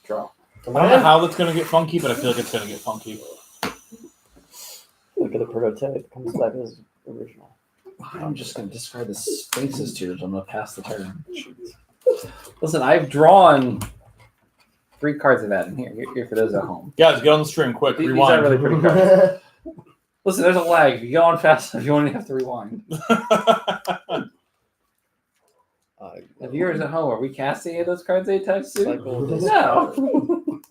S1: Draw.
S2: I don't know how that's gonna get funky, but I feel like it's gonna get funky.
S3: Look at the prototype. Comes back as original.
S1: I'm just going to discard the Sphinx's Tears. I'm going to pass the turn. Listen, I've drawn 3 cards I've added here. Here for those at home.
S2: Guys, get on the stream quick.
S1: These
S2: Rewind.
S1: are really pretty cards. Listen, there's a lag. If you go on fast, you only have to rewind. The viewers at home, are we casting any of those cards anytime soon?
S3: Cycle this
S1: No.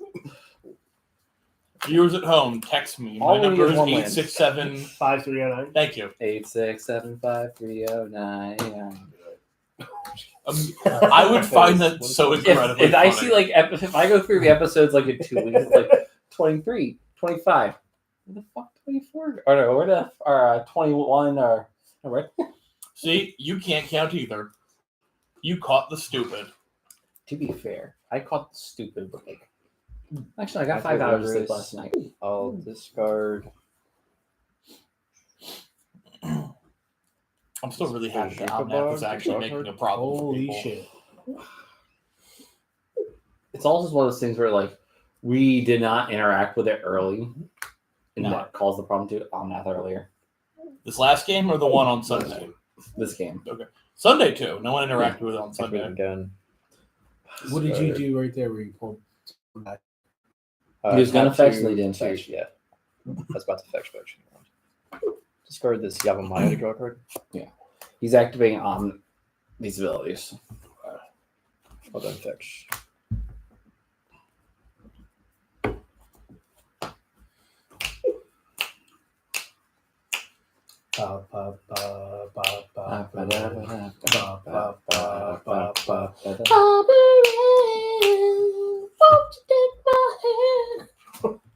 S2: Viewers at home, text me.
S1: All
S2: My
S1: we need
S2: number
S1: is
S2: is
S1: one land.
S2: 867.
S5: 5309.
S2: Thank you.
S1: 8675309.
S2: I would find that so incredibly
S1: If I
S2: funny.
S1: see if I go through the episodes in 2 weeks, it's 23, 25. Where the fuck 24? Or no, where the 21 or where?
S2: See, you can't count either. You caught the stupid.
S1: To be fair, I caught the stupid, but actually I got
S3: I
S1: 5
S3: think
S1: hours of sleep
S3: whatever
S1: last night.
S3: I'll discard.
S2: I'm still really happy that Omnath was actually making a problem for
S5: Holy
S2: people.
S5: shit.
S1: It's also just one of those things where we did not interact with it early, and that caused the problem to Omnath earlier.
S2: This last game or the one on Sunday?
S1: This game.
S2: Sunday too. No one interacted with it on
S3: Sunday
S2: Sunday.
S3: again.
S5: What did you do right there where you pulled back?
S1: He was gonna
S3: have
S1: fetch,
S3: to
S1: and he didn't
S3: fetch. Yeah, I was about to fetch. Discard this Yavamaya to draw a card.
S1: He's activating on these abilities.
S3: Well then, fetch.
S5: Ba, ba, ba, ba, ba, ba,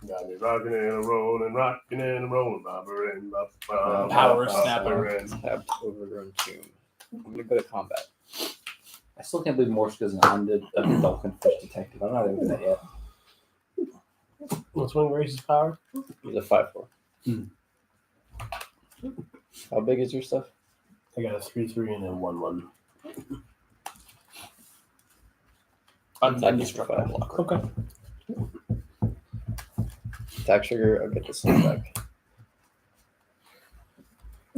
S5: Got me rocking and rolling, rocking and rolling,
S2: Power snapper.
S3: Tapped Overgrown Tomb. I'm gonna go to combat.
S1: I still can't believe Morse goes on the Dolphin Fish Detective. I'm not even that yet.
S5: What's one Grace's power?
S3: He's a 5/4. How big is your stuff?
S5: I got a 3/3 and then 1/1.
S2: Undestructible blocker.
S5: Okay.
S3: Attack trigger, I'll get this one back.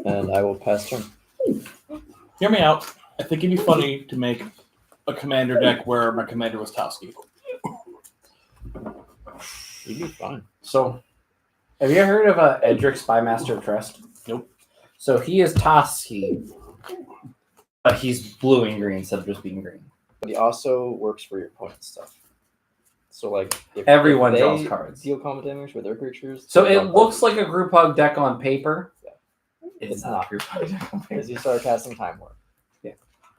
S3: And I will pass turn.
S2: Hear me out. I think it'd be funny to make a commander deck where my commander was Towski.
S3: You'd be fine.
S1: So, have you ever heard of Edric Spymaster of Trust?
S2: Nope.
S1: So he is Toski, but he's blue and green instead of just being green.
S3: But he also works for your opponent's stuff. So if
S1: Everyone
S3: they
S1: draws cards.
S3: deal combat damage with their creatures.
S1: So
S3: they
S1: it
S3: draw
S1: looks
S3: cards.
S1: like a group hug deck on paper.
S3: Yeah.
S1: It's not a group hug deck on paper.
S3: Because you start casting Time Warp.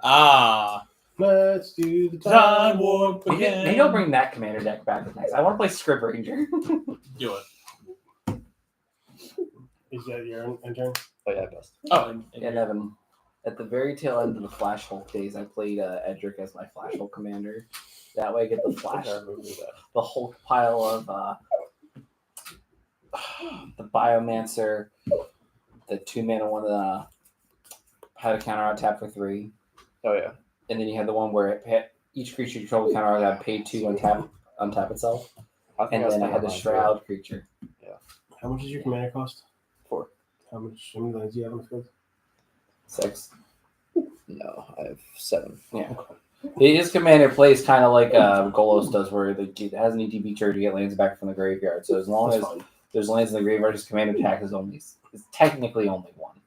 S2: Ah.
S5: Let's do the
S2: Time warp
S1: Maybe
S2: again.
S1: I'll bring that commander deck back next. I want to play Scrib Ranger.
S2: Do it.
S5: Is that your turn?
S3: Oh yeah, best.
S2: Oh,
S1: And Evan, at the very tail end of the Flash Hulk days, I played Edric as my Flash Hulk commander. That way I get the Flash, the Hulk pile of the Biomancer, the 2-mana one that had a counter on tap for 3.
S3: Oh yeah.
S1: And then you had the one where each creature you control counter on tap paid 2 untap itself. And then I had the Shroud creature.
S5: How much does your commander cost?
S3: 4.
S5: How many lands do you have on the field?
S1: 6.
S3: No, I have 7.
S1: Yeah. His commander plays kind of like Golos does, where it has an ETB trigger to get lands back from the graveyard. So as long as there's lands in the graveyard, his commander attack is technically only 1.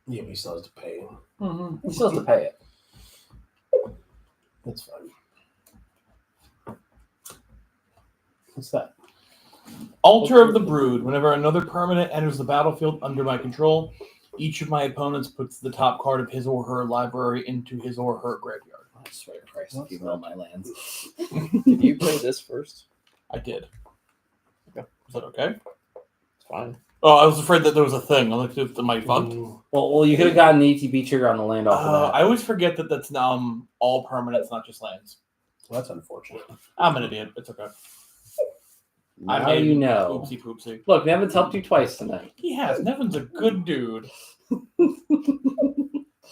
S5: Yeah, but he still has to pay.
S1: He still has to pay it.
S5: That's fine. What's that?
S2: Altar of the Brood. Whenever another permanent enters the battlefield under my control, each of my opponents puts the top card of his or her library into his or her graveyard.
S1: I swear to Christ, if you mill my lands.
S3: Did you play this first?
S2: I did.
S3: Okay.
S2: Is that okay?
S3: It's fine.
S2: Oh, I was afraid that there was a thing. I looked at my fund.
S1: Well, you could have gotten the ETB trigger on the land off of that.
S2: I always forget that that's all permanents, not just lands.
S5: Well, that's unfortunate.
S2: I'm an idiot. It's okay.
S1: Now you know.
S2: Oopsie poopsie.
S1: Look, Nevin's helped you twice tonight.
S2: He has. Nevin's a good dude.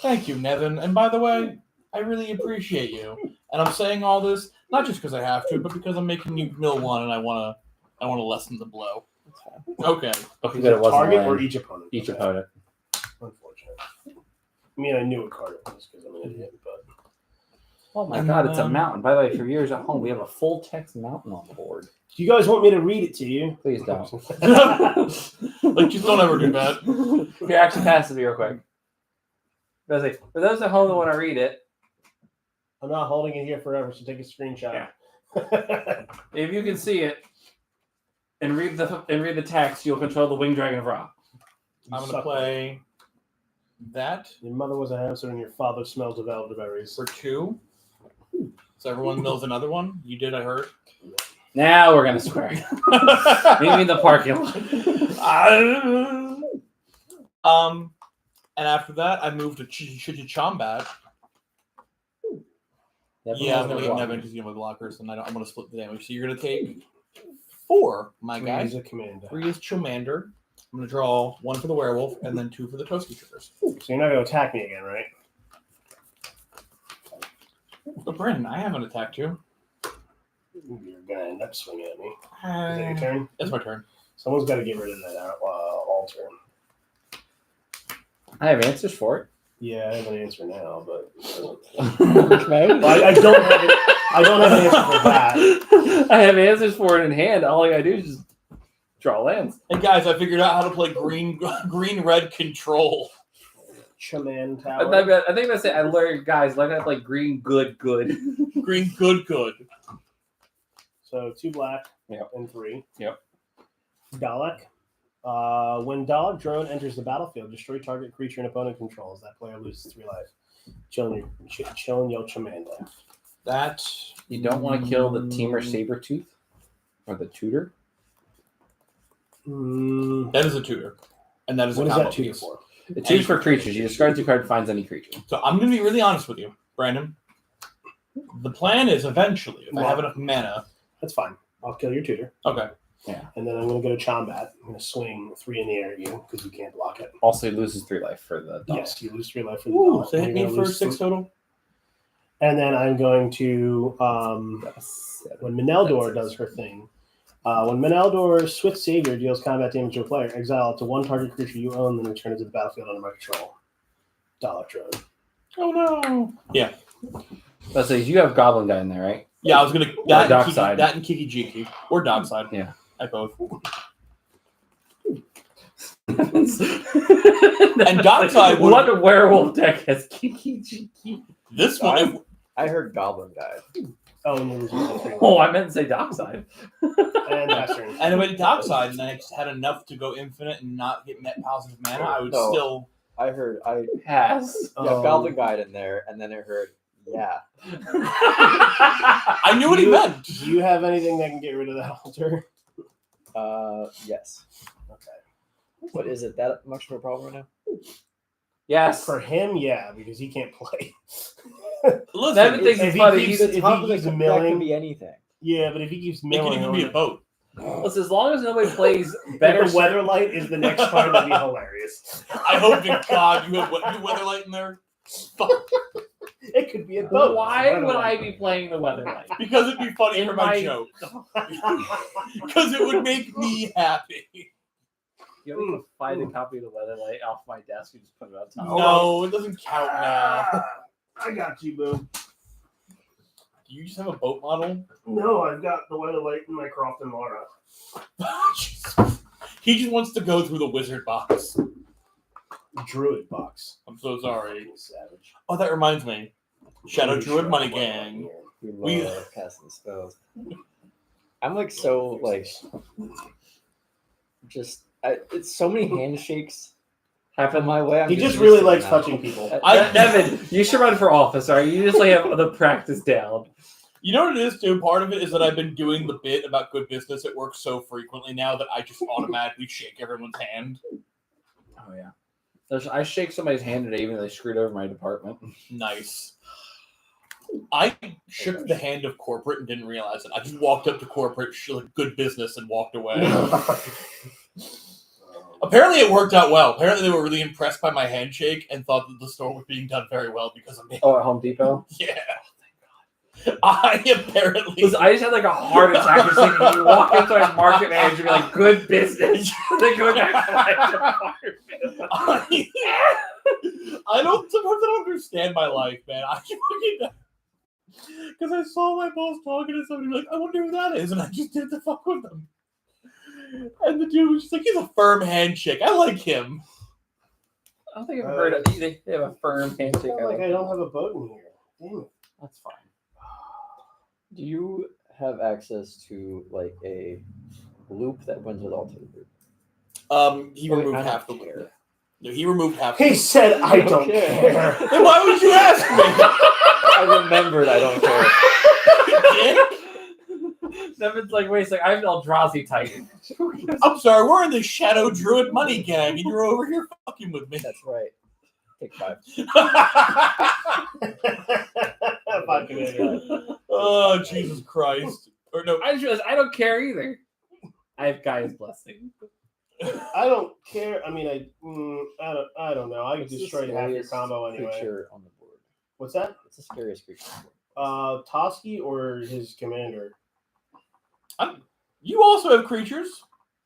S2: Thank you, Nevin. And by the way, I really appreciate you. And I'm saying all this not just because I have to, but because I'm making you mill one, and I want to lessen the blow. Okay.
S1: Okay, but it wasn't
S5: Target
S1: land.
S5: or each opponent?
S1: Each
S5: Okay.
S1: opponent.
S5: Unfortunate. I mean, I knew what card it was because I'm an idiot, but
S1: Oh my god, it's a mountain. By the way, for viewers at home, we have a full text mountain on the board.
S5: do you guys want me to read it to you?
S1: Please don't.
S2: Like, just don't ever do that.
S1: Here, actually pass it to me real quick. For those at home that want to read it,
S5: I'm not holding it here forever, so take a screenshot.
S1: Yeah. if you can see it and read the text, you'll control the Winged Dragon of Ra.
S2: I'm going to play that
S5: Your mother was a hamster and your father smells of elderberries.
S2: for 2. So everyone knows another one? You did, I heard.
S1: Now we're gonna swear. Maybe in the parking lot.
S2: And after that, I moved to Chombat. Yeah, I'm going to get Nevin because he's my blockers, and I'm going to split the damage. So you're going to take 4, my guy.
S5: He's a commander.
S2: 3 is Chomander. I'm going to draw 1 for the werewolf and then 2 for the Toasty triggers.
S5: So you're not going to attack me again, right?
S2: But Brandon, I haven't attacked you.
S5: You're going to end up swinging at me. Is that your turn?
S2: It's my turn.
S5: Someone's got to get rid of that altar.
S1: I have answers for it.
S5: Yeah, I have an answer now, but
S1: Okay.
S5: I don't have it. I don't have an answer for that.
S1: I have answers for it in hand. All I gotta do is just draw lands.
S2: Hey guys, I figured out how to play green-red control.
S5: Shaman
S1: I
S5: Tower.
S1: think that's it. I learned, guys, learn how to play green, good.
S2: Green, good.
S5: So 2 black
S1: Yep.
S5: and 3.
S1: Yep.
S5: Dalek. When Dalek drone enters the battlefield, destroy target creature and opponent controls. That player loses 3 life. Chilling your Chamanda.
S2: That
S1: You don't want to kill the Teamer Sabretooth or the Tutor.
S2: that is a tutor, and that is
S5: What
S2: a
S5: is
S2: combo
S5: that tutor
S2: piece.
S5: for?
S1: The tutor's for creatures. You discard 2 cards, finds any creature.
S2: So I'm going to be really honest with you, Brandon. The plan is eventually, if I have enough mana.
S5: That's fine. I'll kill your tutor.
S2: Okay.
S5: And then I'm going to go to Chombat. I'm going to swing 3 in the air at you because you can't block it.
S1: Also, he loses 3 life for the dog.
S5: Yes, you lose 3 life for the
S2: Ooh,
S5: Dalek.
S2: so hit
S5: You're
S2: me
S5: gonna
S2: for
S5: lose
S2: 6 total.
S5: And then I'm going to, when Meneldor
S1: That's
S5: does her thing, when Meneldor Swift Savior deals combat damage to a player, exile it to 1 target creature you own, then return it to the battlefield under my control. Dalek drone.
S2: Oh no. Yeah.
S1: Let's say you have Goblin Guy in there, right?
S2: Yeah, I was gonna
S1: Dockside.
S2: that and Kiki Jiki or Dockside.
S1: Yeah.
S2: I both.
S1: and
S2: Dockside would-
S1: What werewolf deck has Kiki Jiki?
S2: This one,
S3: I heard Goblin Guide.
S5: Oh, and there's 3
S1: Oh, I meant to say Dockside.
S5: And that's turn.
S2: and I went Dockside, and then I just had enough to go infinite and not get net positive mana. I would
S3: No.
S2: still.
S3: I heard I
S1: Pass.
S3: have Goblin Guide in there, and then I heard yeah.
S2: I knew what he meant.
S5: Do you have anything that can get rid of that altar?
S3: Yes.
S5: Okay.
S3: But is it that much of a problem right now?
S1: Yes.
S5: For him, yeah, because he can't play.
S2: Listen,
S1: Nevin thinks
S5: if
S1: it's
S5: he
S1: funny.
S5: keeps-
S1: He's
S3: The
S5: if
S3: top
S5: he
S3: of the
S5: keeps
S3: that
S5: milling-
S3: could be anything.
S5: Yeah, but if he keeps
S2: it can
S5: milling,
S2: even be a boat.
S1: Listen, as long as nobody plays
S5: better.
S1: better
S5: The Weatherlight is the next card. That'd be hilarious.
S2: I hope to God you have Weatherlight in there. Fuck.
S5: It could be a boat.
S1: Why would I be playing the Weatherlight?
S2: Because it'd be funny
S1: In
S2: for my
S1: my-
S2: joke. Because it would make me happy.
S1: You want me to find a copy of the Weatherlight off my desk and just put it on top?
S2: No, it doesn't count now.
S5: I got you, boo.
S2: Do you just have a boat model?
S5: No, I've got the Weatherlight in my Croft and Mara.
S2: He just wants to go through the wizard box.
S5: Druid box.
S2: I'm so sorry.
S5: Savage.
S2: Oh, that reminds me. Shadow Druid Money Gang.
S3: We love casting spells. I'm like so like just it's so many handshakes happen my way. I'm
S5: He just
S3: used
S5: really
S3: to it
S5: likes
S3: now.
S5: touching people.
S1: Nevin, you should run for office, all right? You just like have the practice down.
S2: You know what it is, too? Part of it is that I've been doing the bit about good business at work so frequently now that I just automatically shake everyone's hand.
S1: Oh, yeah. I shake somebody's hand today, even though they screwed over my department.
S2: Nice. I shook the hand of corporate and didn't realize it. I just walked up to corporate, shook good business, and walked away. Apparently, it worked out well. Apparently, they were really impressed by my handshake and thought that the store was being done very well because of me.
S1: Oh, at Home Depot?
S2: Yeah. I apparently.
S1: Listen, I just had like a heart attack just thinking you walk into a market manager and be like, good business. They go back to my department.
S2: Sometimes I don't understand my life, man. I fucking because I saw my boss talking to somebody like, I wonder who that is, and I just did the fuck with them. And the dude was just like, he's a firm handshake. I like him.
S1: I don't think I've heard of they have a firm handshake.
S5: I don't have a boat in here. Damn it.
S1: That's fine.
S3: Do you have access to like a loop that wins with all to the group?
S2: He removed half the loop. No, he removed half.
S5: He said, "I don't care."
S2: Then why would you ask me?
S3: I remembered. I don't care.
S1: Nevin's like, wait a second, I'm Eldrazi Titan.
S2: I'm sorry, we're in the Shadow Druid money gang, and you're over here fucking with me.
S3: That's right. Take 5.
S5: Fucking idiot.
S2: Oh, Jesus Christ. Or no,
S1: I just realized I don't care either. I have Gaia's blessing.
S5: I don't care. I mean, I don't know. I
S3: What's the
S5: destroyed half your
S3: scariest
S5: combo anyway.
S3: Creature on the board.
S5: What's that?
S3: What's the scariest creature on the board?
S5: Toski or his commander?
S2: you also have creatures.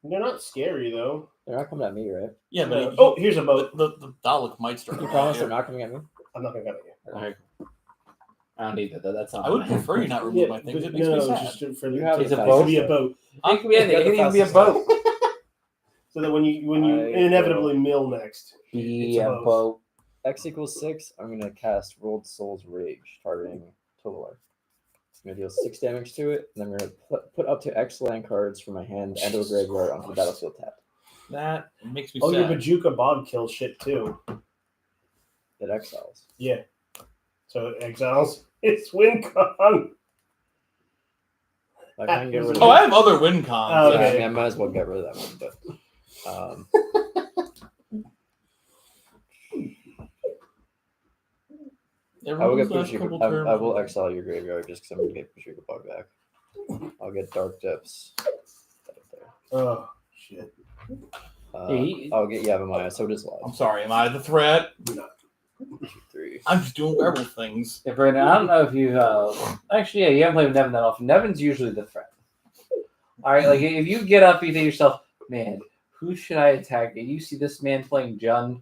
S5: They're not scary though.
S3: They're not coming at me, right?
S2: Yeah, but
S5: Oh, here's a boat.
S2: the Dalek might start.
S3: You promise they're not coming at me?
S5: I'm not gonna get it.
S1: Alright. I don't need that. That's not.
S2: I would prefer you not remove my things. It makes me sad.
S5: just for
S3: You
S5: the
S3: have
S5: it's
S3: a
S5: a
S3: boat?
S5: be a boat,
S1: It can be anything. It can even be a boat.
S5: so that when you
S3: I
S5: inevitably mill next,
S1: Be
S5: It's a
S1: a
S5: boat.
S1: boat.
S3: X equals 6. I'm gonna cast Rolled Soul's Rage, targeting total life. It's gonna deal 6 damage to it, and I'm gonna put up to X land cards from my hand and or graveyard onto the battlefield tab.
S2: That makes me
S5: oh, your
S2: sad.
S5: Bajuka Bob kills shit too.
S3: That exiles.
S5: Yeah. So exiles. It's WinCon.
S3: I can get rid of
S2: Oh,
S3: it.
S2: I have other win cons.
S5: Oh,
S3: Yeah,
S5: okay.
S3: I mean, I might as well get rid of that one, but I will get Bajuka. I will exile your graveyard just because I'm gonna get Bajuka Bog back. I'll get Dark Depths.
S5: Oh shit.
S3: I'll get Yavimaya, so does
S2: I'm
S3: Live.
S2: sorry, am I the threat?
S3: 3.
S2: I'm just doing werewolf things.
S1: Yeah, Brandon, I don't know if you've actually, yeah, you haven't played with Nevin that often. Nevin's usually the threat. All right, like if you get up, you think to yourself, man, who should I attack? And you see this man playing Jund.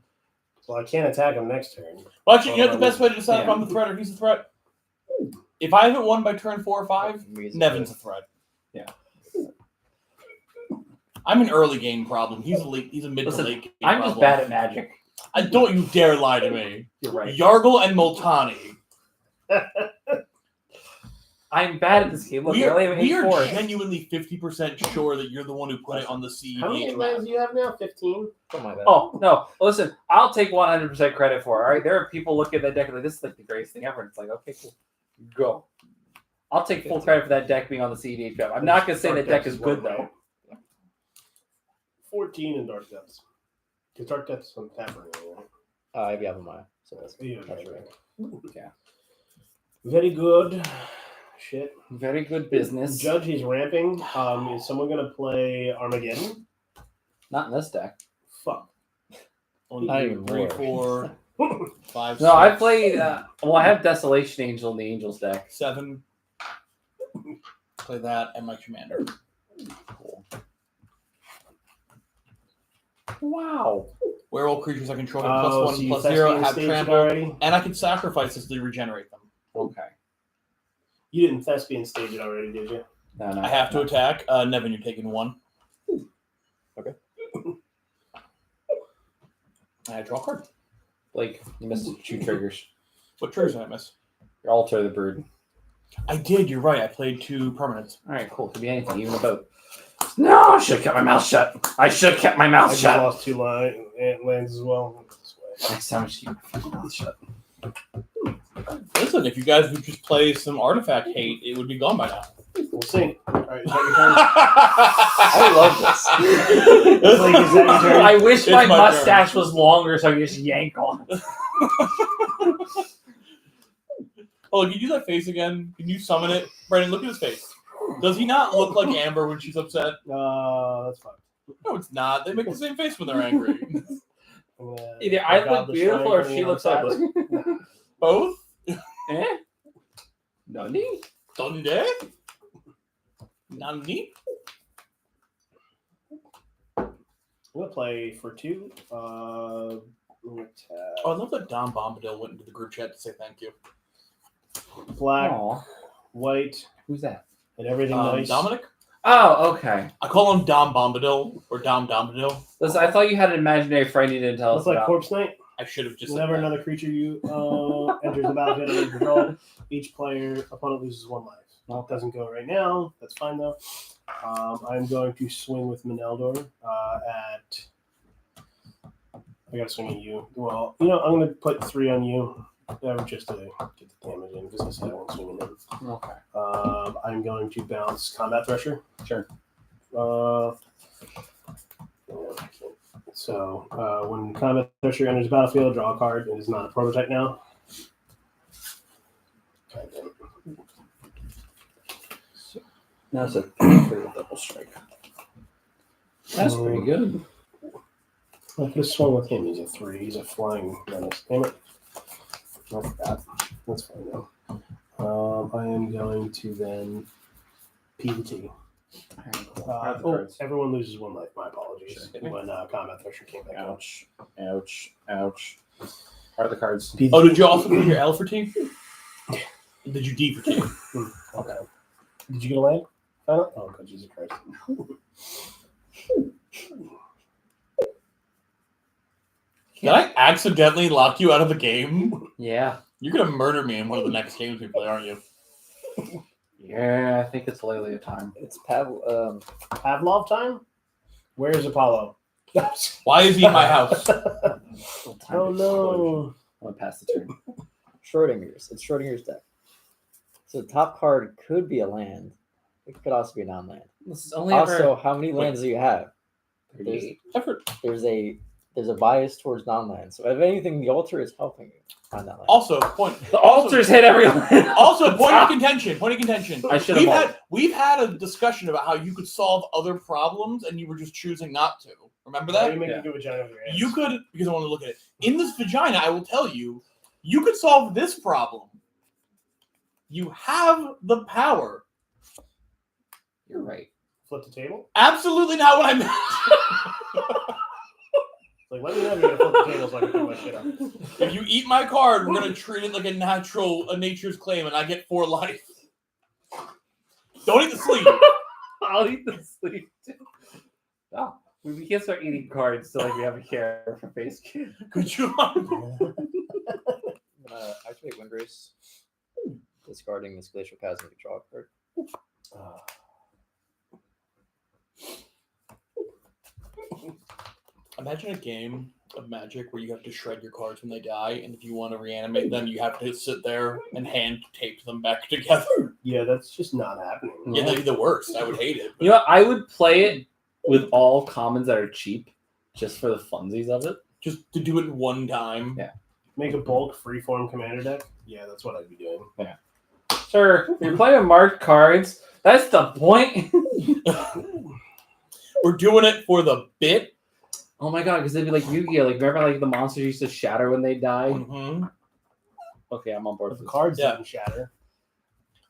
S5: Well, I can't attack him next turn.
S2: Well, actually, you know what the best way to decide if
S1: Yeah.
S2: I'm the threat or he's the threat? If I haven't won by turn 4 or 5, Nevin's a threat.
S1: Yeah.
S2: I'm an early game problem. He's a mid
S1: Listen,
S2: to late game
S1: I'm
S2: problem.
S1: just bad at magic.
S2: Don't you dare lie to me.
S1: You're right.
S2: Yargle and Multani.
S1: I'm bad at this game. Look,
S2: We
S1: I only have
S2: are
S1: 8 fours.
S2: genuinely 50% sure that you're the one who put it on the
S5: How many
S2: CEDH
S5: lands
S2: map.
S5: do you have now? 15?
S3: Something like that.
S1: Oh, no. Listen, I'll take 100% credit for it. All right. There are people looking at that deck like, this is like the greatest thing ever. And it's like, okay, cool. Go. I'll take full credit for that deck being on the CEDH map. I'm not going to say that deck is good, though.
S5: 14 in Dark Depths. Because Dark Depths is on tap right now.
S3: I have Yavimaya, so that's
S5: Yeah,
S3: that's
S5: okay.
S3: right.
S1: Yeah.
S5: Very good. Shit.
S1: Very good business.
S5: Judge, he's ramping. Is someone going to play Armageddon?
S1: Not in this deck.
S5: Fuck.
S2: Only
S3: Not even
S2: 3,
S3: more.
S2: 4, 5,
S1: No, I
S2: 6,
S1: played. I have Desolation Angel in the Angels deck.
S2: 7. Play that and my commander.
S1: Cool. Wow.
S2: Werewolf creatures I control get
S5: Oh,
S2: +1,
S5: so you
S2: +0, have
S5: staged
S2: trample,
S5: already?
S2: and I can sacrifice this to regenerate them.
S1: Okay.
S5: You didn't Thespian stage it already, did you?
S1: No, no.
S2: I have to attack. Nevin, you're taking 1.
S3: Okay.
S2: I draw a card.
S1: Blake, you missed 2 triggers.
S2: What triggers did I miss?
S1: Your Altar of the Brood.
S2: I did, you're right. I played 2 permanents.
S1: All right, cool. Could be anything, even a boat. No, I should have kept my mouth shut. I should have kept my
S5: I
S1: mouth
S5: just
S1: shut.
S5: lost 2 lands as well. This way.
S1: Next time, I should keep my fucking mouth shut.
S2: Listen, if you guys would just play some artifact hate, it would be gone by now.
S5: We'll see. All right, is that your turn?
S3: I love this.
S5: Blake, is that your turn?
S1: I wish
S2: It's
S1: my
S2: my
S1: mustache was longer so I could just yank on it.
S2: Oh, can you do that face again? Can you summon it? Brandon, look at his face. Does he not look like Amber when she's upset?
S5: That's fine.
S2: No, it's not. They make the same face when they're angry.
S1: Either I look beautiful or she looks ugly.
S2: Both?
S1: Eh? Nani?
S2: Donde? Nani?
S5: I'm gonna play for 2.
S2: Oh, I love that Don Bombadil went into the group chat to say thank you.
S5: Black,
S1: Aw,
S5: white,
S1: who's that?
S5: and everything nice.
S2: Dominic?
S1: Oh, okay.
S2: I call him Dom Bombadil or Dom Bombadil.
S1: Listen, I thought you had an imaginary friend you didn't tell us
S5: Looks like
S1: about.
S5: Corpse Knight.
S2: I should have just
S5: Whenever
S2: said that.
S5: another creature you enters the battlefield under your control, each opponent loses 1 life. Well, it doesn't go right now. That's fine though. I'm going to swing with Meneldor at. I gotta swing at you. Well, I'm gonna put 3 on you, just to get the damage in because I said I won't swing at him.
S1: Okay.
S5: I'm going to bounce Combat Thresher.
S1: Sure.
S5: So when Combat Thresher enters the battlefield, draw a card. It is not a prototype now.
S1: Now it's a 3 with double strike. That's pretty good.
S5: I could have swung with him. He's a 3. He's a flying menace. Damn it. I forgot. That's fine though. I am going to then PvT. Everyone loses 1 life. My apologies.
S1: Sure.
S5: When Combat Thresher came back out.
S1: Ouch. Are the cards?
S2: Oh, did you also put your L for T? Did you D for T?
S5: Okay. Did you get a land? Oh, God, Jesus Christ.
S2: Did I accidentally lock you out of the game?
S1: Yeah.
S2: You're gonna murder me in one of the next games we play, aren't you?
S1: Yeah, I think it's Lelia time.
S3: It's
S5: Pavlov time? Where is Apollo?
S2: Why is he in my house?
S5: Oh, no.
S1: I'm going to pass the turn.
S3: Schrodinger's. It's Schrodinger's deck. So the top card could be a land. It could also be a non-land.
S1: This is only
S3: Also,
S1: ever
S3: how many lands do you have?
S1: 38.
S3: There's a bias towards non-land. So if anything, the altar is helping you find that land.
S2: Also, point.
S1: The altars hit every land.
S2: Also, point of contention. Point of contention.
S1: I should have.
S2: We've had a discussion about how you could solve other problems, and you were just choosing not to. Remember
S5: Why
S2: that?
S5: are you making a vagina with your hands?
S2: You could, because I want to look at it. In this vagina, I will tell you, you could solve this problem. You have the power.
S1: You're right.
S5: Flip the table?
S2: Absolutely not what I meant.
S5: Like, let me know if you're going to flip the table so I can put my shit up.
S2: If you eat my card, we're going to treat it like a nature's claim, and I get 4 life. Don't eat the sleeve.
S1: I'll eat the sleeve too. Oh, we can't start eating cards till like we have a care for face kid.
S2: Could you?
S3: I'm gonna activate Windgrace, discarding this Glacial Chasm to draw a card.
S2: Imagine a game of Magic where you have to shred your cards when they die, and if you want to reanimate them, you have to sit there and hand tape them back together.
S5: Yeah, that's just not happening.
S2: Yeah, that'd be the worst. I would hate it.
S1: You know what? I would play it with all commons that are cheap, just for the funsies of it.
S2: Just to do it one time.
S1: Yeah.
S5: Make a bulk freeform commander deck? Yeah, that's what I'd be doing.
S1: Sure, if you're playing marked cards, that's the point.
S2: We're doing it for the bit.
S1: Oh my god, because they'd be like Yu-Gi-Oh! Like, remember like the monsters used to shatter when they died?
S2: Mm-hmm.
S1: Okay, I'm on board
S5: If
S1: for
S5: the
S1: this.
S5: cards
S2: Yeah.
S5: didn't shatter.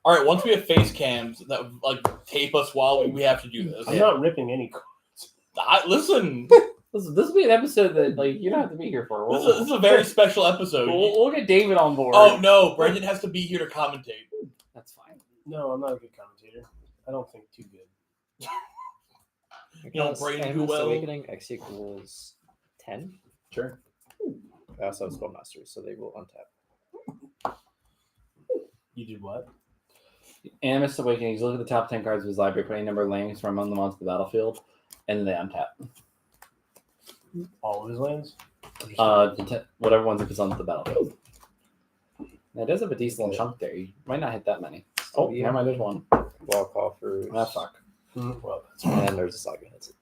S2: All right, once we have face cams that like tape us while we have to do this.
S5: I'm not ripping any cards.
S2: Listen,
S1: This will be an episode that like you don't have to be here for.
S2: this is a very special episode.
S1: We'll get David on board.
S2: Oh no, Brendan has to be here to commentate.
S1: That's fine.
S5: No, I'm not a good commentator. I don't think too good.
S2: You don't brain too well.
S3: Awakening, X equals 10.
S1: Sure.
S3: I also have Spellmasters, so they will untap.
S5: You did what?
S1: Animus Awakenings, look at the top 10 cards of his library, put any number of lands from among them onto the battlefield, and then they untap.
S5: All of his lands?
S1: Whatever ones it puts onto the battlefield. Now, it does have a decent chunk there. You might not hit that many. Oh,
S3: yeah.
S1: never mind, there's one.
S3: Walk offers.
S1: Ah, fuck.
S5: Well, that's
S3: And there's a Saga hits it.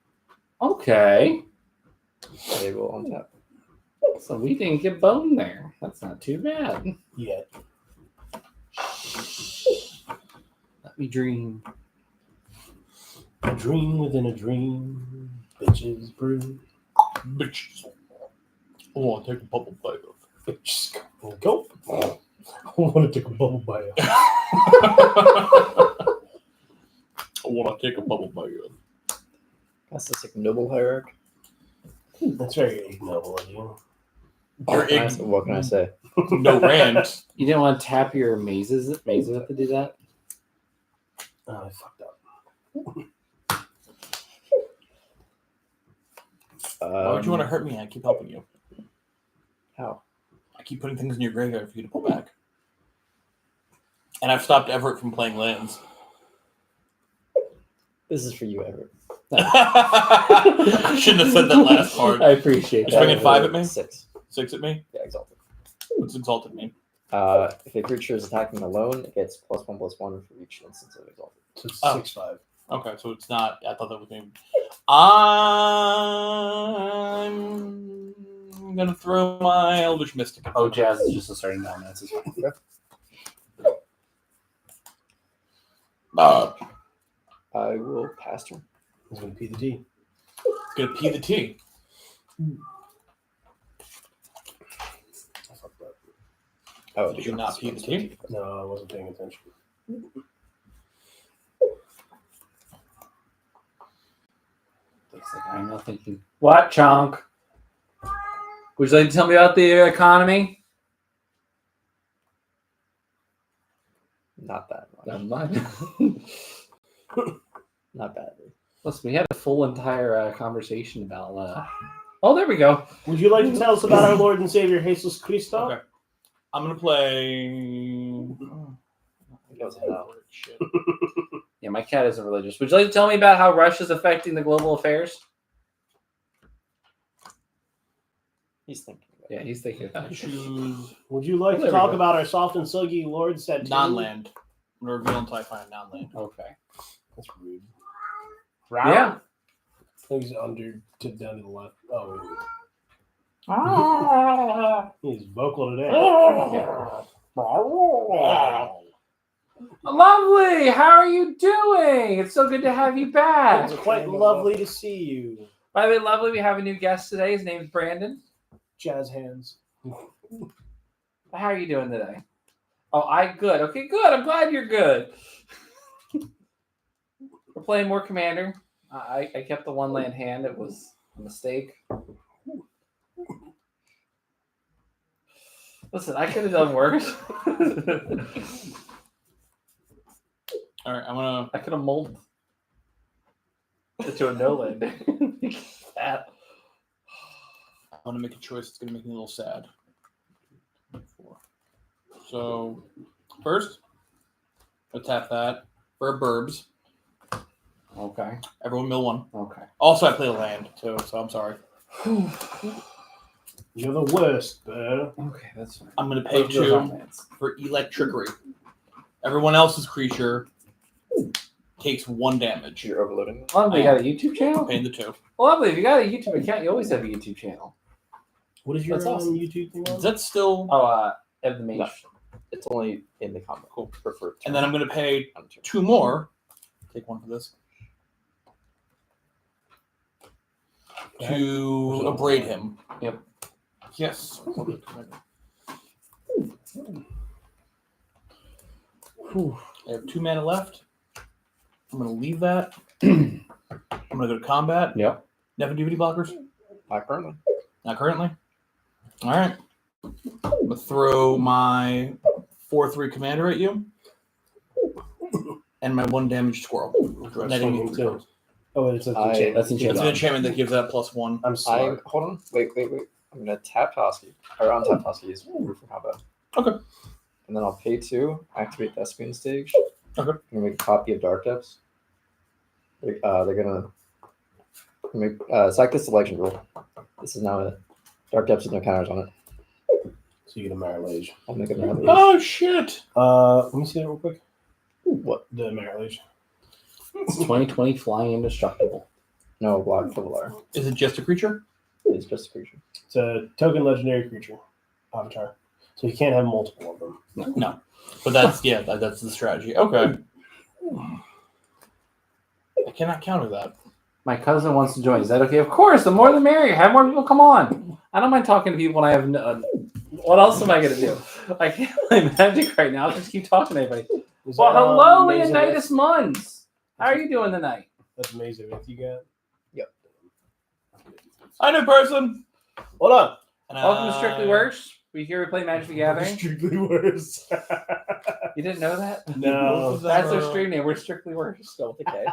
S1: Okay.
S3: They will untap.
S1: So we didn't get bone there. That's not too bad.
S5: yeah.
S1: Let me dream.
S5: A dream within a dream. Bitches brew.
S2: Bitches. I want to take a bubble bath.
S5: Bitches go. I want to take a bubble bath.
S2: I want to take a bubble bath.
S3: That's the sick noble hierarch.
S5: That's very ignoble of you.
S2: You're
S3: What can I say?
S2: no rant.
S1: You didn't want to tap your mazes to do that?
S5: Oh, I fucked up.
S2: Why would you want to hurt me? I keep helping you.
S3: How?
S2: I keep putting things in your graveyard for you to pull back. And I've stopped Everett from playing lands.
S3: This is for you, Everett.
S2: I shouldn't have said that last part.
S1: I appreciate
S2: You're swinging 5 at me?
S3: 6.
S2: 6 at me?
S3: Yeah, exalted.
S2: What's exalted mean?
S3: If a creature is attacking alone, it gets +1/+1 for each instance of exalted.
S5: So it's
S2: Oh.
S5: 6/5.
S2: Okay, so it's not. I thought that was maybe. I'm gonna throw my Elvish Mystic.
S1: Oh, Jazz is just asserting dominance. It's fine.
S3: I will pass turn.
S5: He's going to P the T.
S2: It's gonna P the T.
S5: I fucked up.
S3: Oh,
S2: Did you not P the T?
S5: No, I wasn't paying attention.
S1: Looks like I'm not thinking. What, Chonk? Would you like to tell me about the economy?
S3: Not that much.
S1: Never mind.
S3: Not badly.
S1: Listen, we had a full entire conversation about. Oh, there we go.
S5: Would you like to tell us about our Lord and Savior Jesus Christo?
S2: Okay. I'm gonna play.
S3: It goes hell.
S2: Shit.
S1: Yeah, my cat isn't religious. Would you like to tell me about how Russia's affecting the global affairs?
S3: He's thinking about
S1: Yeah, he's thinking about it.
S2: Choose
S5: Would you like
S1: There
S5: to
S1: we
S5: talk
S1: go.
S5: about our soft and soggy Lord said
S2: non-land. I'm gonna reveal until I find non-land.
S1: Okay.
S5: That's rude.
S1: Yeah.
S5: He's under down to the left. Oh, he's vocal today.
S1: Lovely. How are you doing? It's so good to have you back.
S5: It's quite lovely to see you.
S1: By the way, lovely, we have a new guest today. His name is Brandon.
S5: Jazz hands.
S1: How are you doing today? Oh, good. Okay, good. I'm glad you're good. We're playing more Commander. I kept the one land hand. It was a mistake. Listen, I could have done worse.
S2: All right, I'm gonna.
S1: I could have molded it to a no land. That.
S2: I'm gonna make a choice. It's gonna make me a little sad. So, first, I'll tap that for burbs.
S1: Okay.
S2: Everyone mill one.
S1: Okay.
S2: Also, I play a land too, so I'm sorry.
S5: You're the worst, bro.
S1: Okay, that's fine.
S2: I'm gonna pay
S1: Those are
S2: 2
S1: lands.
S2: for electrickery. Everyone else's creature takes 1 damage.
S3: You're overloading.
S1: Lovely, you got a YouTube
S2: I'm
S1: channel?
S2: paying the 2.
S1: Lovely, if you got a YouTube account, you always have a YouTube channel.
S5: What is your
S1: That's awesome.
S5: YouTube thing
S2: Is
S5: on?
S2: that still?
S1: Oh, Ed the Mage.
S3: No. It's only in the combat.
S2: Cool.
S3: Prefer
S2: And then I'm gonna pay
S3: on turn.
S2: 2 more. Take 1 for this. To abrade him.
S1: Yep.
S2: Yes. I have 2 mana left. I'm gonna leave that. I'm gonna go to combat.
S1: Yep.
S2: Nevin, do you have any blockers?
S3: Not currently.
S2: Not currently. All right. I'm gonna throw my 4/3 commander at you, and my 1 damage squirrel. Netting me 3 cards.
S5: Oh, it's a
S3: I-
S5: enchantment.
S1: That's
S2: It's
S1: enchantment.
S2: an enchantment that gives that +1.
S5: I'm sorry.
S3: Hold on. Wait. I'm gonna tap Hosky. Or untap Hosky's move for combat.
S2: Okay.
S3: And then I'll pay 2, activate Thespian Stage.
S2: Okay.
S3: I'm gonna make a copy of Dark Depths. They're gonna make sack this selection rule. This is now a Dark Depths with no counters on it.
S5: So you get a Marriage.
S3: I'll make it another.
S2: Oh shit!
S5: Let me see that real quick.
S3: What?
S5: The Marriage.
S1: It's 2020 flying indestructible.
S3: No, block for Valar.
S2: Is it just a creature?
S3: It's just a creature.
S5: It's a token legendary creature. Avatar. So you can't have multiple of them.
S2: No. But that's that's the strategy. Okay. I cannot counter that.
S1: My cousin wants to join. Is that okay? Of course. The more the merrier. Have more people come on. I don't mind talking to people when I have no. What else am I going to do? I can't play Magic right now. I'll just keep talking to everybody.
S5: Is
S1: Well,
S5: that,
S1: hello,
S5: Amazing
S1: Leonidas Munns. How are you doing tonight?
S5: That's amazing. If you got.
S2: I know person.
S5: Hold on.
S2: And
S1: Welcome to Strictly Worse. We here we play Magic the Gathering.
S5: Strictly Worse.
S1: You didn't know that?
S5: No.
S1: That's our stream name. We're Strictly Worse.
S3: Spelled with a K.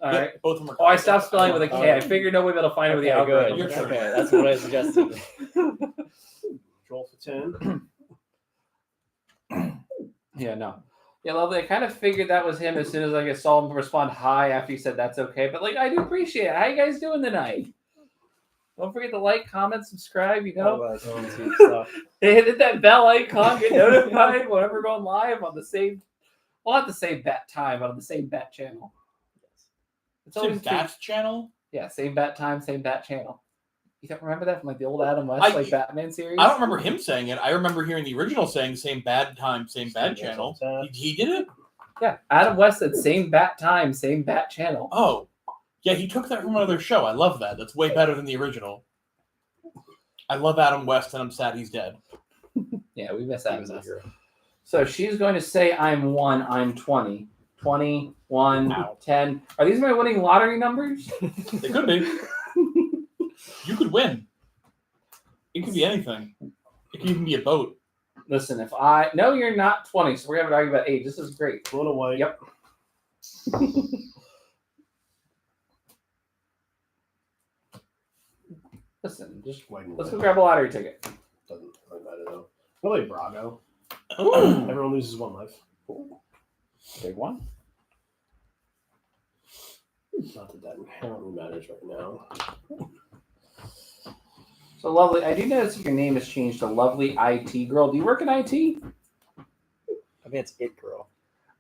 S1: All
S2: Yep,
S1: right.
S2: both of them are.
S1: Oh, I stopped spelling with a K. I figured nobody will find it with the algorithm.
S2: Your turn.
S3: Okay, that's what I suggested.
S5: Roll for 10.
S1: Yeah, no. Yeah, lovely. I kind of figured that was him as soon as I saw him respond hi after he said that's okay. But I do appreciate it. How you guys doing tonight? Don't forget to like, comment, subscribe. Hit that bell icon, get notified whenever we're going live on the same. Well, not the same bat time, but on the same bat channel. It's
S2: Same
S1: always
S2: Bat channel.
S1: Yeah, same bat time, same bat channel. You don't remember that from the old Adam West Batman series?
S2: I don't remember him saying it. I remember hearing the original saying same bad time, same bad channel. He did it?
S1: Yeah, Adam West said same bat time, same bat channel.
S2: Oh. Yeah, he took that from another show. I love that. That's way better than the original. I love Adam West, and I'm sad he's dead.
S1: Yeah, we miss Adam West. So she's going to say I'm 1, I'm 20. 20, 1, 10. Are these my winning lottery numbers?
S2: They could be. You could win. It could be anything. It could even be a boat.
S1: Listen, No, you're not 20, so we're going to argue about age. This is great.
S5: Blown away.
S1: Yep. Listen, let's go grab a lottery ticket.
S5: Doesn't really matter though. Really, Brago. Everyone loses 1 life.
S1: Big one.
S5: Not that inherently matters right now.
S1: So lovely. I do notice your name has changed to Lovely IT Girl. Do you work in IT?
S3: I mean, it's It Girl.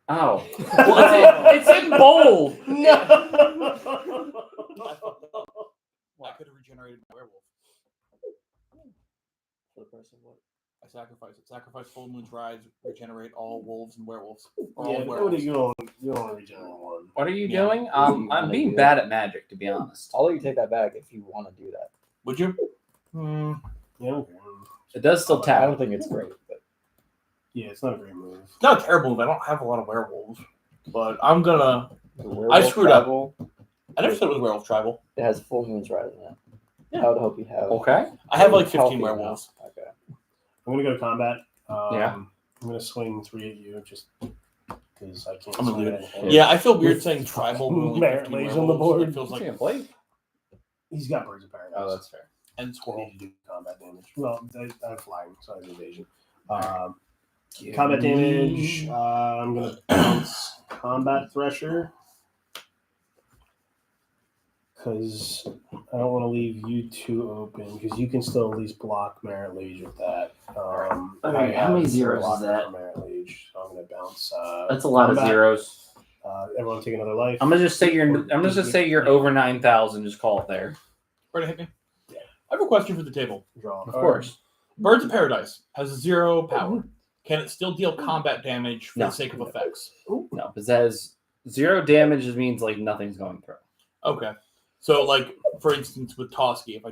S1: Oh, well, it's in bold.
S5: No.
S2: I could have regenerated my werewolf.
S3: For the person, what?
S2: I sacrifice it. Sacrifice Full Moon's Rise, regenerate all wolves and werewolves. Or
S5: Yeah,
S2: all werewolves.
S5: you don't want to regenerate 1.
S1: What are you
S2: Yeah.
S1: doing?
S3: What do you
S1: I'm
S3: wanna
S1: being
S3: do?
S1: bad at magic, to be honest.
S3: I'll let you take that back if you want to do that.
S2: Would you?
S5: Yeah, okay.
S1: It does still
S3: I
S1: tap.
S3: don't think it's great, but
S5: Yeah, it's not a great move.
S2: It's not a terrible move. I don't have a lot of werewolves. But I'm gonna...
S3: the werewolf
S2: screwed up.
S3: tribal,
S2: I never said it was werewolf tribal.
S3: It has Full Moon's Rise in it.
S2: Yeah.
S3: I would hope you have.
S1: Okay.
S2: I have like 15
S3: healthy
S2: werewolves.
S3: enough. Okay.
S5: I'm gonna go to combat.
S1: Yeah.
S5: I'm gonna swing 3 at you just because I can't.
S2: I'm gonna
S5: swing
S2: leave
S5: at
S2: it.
S5: anything.
S2: Yeah, I feel weird saying tribal. with only
S5: Merit
S2: 15
S5: lays on the
S2: werewolves.
S5: board.
S2: It feels
S1: What's
S2: like...
S1: he gonna play?
S5: He's got Birds of Paradise.
S1: Oh, that's fair.
S2: And
S5: I
S2: squirrel.
S5: need to do combat damage. Well, I have flying, so I have evasion. Combat damage. I'm gonna bounce Combat Thresher because I don't want to leave you 2 open because you can still at least block Merit Lage with that.
S1: Okay, how many zeros
S5: block
S1: is that?
S5: for Merit Lage, so I'm gonna bounce.
S1: That's a lot of
S5: combat.
S1: zeros.
S5: Everyone take another life.
S1: I'm gonna just say you're over 9,000. Just call it there.
S2: Ready to hit me? Yeah. I have a question for the table.
S5: Draw.
S1: Of course.
S2: Birds of Paradise has 0 power. Can it still deal combat damage for
S1: No.
S2: the sake of effects?
S1: No, because that has 0 damage. Just means nothing's going through.
S2: Okay. So, like, for instance, with Toski, if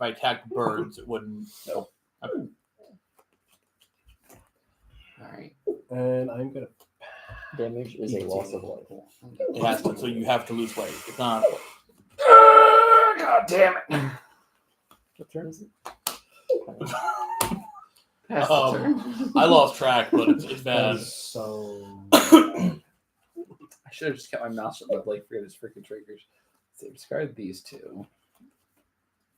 S2: I attacked birds, it wouldn't.
S1: No.
S2: Okay.
S1: All right.
S5: And I'm gonna.
S3: Damage is a loss of life.
S2: It has to. So you have to lose weight. It's not.
S1: God damn it!
S3: What turn is it?
S1: Pass the turn.
S2: I lost track, but it's bad.
S5: So.
S1: I should have just kept my mouth shut. Let Blake forget his freaking triggers. So discard these 2.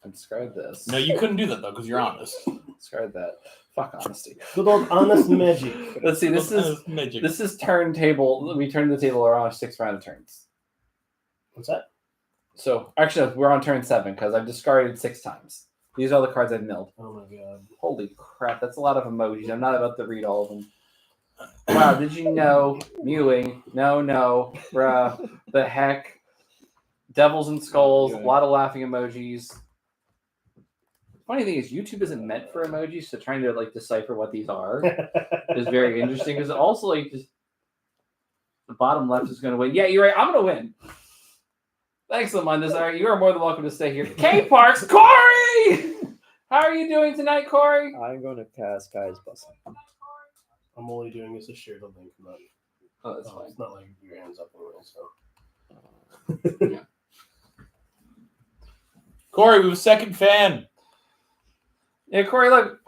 S1: And discard this.
S2: No, you couldn't do that though, because you're honest.
S1: Discard that. Fuck honesty.
S5: Good old honest magic.
S1: Let's see. This
S2: magic.
S1: is turn table. We turn the table around 6 round of turns.
S5: What's that?
S1: So actually, we're on turn 7 because I've discarded 6 times. These are all the cards I've milled.
S5: Oh my god.
S1: Holy crap! That's a lot of emojis. I'm not about to read all of them. Wow! Did you know? Mewing. No. Bruh. The heck. Devils and skulls. A lot of laughing emojis. Funny thing is, YouTube isn't meant for emojis, so trying to decipher what these are is very interesting. Because also just the bottom left is going to win. Yeah, you're right. I'm going to win. Thanks, Lamundus. All right, you are more than welcome to stay here. K Parks, Corey. How are you doing tonight, Corey?
S3: I'm going to cast Guy's Blessing.
S5: I'm only doing this to share the link. Not,
S1: Oh, that's fine.
S5: It's not like your hands up anyway, so.
S2: Corey, we have a second fan.
S1: Yeah, Corey, look.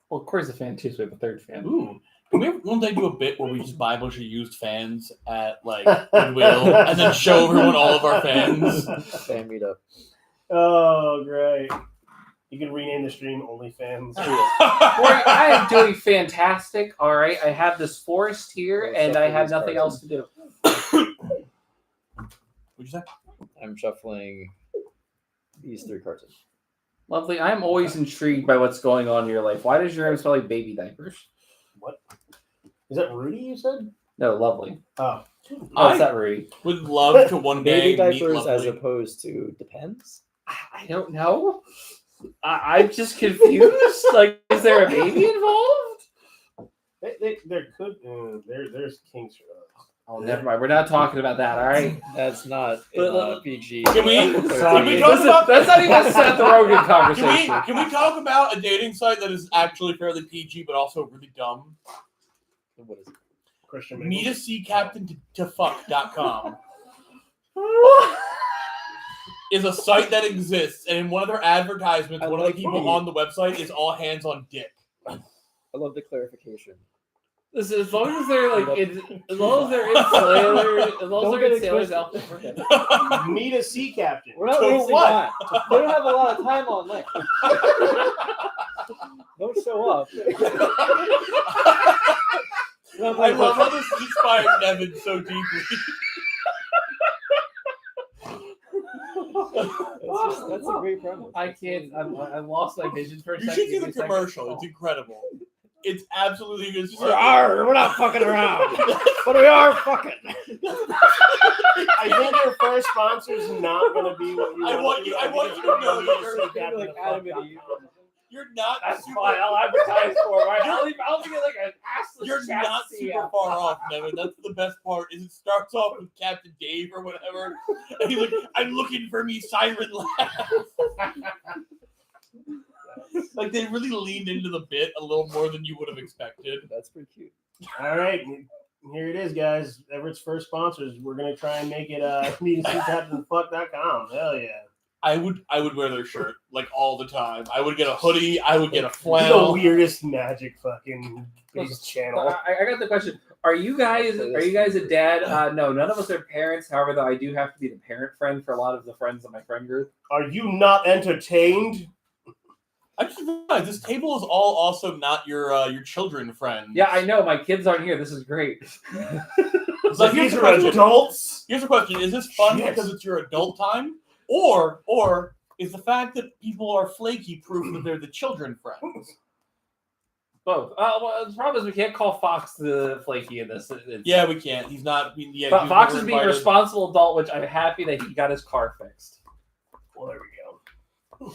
S1: Well, Corey's a fan too, so we have a third fan.
S2: Ooh. Can we one day do a bit where we just buy a bunch of used fans at like Goodwill and then show everyone all of our fans?
S3: Fan meetup.
S5: Oh, great. You can rename the stream OnlyFans.
S1: Corey, I am doing fantastic. All right, I have this forest here, and I have nothing else to do.
S2: What'd you say?
S3: I'm shuffling these 3 cards.
S1: Lovely. I'm always intrigued by what's going on in your life. Why does your room smell like baby diapers?
S5: What? Is that Rudy you said?
S1: No, Lovely.
S5: Oh.
S1: Oh, it's not Rudy.
S2: Would love to one day
S3: Baby
S2: meet
S3: diapers as
S2: Lovely.
S3: opposed to depends.
S1: I don't know. I'm just confused. Like, is there a baby involved?
S5: There could there's kinks for those.
S1: Oh, never mind. We're not talking about that. All right.
S3: That's not PG.
S2: Can we talk
S1: Listen,
S2: about-
S1: that's not even a Seth Rogen conversation.
S2: Can we talk about a dating site that is actually fairly PG but also really dumb?
S3: What is it?
S5: Christian
S2: Meet a sea captain to fuck.com is a site that exists, and in one of their advertisements,
S3: I
S2: one of
S3: like
S2: the people
S3: the-
S2: on the website is all hands on dick.
S3: I love the clarification.
S1: Listen, as long as they're like, as long as they're in sailors, as long as
S3: Don't
S1: they're in
S3: get it
S1: sailors
S3: twisted.
S1: outfit.
S5: Meet a sea captain.
S3: We're not
S2: So
S3: wasting
S2: what?
S3: time. They don't have a lot of time on land. Don't show up.
S2: I love how this inspired Nevin so deeply.
S3: That's a great premise.
S1: I can't. I lost my vision for a
S2: You
S1: second.
S2: should see
S1: Give
S2: the
S1: me a second.
S2: commercial. It's incredible. It's absolutely it's just
S3: We're not fucking around, but we are fucking.
S5: I think your first sponsor is not going to be what you
S2: I want you to know that
S5: you're
S3: like Adam and Eve.
S2: you're not
S1: That's
S2: super,
S1: fine. I'll advertise for it. Right? I'll get like an assless
S2: you're not
S1: chassis
S2: super
S1: out.
S2: far off, Nevin. That's the best part. Is it starts off with Captain Dave or whatever, and he's like, "I'm looking for me, Siren Laugh." Like they really leaned into the bit a little more than you would have expected.
S3: That's pretty cute.
S5: All right, here it is, guys. Everett's first sponsors. We're going to try and make it meetacaptainfuck.com. Hell yeah.
S2: I would wear their shirt like all the time. I would get a hoodie. I would get a
S5: The
S2: flannel.
S5: weirdest magic fucking based channel.
S1: I got the question. Are you guys a dad? No, none of us are parents. However, though, I do have to be the parent friend for a lot of the friends of my friend group.
S5: Are you not entertained?
S2: I just realized this table is all also not your children friends.
S1: Yeah, I know. My kids aren't here. This is great.
S2: So here's
S5: These
S2: the
S5: are
S2: question.
S5: adults.
S2: Here's the question: is this fun
S5: Yes.
S2: because it's your adult time, or is the fact that people are flaky proof that they're the children friends?
S1: Both. Well, the problem is we can't call Fox the flaky in this.
S2: Yeah, we can't. He's not. Yeah,
S1: But
S2: he was
S1: Fox
S2: never
S1: is being a
S2: invited.
S1: responsible adult, which I'm happy that he got his car fixed.
S5: Well, there we go.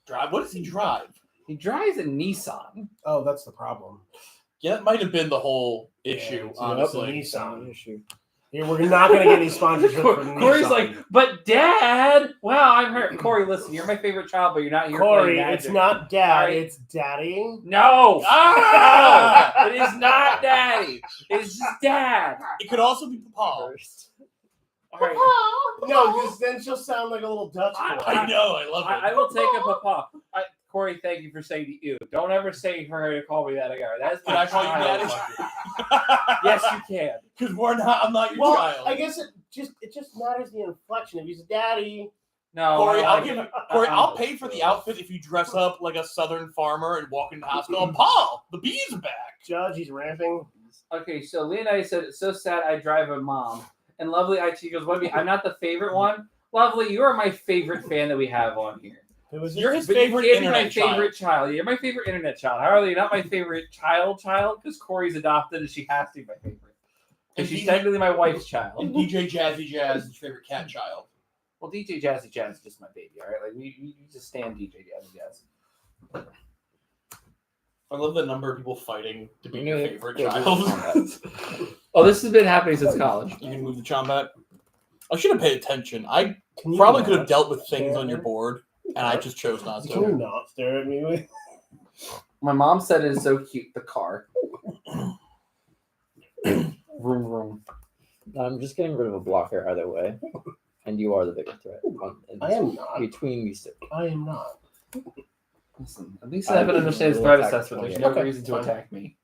S2: Drive. What does he drive?
S1: He drives a Nissan.
S5: Oh, that's the problem.
S2: Yeah, that might have been the whole issue.
S5: it's
S2: honestly,
S5: Nissan. Here, we're not going to get any sponsorship from
S1: Corey's
S5: Nissan.
S1: like, but Dad, wow, I'm hurt. Corey, listen, you're my favorite child, but you're not here.
S5: Corey,
S1: playing
S5: it's
S1: Magic.
S5: not dad,
S1: Sorry.
S5: it's daddy.
S1: No,
S2: Ah!
S1: no, it is not Daddy. It's just Dad.
S2: It could also be Papa.
S1: All right,
S5: No, because then she'll sound like a little Dutch boy.
S2: I know. I love it.
S1: I will take a Papa. Corey, thank you for saying to you. Don't ever say for her to call me that again. That's
S2: Can I call you
S1: child.
S2: Daddy?
S1: Yes, you can.
S2: Because we're not. I'm not your
S5: Well,
S2: child.
S5: I guess it just matters the inflection. If he's daddy,
S1: No,
S2: Corey,
S1: I
S2: I'll
S1: like
S2: give
S1: it.
S2: Corey, I'll pay for the outfit if you dress up like a southern farmer and walk into the house going, Paul, the bees are back.
S5: Judge, he's ramping.
S1: Okay, so Leonidas said, it's so sad I drive a mom. And Lovely IT goes, what do you mean? I'm not the favorite one. Lovely, you are my favorite fan that we have on here.
S5: Who was
S2: You're
S5: it?
S2: his
S1: But
S2: favorite
S1: you can't be
S2: internet
S1: my
S2: child.
S1: favorite child. You're my favorite internet child. However, you're not my favorite child, because Corey's adopted and she has to be my favorite.
S2: And
S1: Because she's
S2: DJ
S1: technically my wife's child.
S2: And DJ Jazzy Jazz is your favorite cat child.
S1: Well, DJ Jazzy Jazz is just my baby, all right? Like, we just stand DJ Jazzy Jazz.
S2: I love the number of people fighting to be your favorite
S3: Yeah,
S2: child.
S1: Oh, this has been happening since college.
S2: You can move the chombat. I should have paid attention. I
S5: Can you
S2: probably
S5: not
S2: could have dealt with things
S5: stare
S2: on your
S5: at me?
S2: board, and I just chose not
S5: Can you
S2: to.
S5: not stare at me?
S1: My mom said it is so cute, the car. Vroom, vroom.
S3: I'm just getting rid of a blocker either way, and you are the bigger threat.
S5: I am not.
S3: Between these two.
S5: I am not.
S1: Listen, at least Nevin understands threat assessment. There's no reason to attack me.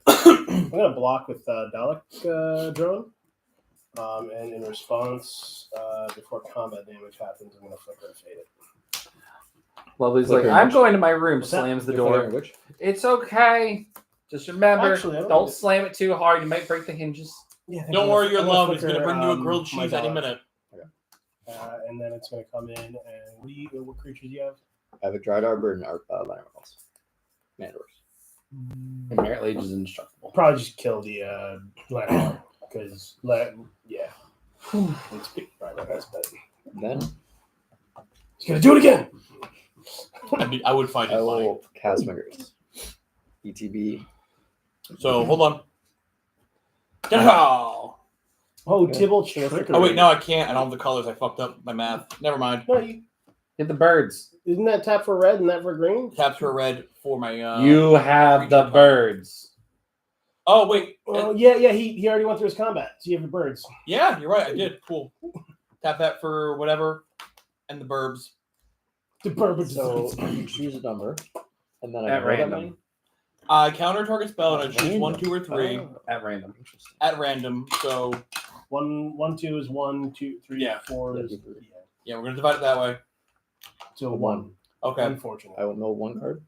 S5: I'm gonna block with Dalek drone. And in response, before combat damage happens, I'm gonna flicker and fade it.
S1: Lovely's like,
S3: Flickering
S1: I'm
S3: which?
S1: going to my room,
S5: What's that?
S1: slams the
S3: You're
S1: door.
S3: flickering which?
S1: It's okay. Just remember,
S5: Actually, I don't
S1: don't
S5: think it-
S1: slam it too hard. You might break the hinges.
S5: Yeah,
S2: Don't worry, your love is
S5: flicker,
S2: going to bring you a grilled
S5: my
S2: cheese any
S5: Dalek.
S2: minute.
S5: And then it's gonna come in. And what creatures do you have?
S3: I have a Dried Arbor and Liner Wells. Mandors.
S1: And Merit Lage is indestructible.
S5: Probably just kill the Lantern because yeah, it's big. Probably my best bet.
S3: Then
S5: He's gonna do it again.
S2: I mean, I would find
S3: I
S2: it fine.
S3: will cast my Grace. ETB.
S2: So hold on. Oh,
S5: Oh,
S3: Okay.
S5: Tibble trickery.
S2: wait, no, I can't. I don't have the colors. I fucked up my math. Never mind.
S5: No,
S1: Hit the birds.
S5: isn't that tap for red and that for green?
S2: Capture red for my.
S1: You have the birds.
S2: Oh wait.
S5: Well, yeah. He already went through his combat. So you have the birds.
S2: Yeah, you're right. I did. Cool. Tap that for whatever, and the burbs.
S5: The birds.
S3: So you choose a number, and then I
S1: At
S3: can roll that
S1: random.
S3: many.
S2: I counter target spell and I choose
S3: Random.
S2: 1, 2, or 3
S3: Oh,
S1: At random.
S3: interesting.
S2: at random. So
S5: 1, 2 is 1, 2, 3,
S2: Yeah.
S5: 4 is
S3: Yeah.
S2: yeah, we're gonna divide it that way.
S5: so
S3: A
S5: 1.
S2: Okay.
S5: Unfortunately.
S3: I will know one card.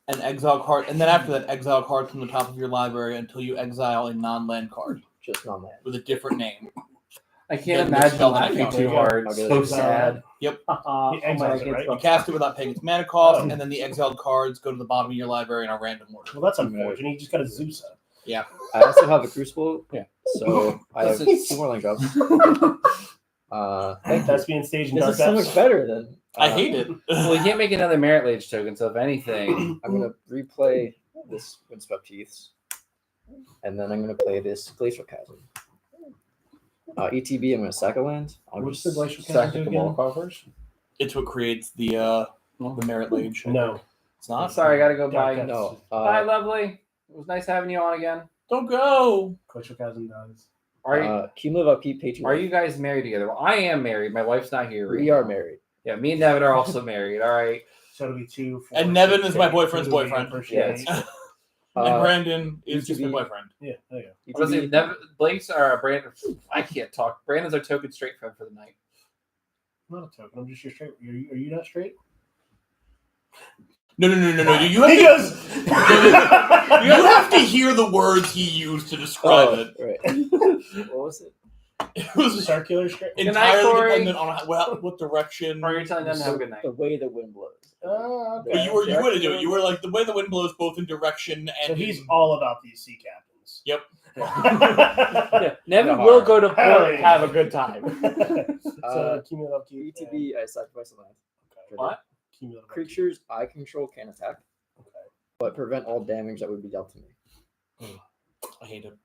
S2: An exile card, and then after that, exile card from the top of your library until you exile a non-land card
S3: Just non-land.
S2: with a different name.
S1: I can't
S2: Then
S1: imagine
S2: spell
S1: laughing
S2: that
S1: too
S2: counter.
S1: hard.
S3: I'll get
S1: So
S3: it.
S1: sad.
S5: He exiles it, right?
S2: You cast it without paying its mana cost,
S5: Oh.
S2: and then the exiled cards go to the bottom of your library in a random order.
S5: Well, that's unfortunate. He just got a Zeus up.
S3: I also have a Crucible.
S1: Yeah.
S3: So I have
S1: This
S3: 2 more land drops. Thank you.
S5: That's being staged in
S3: This
S5: Dark
S3: is so
S5: Depths.
S3: much better than.
S2: I hate it.
S1: Well, you can't make another Merit Lage token, so if anything,
S3: I'm gonna replay this Windswept Heaths, and then I'm gonna play this Glacial Chasm. ETB. I'm gonna sack a land. I'll
S5: What's
S3: just
S5: the Glacial
S1: sack
S5: Chasm
S1: the
S5: again?
S1: wall coffers.
S2: It's what creates the Merit Lage.
S5: No.
S2: It's
S1: I'm
S2: not.
S1: sorry, I gotta go
S5: Dark
S1: buy.
S5: Depths.
S3: no.
S1: Bye, lovely. It was nice having you on again.
S2: Don't go.
S5: Glacial Chasm does.
S1: Are you
S3: Cumulative upkeep. Pay 2.
S1: are you guys married together? Well, I am married. My wife's not here.
S3: We are married.
S1: Yeah, me and Nevin are also married. All right.
S5: So it'll be 2, 4.
S2: And Nevin
S5: 6,
S2: is my
S5: 8,
S2: boyfriend's
S5: 2,
S2: boyfriend.
S5: 8,
S3: Yeah,
S5: 8.
S3: it's-
S2: And Brandon is just my
S3: ETB.
S2: boyfriend.
S5: Yeah, there you go.
S1: Honestly, Blake's are Brandon. I can't talk. Brandon's our token straight friend for the night.
S5: I'm not a token. I'm just your straight. Are you not straight?
S2: No. You have
S5: He
S2: to,
S5: goes.
S2: you have to hear the words he used to describe it.
S3: Right. What was it?
S2: It was
S5: Circular straight.
S1: Good night,
S2: entirely
S1: Corey.
S2: dependent on what direction.
S1: Or you're telling them to have a good night.
S3: The way the wind blows.
S5: Oh,
S2: But you were going to do it. You were like the way the wind blows, both in direction and.
S5: So he's all about these sea captains.
S2: Yep.
S1: Yeah, Nevin
S3: No.
S1: will go to port
S5: Hell
S1: and
S5: yeah.
S1: have a good time.
S5: So cumulative upkeep.
S3: ETB. I sacrifice a land.
S5: Okay.
S1: What?
S5: Cumulative upkeep.
S3: Creatures I control can attack,
S5: Okay.
S3: but prevent all damage that would be dealt to me.
S2: I hate it.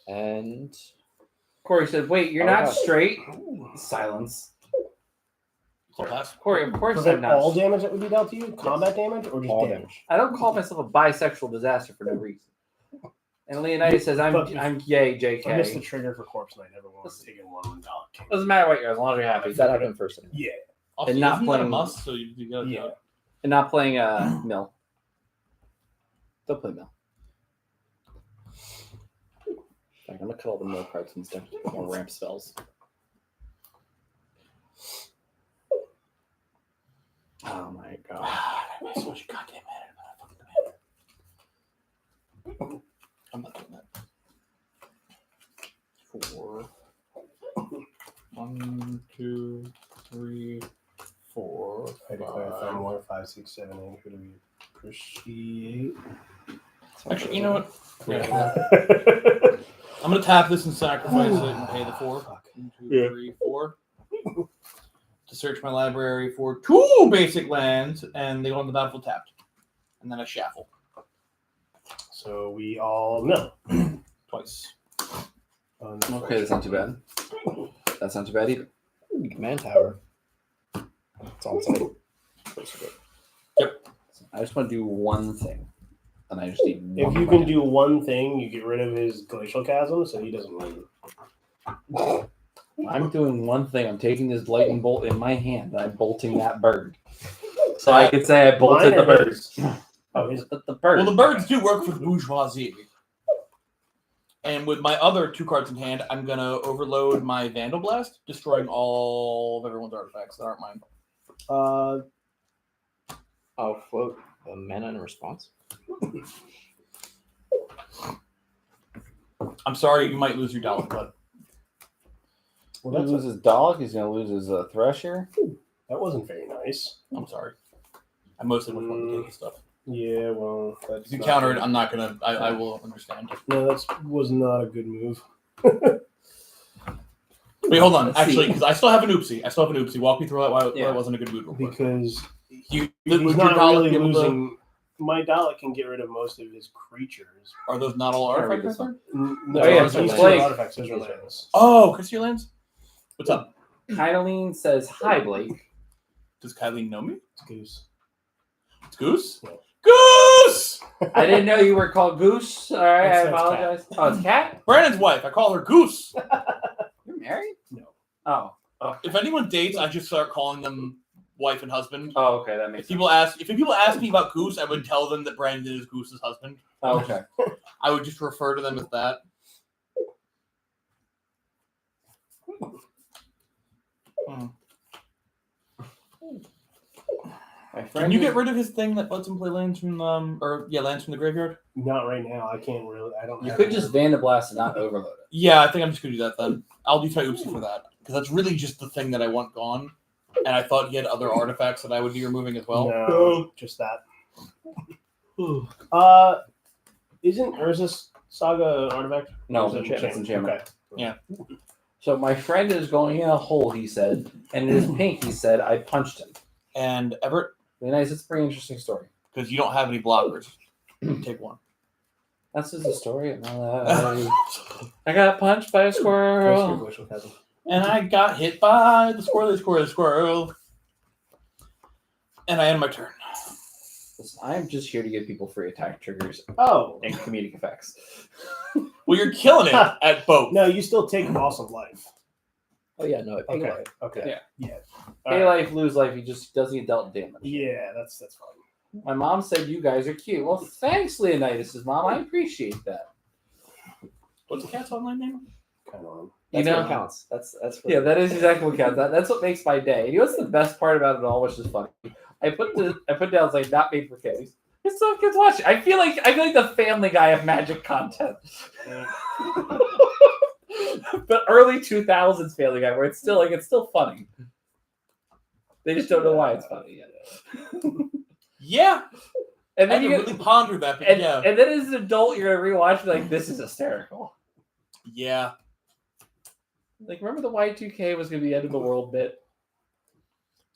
S3: And
S1: Corey said, "Wait, you're
S3: Oh,
S1: not
S3: yeah.
S1: straight." Silence.
S2: I'll pass.
S1: Corey, of course I'm
S5: Prevent
S1: not.
S5: all damage that would be dealt to you? Combat damage or just
S3: all
S5: damage?
S3: damage.
S1: I don't call myself a bisexual disaster for no reason. And Leonidas says, "I'm
S5: But-
S1: I'm gay,
S5: I missed the
S1: JK."
S5: trigger for Corpse Night. Everyone was taking one when Dalek came.
S1: Doesn't matter what you're, as long as you're happy.
S3: That happened first.
S5: Yeah.
S2: Also,
S1: And not
S2: isn't that a
S1: playing-
S2: must, so you gotta do
S5: Yeah.
S2: it.
S1: And not playing Mill. Don't play Mill. I'm gonna cut all the Mill cards instead. Get more ramp spells. Oh my god.
S2: I made so much goddamn mana. I'm not doing that. 4. 1, 2, 3, 4.
S5: I declare 5 more. 5, 6, 7, 8. Who do we appreciate?
S2: Actually, you know what?
S5: Yeah.
S2: I'm gonna tap this and sacrifice it and pay the 4.
S5: Fuck.
S2: 1, 2,
S5: Yeah.
S2: 3, 4. To search my library for 2 basic lands, and they go on the battlefield tapped. And then I shuffle
S5: So we all know.
S2: twice.
S1: Okay, that's not too bad. That's not too bad either.
S3: Command tower. It's on site.
S1: I just want to do one thing. And I just need
S5: If
S1: one
S5: you
S1: more.
S5: can do one thing, you get rid of his glacial chasm, so he doesn't win.
S1: I'm doing one thing. I'm taking this lightning bolt in my hand and I'm bolting that bird. So I could say I bolted
S5: Mine
S1: the
S5: or
S1: bird.
S5: his? Oh, his.
S1: The bird.
S2: Well, the birds do work for the bourgeoisie. And with my other 2 cards in hand, I'm going to overload my Vandal Blast, destroying all of everyone's artifacts that aren't mine.
S3: I'll float the mana in response.
S2: I'm sorry, you might lose your dollar, but
S1: He's going to lose his dog. He's going to lose his Thresher.
S5: That wasn't very nice.
S2: I'm sorry. I mostly would want to take stuff.
S5: Yeah, well, that's
S2: If you
S5: not
S2: counter it,
S5: good.
S2: I'm not going to. I will understand.
S5: No, that was not a good move.
S2: Wait, hold on.
S1: Let's
S2: Actually,
S1: see.
S2: because I still have an oopsie. Walk me through that why
S1: Yeah.
S2: it wasn't a good move. Real quick.
S5: Because
S2: You,
S5: he's
S2: would
S5: not
S2: your Dalek
S5: really
S2: be able to-
S5: losing. My Dalek can get rid of most of his creatures.
S2: Are those not all
S1: Can't read
S2: artifacts?
S1: this one.
S5: No,
S1: Oh, yeah,
S5: these
S1: so
S5: are
S1: Blake.
S5: artifacts. Those are lands.
S2: Oh, Christy Lands? What's up?
S1: Kylie says, hi, Blake.
S2: Does Kylie know me?
S5: It's Goose.
S2: It's Goose?
S5: Yeah.
S2: Goose!
S1: I didn't know you were called Goose. All right, I
S5: That's
S1: apologize. Oh, it's Cat?
S2: Brandon's wife. I call her Goose.
S1: You're married?
S5: No.
S1: Oh.
S2: If anyone dates, I just start calling them wife and husband.
S1: Oh, okay. That makes
S2: If
S1: sense.
S2: people ask me about Goose, I would tell them that Brandon is Goose's husband.
S1: Oh, okay.
S2: I would just refer to them as that.
S1: My friend
S2: Can you get rid of his thing that lets him play lands from lands from the graveyard?
S5: Not right now. I can't really. I don't.
S1: You
S5: have
S1: could
S5: any-
S1: just Vandablast and not overload it.
S2: Yeah, I think I'm just gonna do that then. I'll use my oopsie for that because that's really just the thing that I want gone. And I thought he had other artifacts that I would be removing as well.
S5: No, just that. Isn't Urza's Saga an artifact?
S1: No,
S5: Or is it
S1: it's enchantment.
S5: enchantment?
S2: Yeah.
S1: So my friend is going in a hole, he said, and it is pink, he said. I punched him.
S2: And Everett,
S1: Really nice. It's a pretty interesting story.
S2: because you don't have any blockers, take one.
S1: That's just a story. I got punched by a
S5: Okay.
S1: squirrel.
S2: And I got hit by the squirrel. And I end my turn.
S1: Listen, I am just here to give people free attack triggers
S5: Oh
S1: and comedic effects.
S2: Well, you're killing it at both.
S5: no, you still take loss of life.
S3: Oh yeah, no.
S5: Okay. Okay.
S1: Yeah.
S5: All
S1: Pay
S5: right.
S1: life, lose life. He just doesn't get dealt damage.
S5: Yeah, that's fine.
S1: My mom said you guys are cute. Well, thanks, Leonidas' mom. I appreciate that.
S2: What's the cat's online name?
S5: Kind of.
S1: You
S3: That's
S1: know,
S3: what counts. That's
S1: yeah, that is exactly what counts. That's what makes my day. And you know what's the best part about it all, which is funny? I put down it's like not made for kids. It's so kids watch it. I feel like the Family Guy of Magic content. But early 2000s Family Guy, where it's still funny. They just don't know why it's funny yet.
S2: Yeah.
S1: And
S2: I
S1: then
S2: had
S1: you
S2: to
S1: get,
S2: really ponder that, but
S1: and,
S2: yeah.
S1: and then as an adult, you're gonna rewatch it like this is hysterical.
S2: Yeah.
S1: Like, remember the Y2K was gonna be the end of the world bit?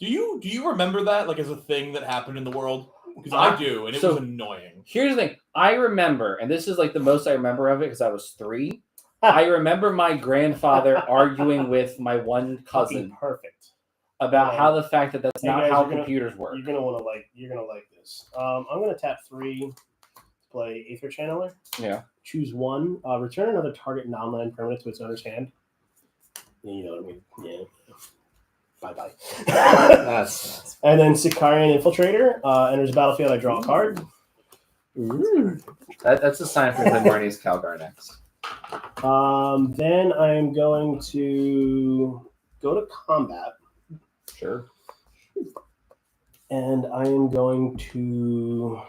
S2: Do you remember that like as a thing that happened in the world? Because I do, and it
S1: So-
S2: was annoying.
S1: Here's the thing. I remember, and this is like the most I remember of it because I was 3. I remember my grandfather arguing with my one cousin
S5: Perfect.
S1: about how the fact that that's
S5: Hey,
S1: not
S5: guys,
S1: how
S5: you're gonna-
S1: computers work.
S5: You're gonna like this. I'm gonna tap 3 to play Aether Channeler.
S1: Yeah.
S5: Choose 1. Return another target non-land permanent to its owner's hand. Yeah, you know what I mean? Yeah. Bye.
S3: That's
S5: And then Sicarian Infiltrator enters the battlefield. I draw a card.
S1: That's a sign for Glenmorney's Calgar next.
S5: Then I'm going to go to combat,
S1: Sure.
S5: and I am going to.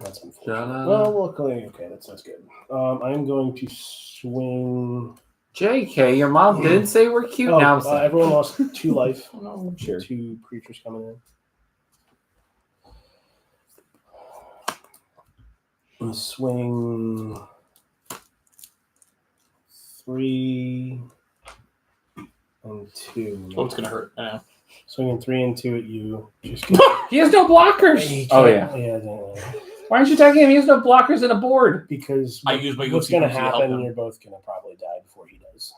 S5: That's unfortunate. Well, luckily, okay, that's good. I am going to swing.
S1: JK, your mom didn't say we're cute
S5: Oh,
S1: now. So.
S5: everyone lost 2 life.
S1: No, sure.
S5: 2 creatures coming in. And swing 3 and 2.
S2: Oh, it's gonna hurt. I know.
S5: Swinging 3 and 2 at you. Just
S1: He has no blockers. Oh, yeah.
S5: yeah.
S1: Why aren't you attacking him? He has no blockers and a board.
S5: Because
S2: I use my
S5: what's
S2: Oopsie
S5: going to
S2: Oopsie to help
S5: happen?
S2: him.
S5: You're both going to probably die before he does.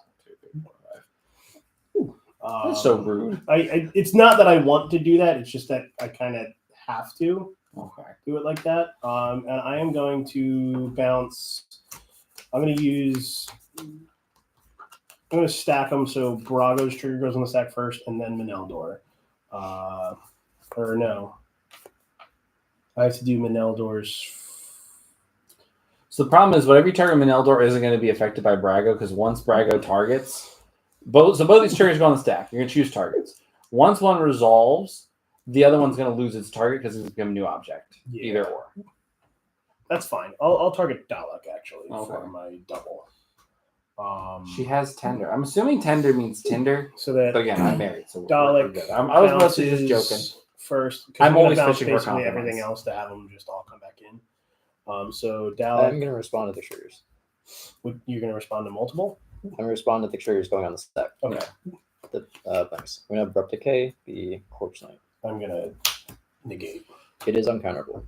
S1: That's so rude.
S5: It's not that I want to do that. It's just that I kind of have to
S1: Okay.
S5: do it like that. And I am going to bounce. I'm going to stack them so Brago's trigger goes on the stack first, and then Meneldor. Or no, I have to do Meneldor's.
S1: So the problem is, whatever you target Meneldor isn't going to be affected by Brago, because once Brago targets, both these triggers go on the stack. You're going to choose targets. Once one resolves, the other one's going to lose its target because it's become a new object.
S5: Yeah.
S1: Either or.
S5: That's fine. I'll target Dalek actually
S1: Okay.
S5: for my double.
S1: She has tender. I'm assuming tender means Tinder.
S5: So that
S1: But again, I'm married, so
S5: Dalek
S1: we're good. I was mostly just joking.
S5: first.
S1: I'm always
S5: bounce
S1: fishing for
S5: basically
S1: compromise.
S5: everything else to have them just all come back in. So
S3: I'm
S5: Dalek,
S3: going to respond to the triggers.
S5: you're going to respond to multiple.
S3: I'm going to respond to the triggers going on the stack.
S5: Okay.
S3: Thanks. I'm going to Abrupt Decay, the Corpse Knight.
S5: I'm going to negate.
S3: It is uncounterable.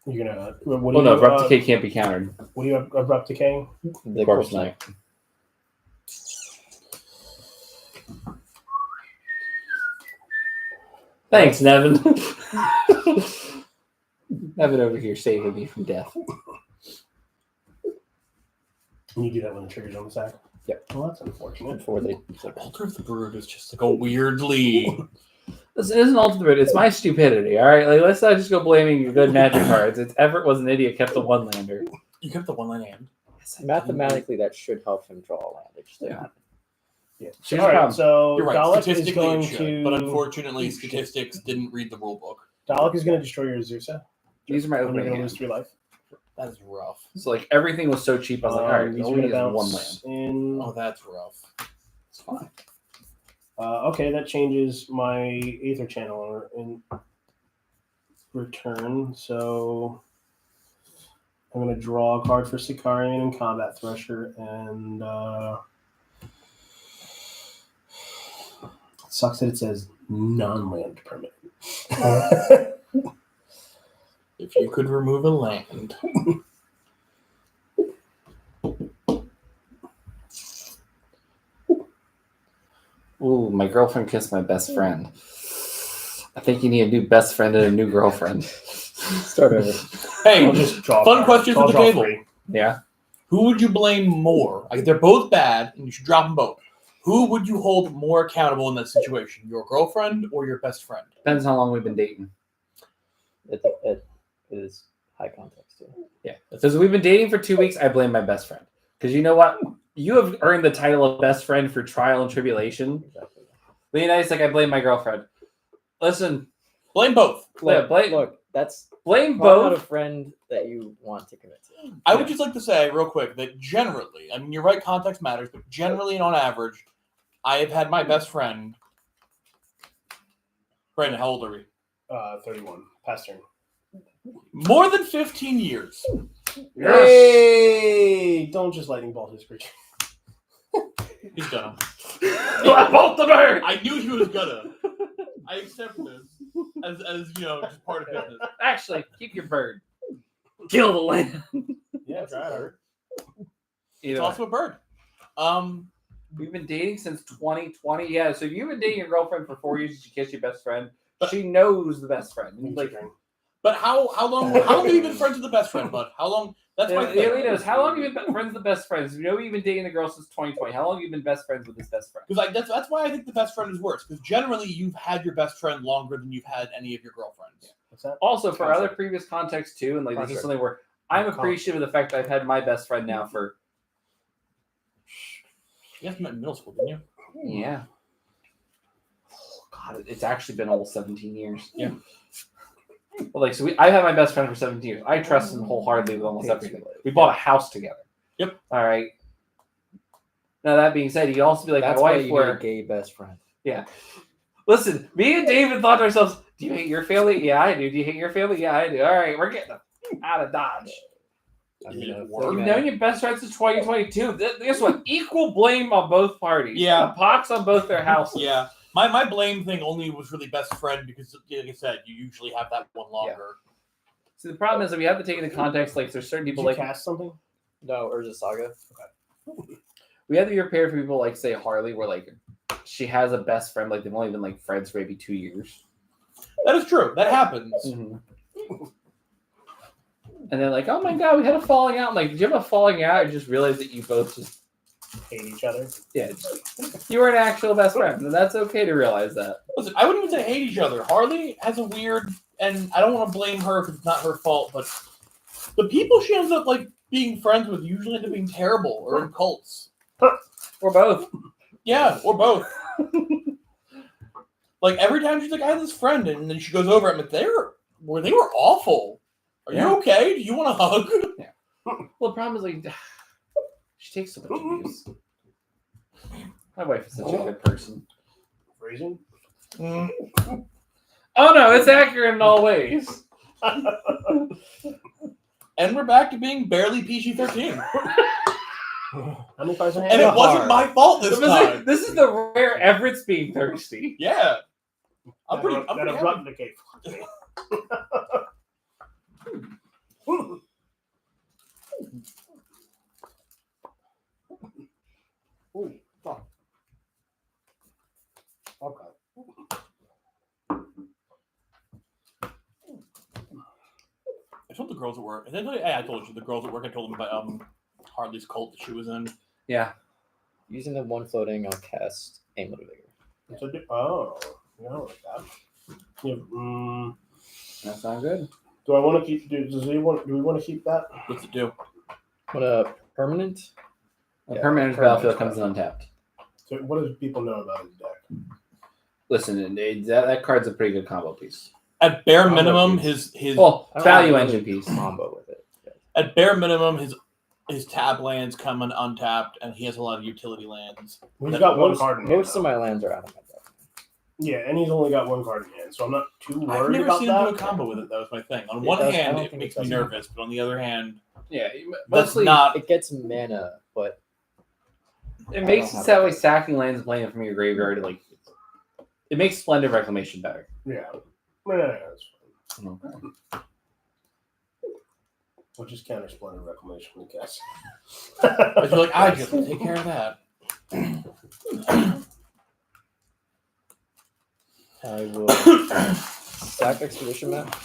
S5: You're going to.
S1: Well, no, Abrupt Decay can't be countered.
S5: What do you have? Abrupt decay.
S3: The
S1: Corpse Knight. Thanks, Nevin. Nevin over here saving me from death.
S5: And you do that when the trigger's on the stack.
S3: Yep.
S5: Well, that's unfortunate.
S3: Before they.
S2: Altar of the Brood is just like a weird lead.
S1: This isn't ultimate. It's my stupidity. All right, like let's not just go blaming your good magic cards. It's Everett was an idiot, kept the one lander.
S2: You kept the one line hand.
S3: Mathematically, that should help him draw a land. It just didn't happen.
S5: Yeah.
S1: Here's
S5: All
S1: the
S5: right.
S1: problem.
S5: So
S2: You're right.
S5: Dalek is
S2: Statistically,
S5: going
S2: it should,
S5: to.
S2: but unfortunately, statistics didn't read the rule book.
S5: Dalek is going to destroy your Azusa.
S1: These are my
S5: And you're
S1: opening
S5: going to
S1: hands.
S5: lose 3 life.
S2: That is rough.
S1: So like everything was so cheap. I was like, all right,
S5: These are
S1: only
S5: going to
S1: is one
S5: bounce
S1: land.
S5: in.
S2: Oh, that's rough.
S1: It's fine.
S5: Okay, that changes my Aether Channeler in return. So I'm going to draw a card for Sicarian and Combat Thresher, and it sucks that it says non-land permanent.
S2: If you could remove a land.
S1: Ooh, my girlfriend kissed my best friend. I think you need a new best friend and a new girlfriend.
S3: Start over.
S2: Hey,
S5: I'll just draw. a
S2: fun
S5: card.
S2: question
S5: I'll
S2: for the
S5: draw
S2: table.
S5: 3.
S1: Yeah.
S2: Who would you blame more? Like, they're both bad, and you should drop them both. Who would you hold more accountable in that situation? Your girlfriend or your best friend?
S1: Depends how long we've been dating.
S3: It is high context, too.
S1: Yeah. Because we've been dating for 2 weeks, I blame my best friend. Because you know what? You have earned the title of best friend for trial and tribulation.
S3: Exactly.
S1: Leonidas, like I blame my girlfriend. Listen,
S2: Blame both.
S3: Look, that's
S1: blame
S3: probably not a
S1: both.
S3: friend that you want to commit to.
S2: I would just like to say real quick that generally, I mean, you're right, context matters, but generally and on average, I have had my best friend. Brandon, how old are we?
S5: 31. Pass turn.
S2: More than 15 years.
S5: Hey! Don't just lightning bolt his creature.
S2: He's gonna.
S1: Both the bird.
S2: I knew he was gonna. I accept this as you know, just part of business.
S1: Actually, keep your bird. Kill the land.
S5: Yeah, try it.
S2: It's also a bird.
S1: We've been dating since 2020. Yeah, so you've been dating your girlfriend for 4 years. She kissed your best friend. She knows the best friend. Like,
S2: But how long have you been friends with the best friend, bud? How long? That's my thing.
S1: Leonidas, how long have you been friends with the best friends? You know you've been dating a girl since 2020. How long have you been best friends with this best friend?
S2: Because that's why I think the best friend is worse. Because generally you've had your best friend longer than you've had any of your girlfriends.
S5: What's that?
S1: Also, for other previous contexts too, and like this is
S5: Contract.
S1: something where I'm appreciative of the fact that I've had my best friend now for
S2: You guys met in middle school, didn't you?
S1: yeah. Oh, God, it's actually been almost 17 years.
S2: Yeah.
S1: Well, like so, I've had my best friend for 17 years. I trust him wholeheartedly with almost everything. We bought a house together.
S2: Yep.
S1: All right. Now that being said, you can also be like
S3: That's
S1: my
S3: why
S1: wife,
S3: you
S1: where
S3: get a gay best friend.
S1: yeah. Listen, me and David thought to ourselves, "Do you hate your family? Yeah, I do. Do you hate your family? Yeah, I do. All right, we're getting out of Dodge."
S3: I mean,
S1: You've known your best friend since 2022. Guess what? Equal blame on both parties.
S2: Yeah.
S1: The pox on both their houses.
S2: Yeah. My blame thing only was really best friend because, like I said, you usually have that one longer.
S1: See, the problem is that we have to take into context, like, there's certain
S5: Did
S1: people
S5: you
S1: like
S5: cast something?
S3: No, Urza Saga.
S1: we have to be prepared for people like say Harley, where like she has a best friend, like they've only been like friends for maybe 2 years.
S2: That is true. That happens.
S1: Mm-hmm. And they're like, oh my god, we had a falling out. I'm like, did you have a falling out? I just realized that you both just,
S5: Hate each other.
S1: yeah, you were an actual best friend. And that's okay to realize that.
S2: Listen, I wouldn't even say hate each other. Harley has a weird, and I don't want to blame her because it's not her fault, but the people she ends up like being friends with usually end up being terrible or in cults.
S1: Or both.
S2: Yeah, or both. Like every time she's like, I have this friend, and then she goes over, I'm like, they were awful. Are you okay? Do you want a hug?
S1: Yeah. Well, the problem is like she takes so much abuse. My wife is such a good person.
S5: Phrasing?
S2: Mm.
S1: Oh no, it's accurate in all ways.
S2: And we're back to being barely PG-13.
S5: How many cars I have?
S2: And it wasn't my fault this time.
S1: This is the rare Everett's being thirsty.
S2: Yeah. I'm pretty
S5: that
S2: happy.
S5: abrupt decay.
S1: Ooh, fuck. Okay.
S2: I told the girls at work. I told you the girls at work. I told them about Harley's cult that she was in.
S1: Yeah.
S3: Using the one floating, I'll cast Aim Little Bigger.
S5: Oh, yeah, I like that. Yeah,
S1: That sounds good.
S5: do I want to keep? Do we want to keep that?
S2: What's it do?
S3: What a permanent?
S1: A
S3: Yeah,
S1: permanent battlefield comes in untapped.
S5: So what does people know about his deck?
S1: Listen, that card's a pretty good combo piece.
S2: At bare
S5: Combo
S2: minimum,
S5: piece.
S2: his
S1: Well,
S3: I don't
S1: value
S3: have
S1: engine
S3: any
S1: piece.
S3: combo with it. Yeah.
S2: at bare minimum his tab lands come in untapped, and he has a lot of utility lands.
S5: He's got one
S3: Most,
S5: card in hand.
S3: most of my lands are out of my deck.
S5: Yeah, and he's only got one card in hand, so I'm not too
S2: I've
S5: worried
S2: never
S5: about
S2: seen
S5: that.
S2: him do a combo with it. That was my thing. On
S3: It
S2: one
S3: does- I
S2: hand,
S3: don't
S2: it
S3: think
S2: makes
S3: it
S2: me
S3: does.
S2: nervous, but on the other hand,
S1: Yeah,
S2: that's
S1: mostly
S2: not.
S3: It gets mana, but
S1: it makes it that way sacking lands and playing it from your graveyard. Like it makes Splendid Reclamation better.
S5: Yeah, that's fine.
S1: Okay.
S5: We'll just counter Splendid Reclamation, I guess.
S2: I feel like I just take care of that.
S3: I will sack Expedition Map.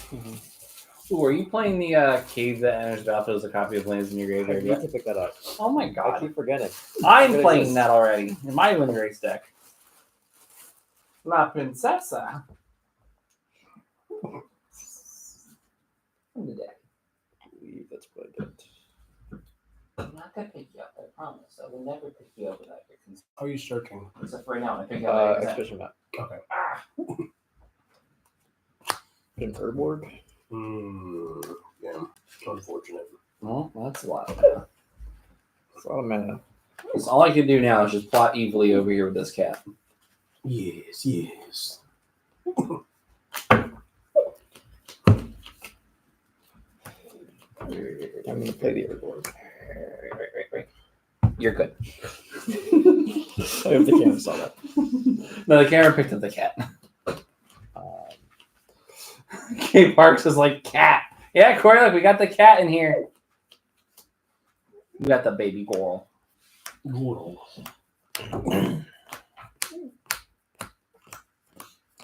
S1: Ooh, are you playing the cave that enters battlefield as a copy of lands in your
S3: I
S1: graveyard
S3: need
S1: yet?
S3: to pick that up.
S1: Oh my
S3: I
S1: god.
S3: keep forgetting.
S1: I'm
S3: It
S1: playing
S3: exists.
S1: that already in my Windgrace deck. La Princesa. In the deck.
S3: I believe that's what I get.
S1: I'm not gonna pick you up, I promise. I will never pick you up without your consent.
S5: How are you searching?
S1: Except for right now, I pick you up without your consent.
S3: Expedition Map.
S5: Okay.
S3: Put an herb orb.
S5: Yeah, unfortunate.
S1: Well, that's a lot.
S3: It's a lot of mana.
S1: So all I can do now is just plot evilly over here with this cat.
S5: Yes.
S3: I'm gonna play the herb orb.
S1: You're good.
S3: I hope the camera saw that.
S1: No, the camera picked up the cat.
S3: Um,
S1: K Parks is like, cat. Yeah, Corey, look, we got the cat in here. We got the baby girl.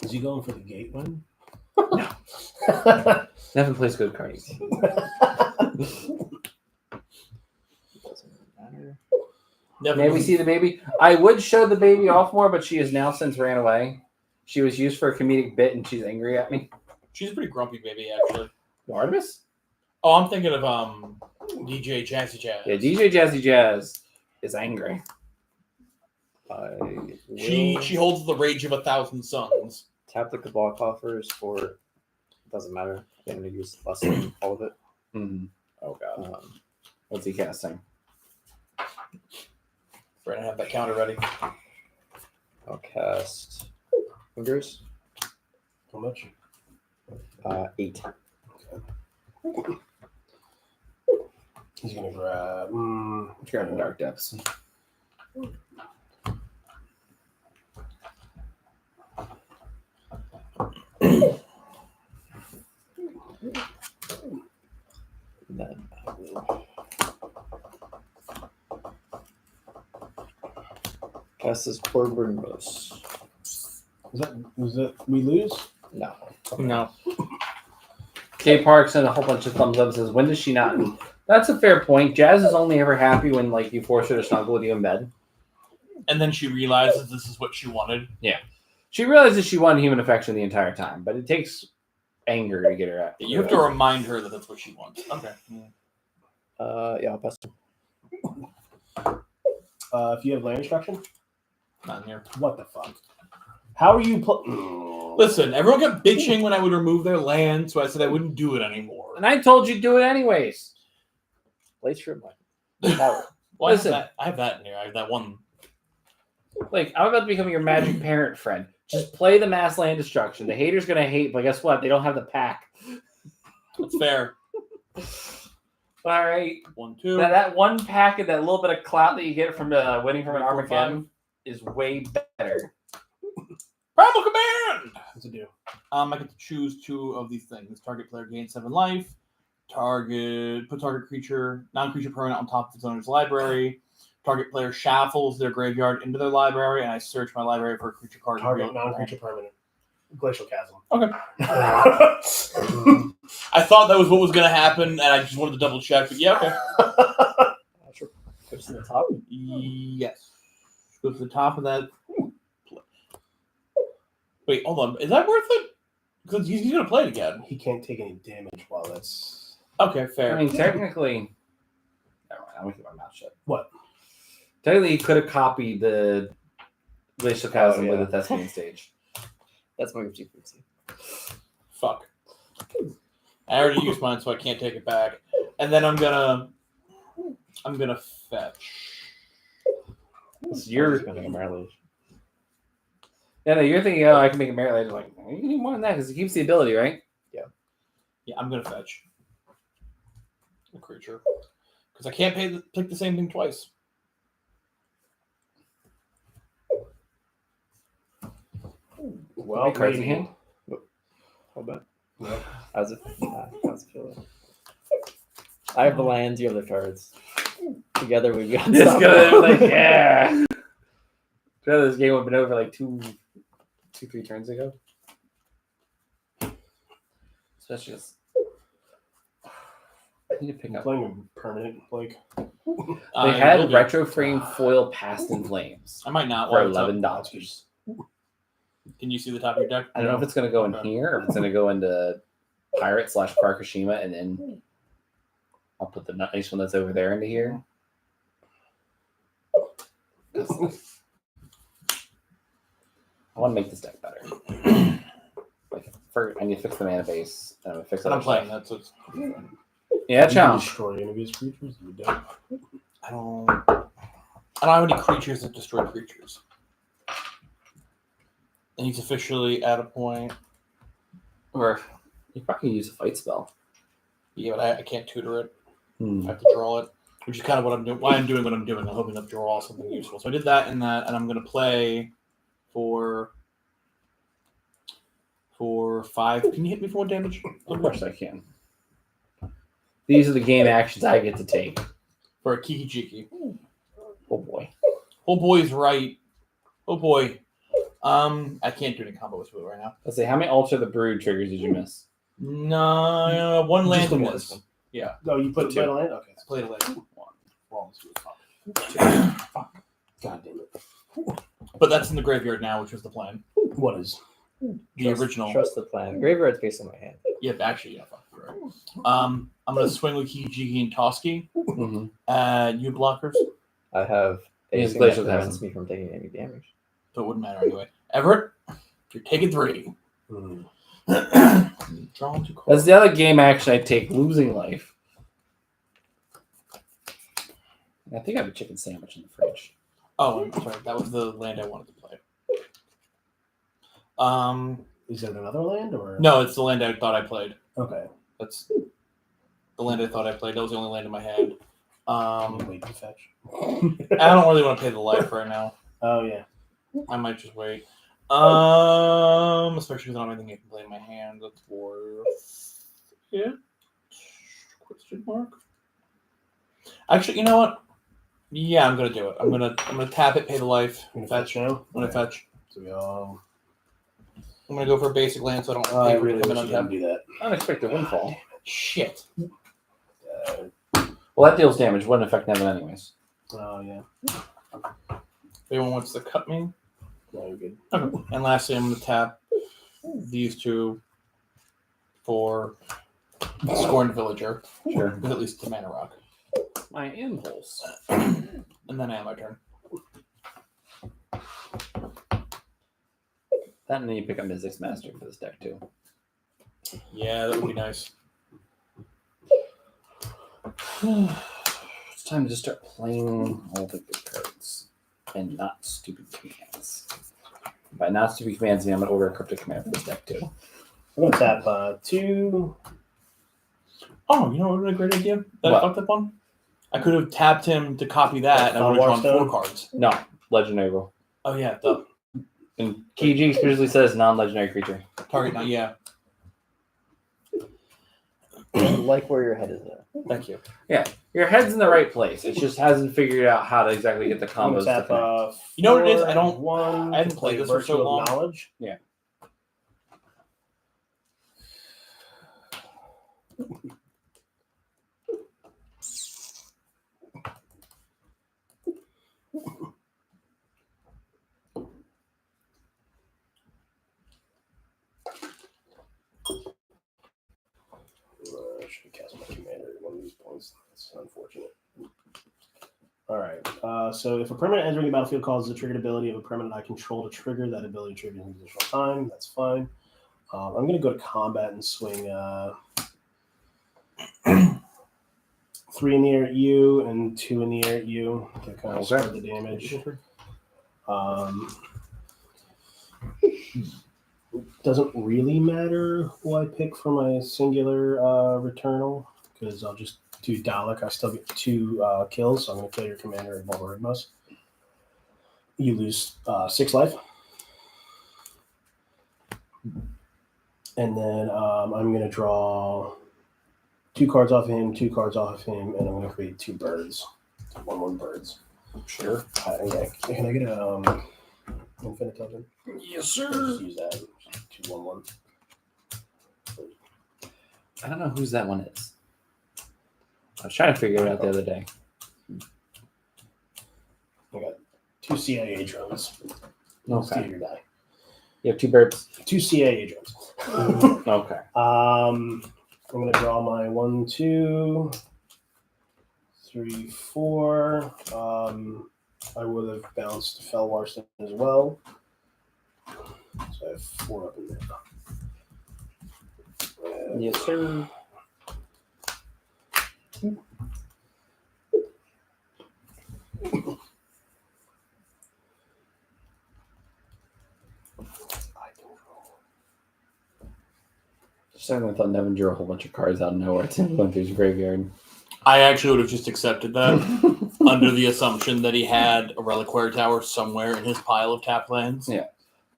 S5: Is he going for the gate one?
S1: Nevin plays good cards.
S3: doesn't matter.
S1: May we see the baby? I would show the baby off more, but she has now since ran away. She was used for a comedic bit, and she's angry at me.
S2: She's a pretty grumpy baby, actually.
S1: Artemis?
S2: Oh, I'm thinking of DJ Jazzy Jazz.
S1: Yeah, DJ Jazzy Jazz is angry.
S3: I will
S2: She holds the rage of 1,000 suns.
S3: tap the Cabal coffers for. Doesn't matter. I'm gonna use less than all of it.
S1: Mm-hmm. Oh god, what's he casting?
S2: Brandon, have that counter ready.
S3: I'll cast Fingers.
S5: How much?
S3: 8.
S5: He's gonna grab.
S1: Grab the Dark Depths.
S3: Then I will cast this Corburnos.
S5: Was that we lose?
S3: No.
S2: No.
S1: K Parks and a whole bunch of thumbs up says, when does she not? That's a fair point. Jazz is only ever happy when like you force her to snuggle with you in bed.
S2: And then she realizes this is what she wanted.
S1: She realizes she wanted human affection the entire time, but it takes anger to get her out.
S2: You have to remind her that that's what she wants. Okay.
S3: Yeah, I'll pass.
S5: If you have land instruction,
S2: Not in here.
S5: what the fuck? How are you?
S2: Listen, everyone kept bitching when I would remove their land, so I said I wouldn't do it anymore.
S1: And I told you to do it anyways.
S3: Place your money. Power.
S2: Well,
S1: Listen.
S2: I have that in here. I have that one.
S1: Like, I'm about to become your magic parent friend. Just play the mass land destruction. The haters gonna hate, but guess what? They don't have the pack.
S2: That's fair.
S1: All right.
S2: 1, 2.
S1: That one pack and that little bit of clout that you get from winning from an
S2: 3, 4,
S1: Armageddon is way better.
S2: Primal Command!
S5: What's it do?
S2: I get to choose 2 of these things. Target player gains 7 life. Put target creature, non-creature permanent on top of its owner's library. Target player shuffles their graveyard into their library, and I search my library for a creature card.
S5: Target non-creature permanent. Glacial Chasm.
S2: Okay. I thought that was what was going to happen, and I just wanted to double check. But yeah, okay.
S3: Sure. Push to the top.
S2: Yes. Go to the top of that. Wait, hold on. Is that worth it? Because he's going to play it again.
S5: He can't take any damage while that's.
S2: Okay, fair.
S1: I mean, technically, never mind. I'm gonna keep my mouth shut.
S5: What?
S1: Technically, he could have copied the Glacial Chasm with a Thespian stage.
S3: That's my frequency.
S2: Fuck. I already used mine, so I can't take it back. And then I'm gonna fetch.
S1: You're
S3: going to Marley.
S1: yeah, no, you're thinking, oh, I can make a merit later. Like, you can do more than that because it keeps the ability, right?
S2: Yeah, I'm gonna fetch a creature because I can't pick the same thing twice.
S5: Well,
S1: Any cards in
S5: maybe.
S1: hand?
S3: Hold on.
S5: No.
S3: How's it feel? I have the lands, you have the cards. Together we've got
S1: Just
S3: something.
S1: gonna like, yeah. This game would have been over like 3 turns ago. Especially as I need to pick
S5: I'm
S1: up.
S5: playing a permanent, like.
S1: They had retro frame foil Past in Flames
S2: I might not.
S1: for
S2: While it's up.
S1: $11.
S2: Can you see the top of your deck?
S1: I don't know if it's gonna go in
S2: Okay.
S1: here or if it's gonna go into Pirate / Karkashima, and then I'll put the nice one that's over there into here. I want to make this deck better. Like, I need to fix the mana base. And I'm gonna fix
S2: And I'm
S1: other
S2: playing
S1: stuff.
S2: that, so it's.
S1: Yeah,
S5: You can
S1: challenge.
S5: destroy any of his creatures. You don't.
S2: I don't have any creatures that destroy creatures. And he's officially at a point.
S1: Or you probably use a fight spell.
S2: Yeah, but I can't tutor it.
S1: Hmm.
S2: I have to draw it, which is kind of what I'm doing. Why I'm doing what I'm doing. I'm hoping to draw something useful. So I did that, and I'm going to play for 5. Can you hit me for 1 damage?
S1: Of course I can. These are the game actions I get to take.
S2: For a Kiki Jiki.
S1: Oh boy.
S2: Oh boy's right. Oh boy. I can't do any combos with it right now.
S1: Let's see, how many Alter the Brood triggers did you miss?
S2: No, 1 land
S5: Just the
S2: to
S5: one.
S2: miss. Yeah,
S5: No, you put
S1: Two.
S5: it on it? Okay.
S2: I played a land.
S5: Wrong. Fuck. God damn it.
S2: But that's in the graveyard now, which was the plan.
S5: What is?
S2: The original.
S3: Trust the plan. Graveyard's based on my hand.
S2: Yeah, actually, yeah. Fuck, you're right. I'm gonna swing with Kijiki and Toski.
S1: Mm-hmm.
S2: You blockers,
S3: I have
S1: Yes,
S3: anything that
S1: Glacial
S3: prevents
S1: Chasm.
S3: me from taking any damage.
S2: so it wouldn't matter anyway. Everett, you're taking 3.
S5: Hmm.
S2: Draw 2 cards.
S1: That's the other game action I take, losing life. I think I have a chicken sandwich in the fridge.
S2: Oh, I'm sorry. That was the land I wanted to play.
S5: Is that another land or?
S2: No, it's the land I thought I played.
S5: Okay.
S2: That's the land I thought I played. That was the only land in my hand.
S5: Wait to fetch.
S2: I don't really want to pay the life right now.
S5: Oh yeah.
S2: I might just wait. Especially because I don't have anything I can play in my hand. That's worth it. Question mark. Actually, you know what? Yeah, I'm gonna do it. I'm gonna tap it, pay the life,
S5: You gonna
S2: fetch.
S5: fetch now?
S2: I'm gonna fetch.
S5: So we all.
S2: I'm gonna go for a basic land so I don't
S5: I
S2: pay for
S5: really
S2: coming
S5: wish you
S2: on
S5: didn't
S2: tap.
S5: do that.
S1: Unexpected windfall.
S2: Shit.
S1: Well, that deals damage. Wouldn't affect Nevin anyways.
S5: Oh yeah.
S2: Anyone wants to cut me?
S5: No, you're good.
S2: Okay. And lastly, I'm gonna tap these two for Scorned Villager.
S1: Sure.
S2: With at least the mana rock.
S1: My impulse.
S2: And then I have my turn.
S1: That and then you pick up Mythic's Master for this deck too.
S2: Yeah, that would be nice.
S1: It's time to just start playing all the good cards and not stupid commands. By not stupid commands, I mean I'm gonna order a cryptic command for this deck too.
S5: I'm gonna tap 2.
S2: Oh, you know what would have been a great idea? That I
S1: What?
S2: fucked up on? I could have tapped him to copy that, and I would have drawn
S5: Stone?
S2: 4 cards.
S1: No, legendary rule.
S2: Oh yeah, the
S1: And KG explicitly says non-legendary creature.
S2: target. Not yeah.
S3: I like where your head is at.
S2: Thank you.
S1: Your head's in the right place. It just hasn't figured out how to exactly get the
S5: I'm
S1: combos
S5: gonna
S1: to
S5: tap
S1: connect.
S2: You know what it is? I
S5: 4,
S2: don't-
S5: 1.
S2: I haven't
S5: to
S2: played
S5: play
S2: this for so
S5: Virtue of
S2: long.
S5: Knowledge.
S1: Yeah.
S5: I should have cast my commander at one of these points. That's unfortunate. Alright, so if a permanent entering the battlefield causes a triggered ability of a permanent I control to trigger, that ability triggers an additional time. That's fine. I'm going to go to combat and swing 3 in the air at you and 2 in the air at you to kind of
S1: Okay.
S5: spread the damage. Doesn't really matter who I pick for my singular returnal because I'll just do Dalek. I still get 2 kills, so I'm going to kill your commander at Volvarigmos. You lose 6 life. And then I'm going to draw 2 cards off of him, 2 cards off of him, and I'm going to create 2 birds. 1/1 birds.
S1: Sure.
S5: Yeah. Can I get a infinite token?
S1: Yes,
S5: I'll just use that. 2/1/1.
S1: I don't know whose that one is. I was trying to figure it out the other day.
S5: I got 2 CIA drones.
S1: Okay.
S5: Steal your die.
S1: You have 2 birds.
S5: 2 CIA drones.
S1: Okay.
S5: I'm gonna draw my 1, 2, 3, 4. I would have bounced Felwarston as well. So I have 4 up in there.
S1: Yes, sir. Certainly thought Nevin drew a whole bunch of cards out of nowhere to went through his graveyard.
S2: I actually would have just accepted that under the assumption that he had a Reliquary Tower somewhere in his pile of tap lands.
S1: Yeah.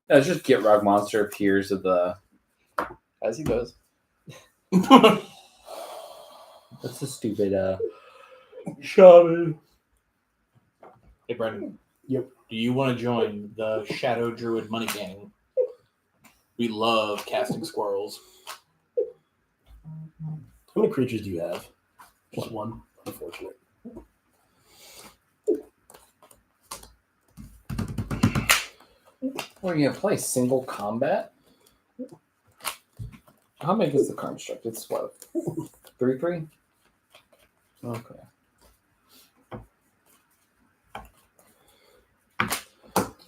S1: It's just Get Rug Monster appears at the.
S3: As he goes.
S1: That's a stupid.
S2: Shaman. Hey, Brendan.
S5: Yep.
S2: Do you want to join the Shadow Druid Money Gang? We love casting squirrels.
S5: How many creatures do you have? Just 1. Unfortunate.
S1: What are you gonna play? Single combat? How big is the construct? It's what? 3/3? Okay.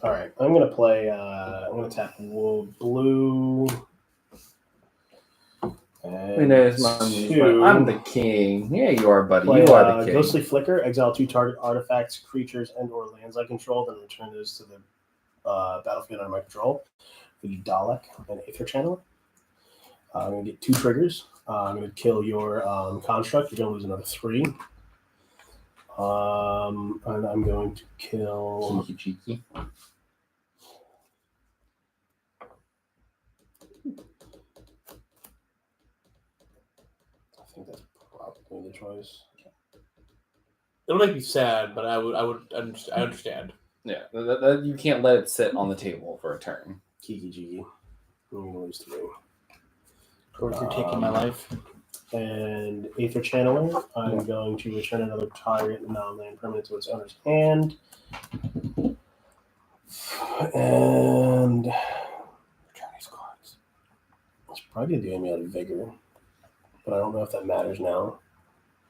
S5: All right, I'm gonna play. I'm gonna tap blue. And
S1: I'm the king. Yeah, you are, buddy.
S5: Play,
S1: You are the king.
S5: Ghostly Flicker. Exile 2 target artifacts, creatures, and/or lands I control, then return those to the battlefield under my control. We need Dalek and Aether Channel. I'm gonna get 2 triggers. I'm gonna kill your construct. You're gonna lose another 3. And I'm going to kill.
S1: Cheeky.
S5: I think that's probably the choice.
S2: It'll make me sad, but I understand.
S1: Yeah, you can't let it sit on the table for a turn.
S5: Kiki Jiki. I'm going to lose 3.
S2: Or you're taking my life.
S5: And Aether Channeler, I'm going to return another target non-land permanent to its owner's hand. And return these cards. It's probably going to do me out of Vigor, but I don't know if that matters now.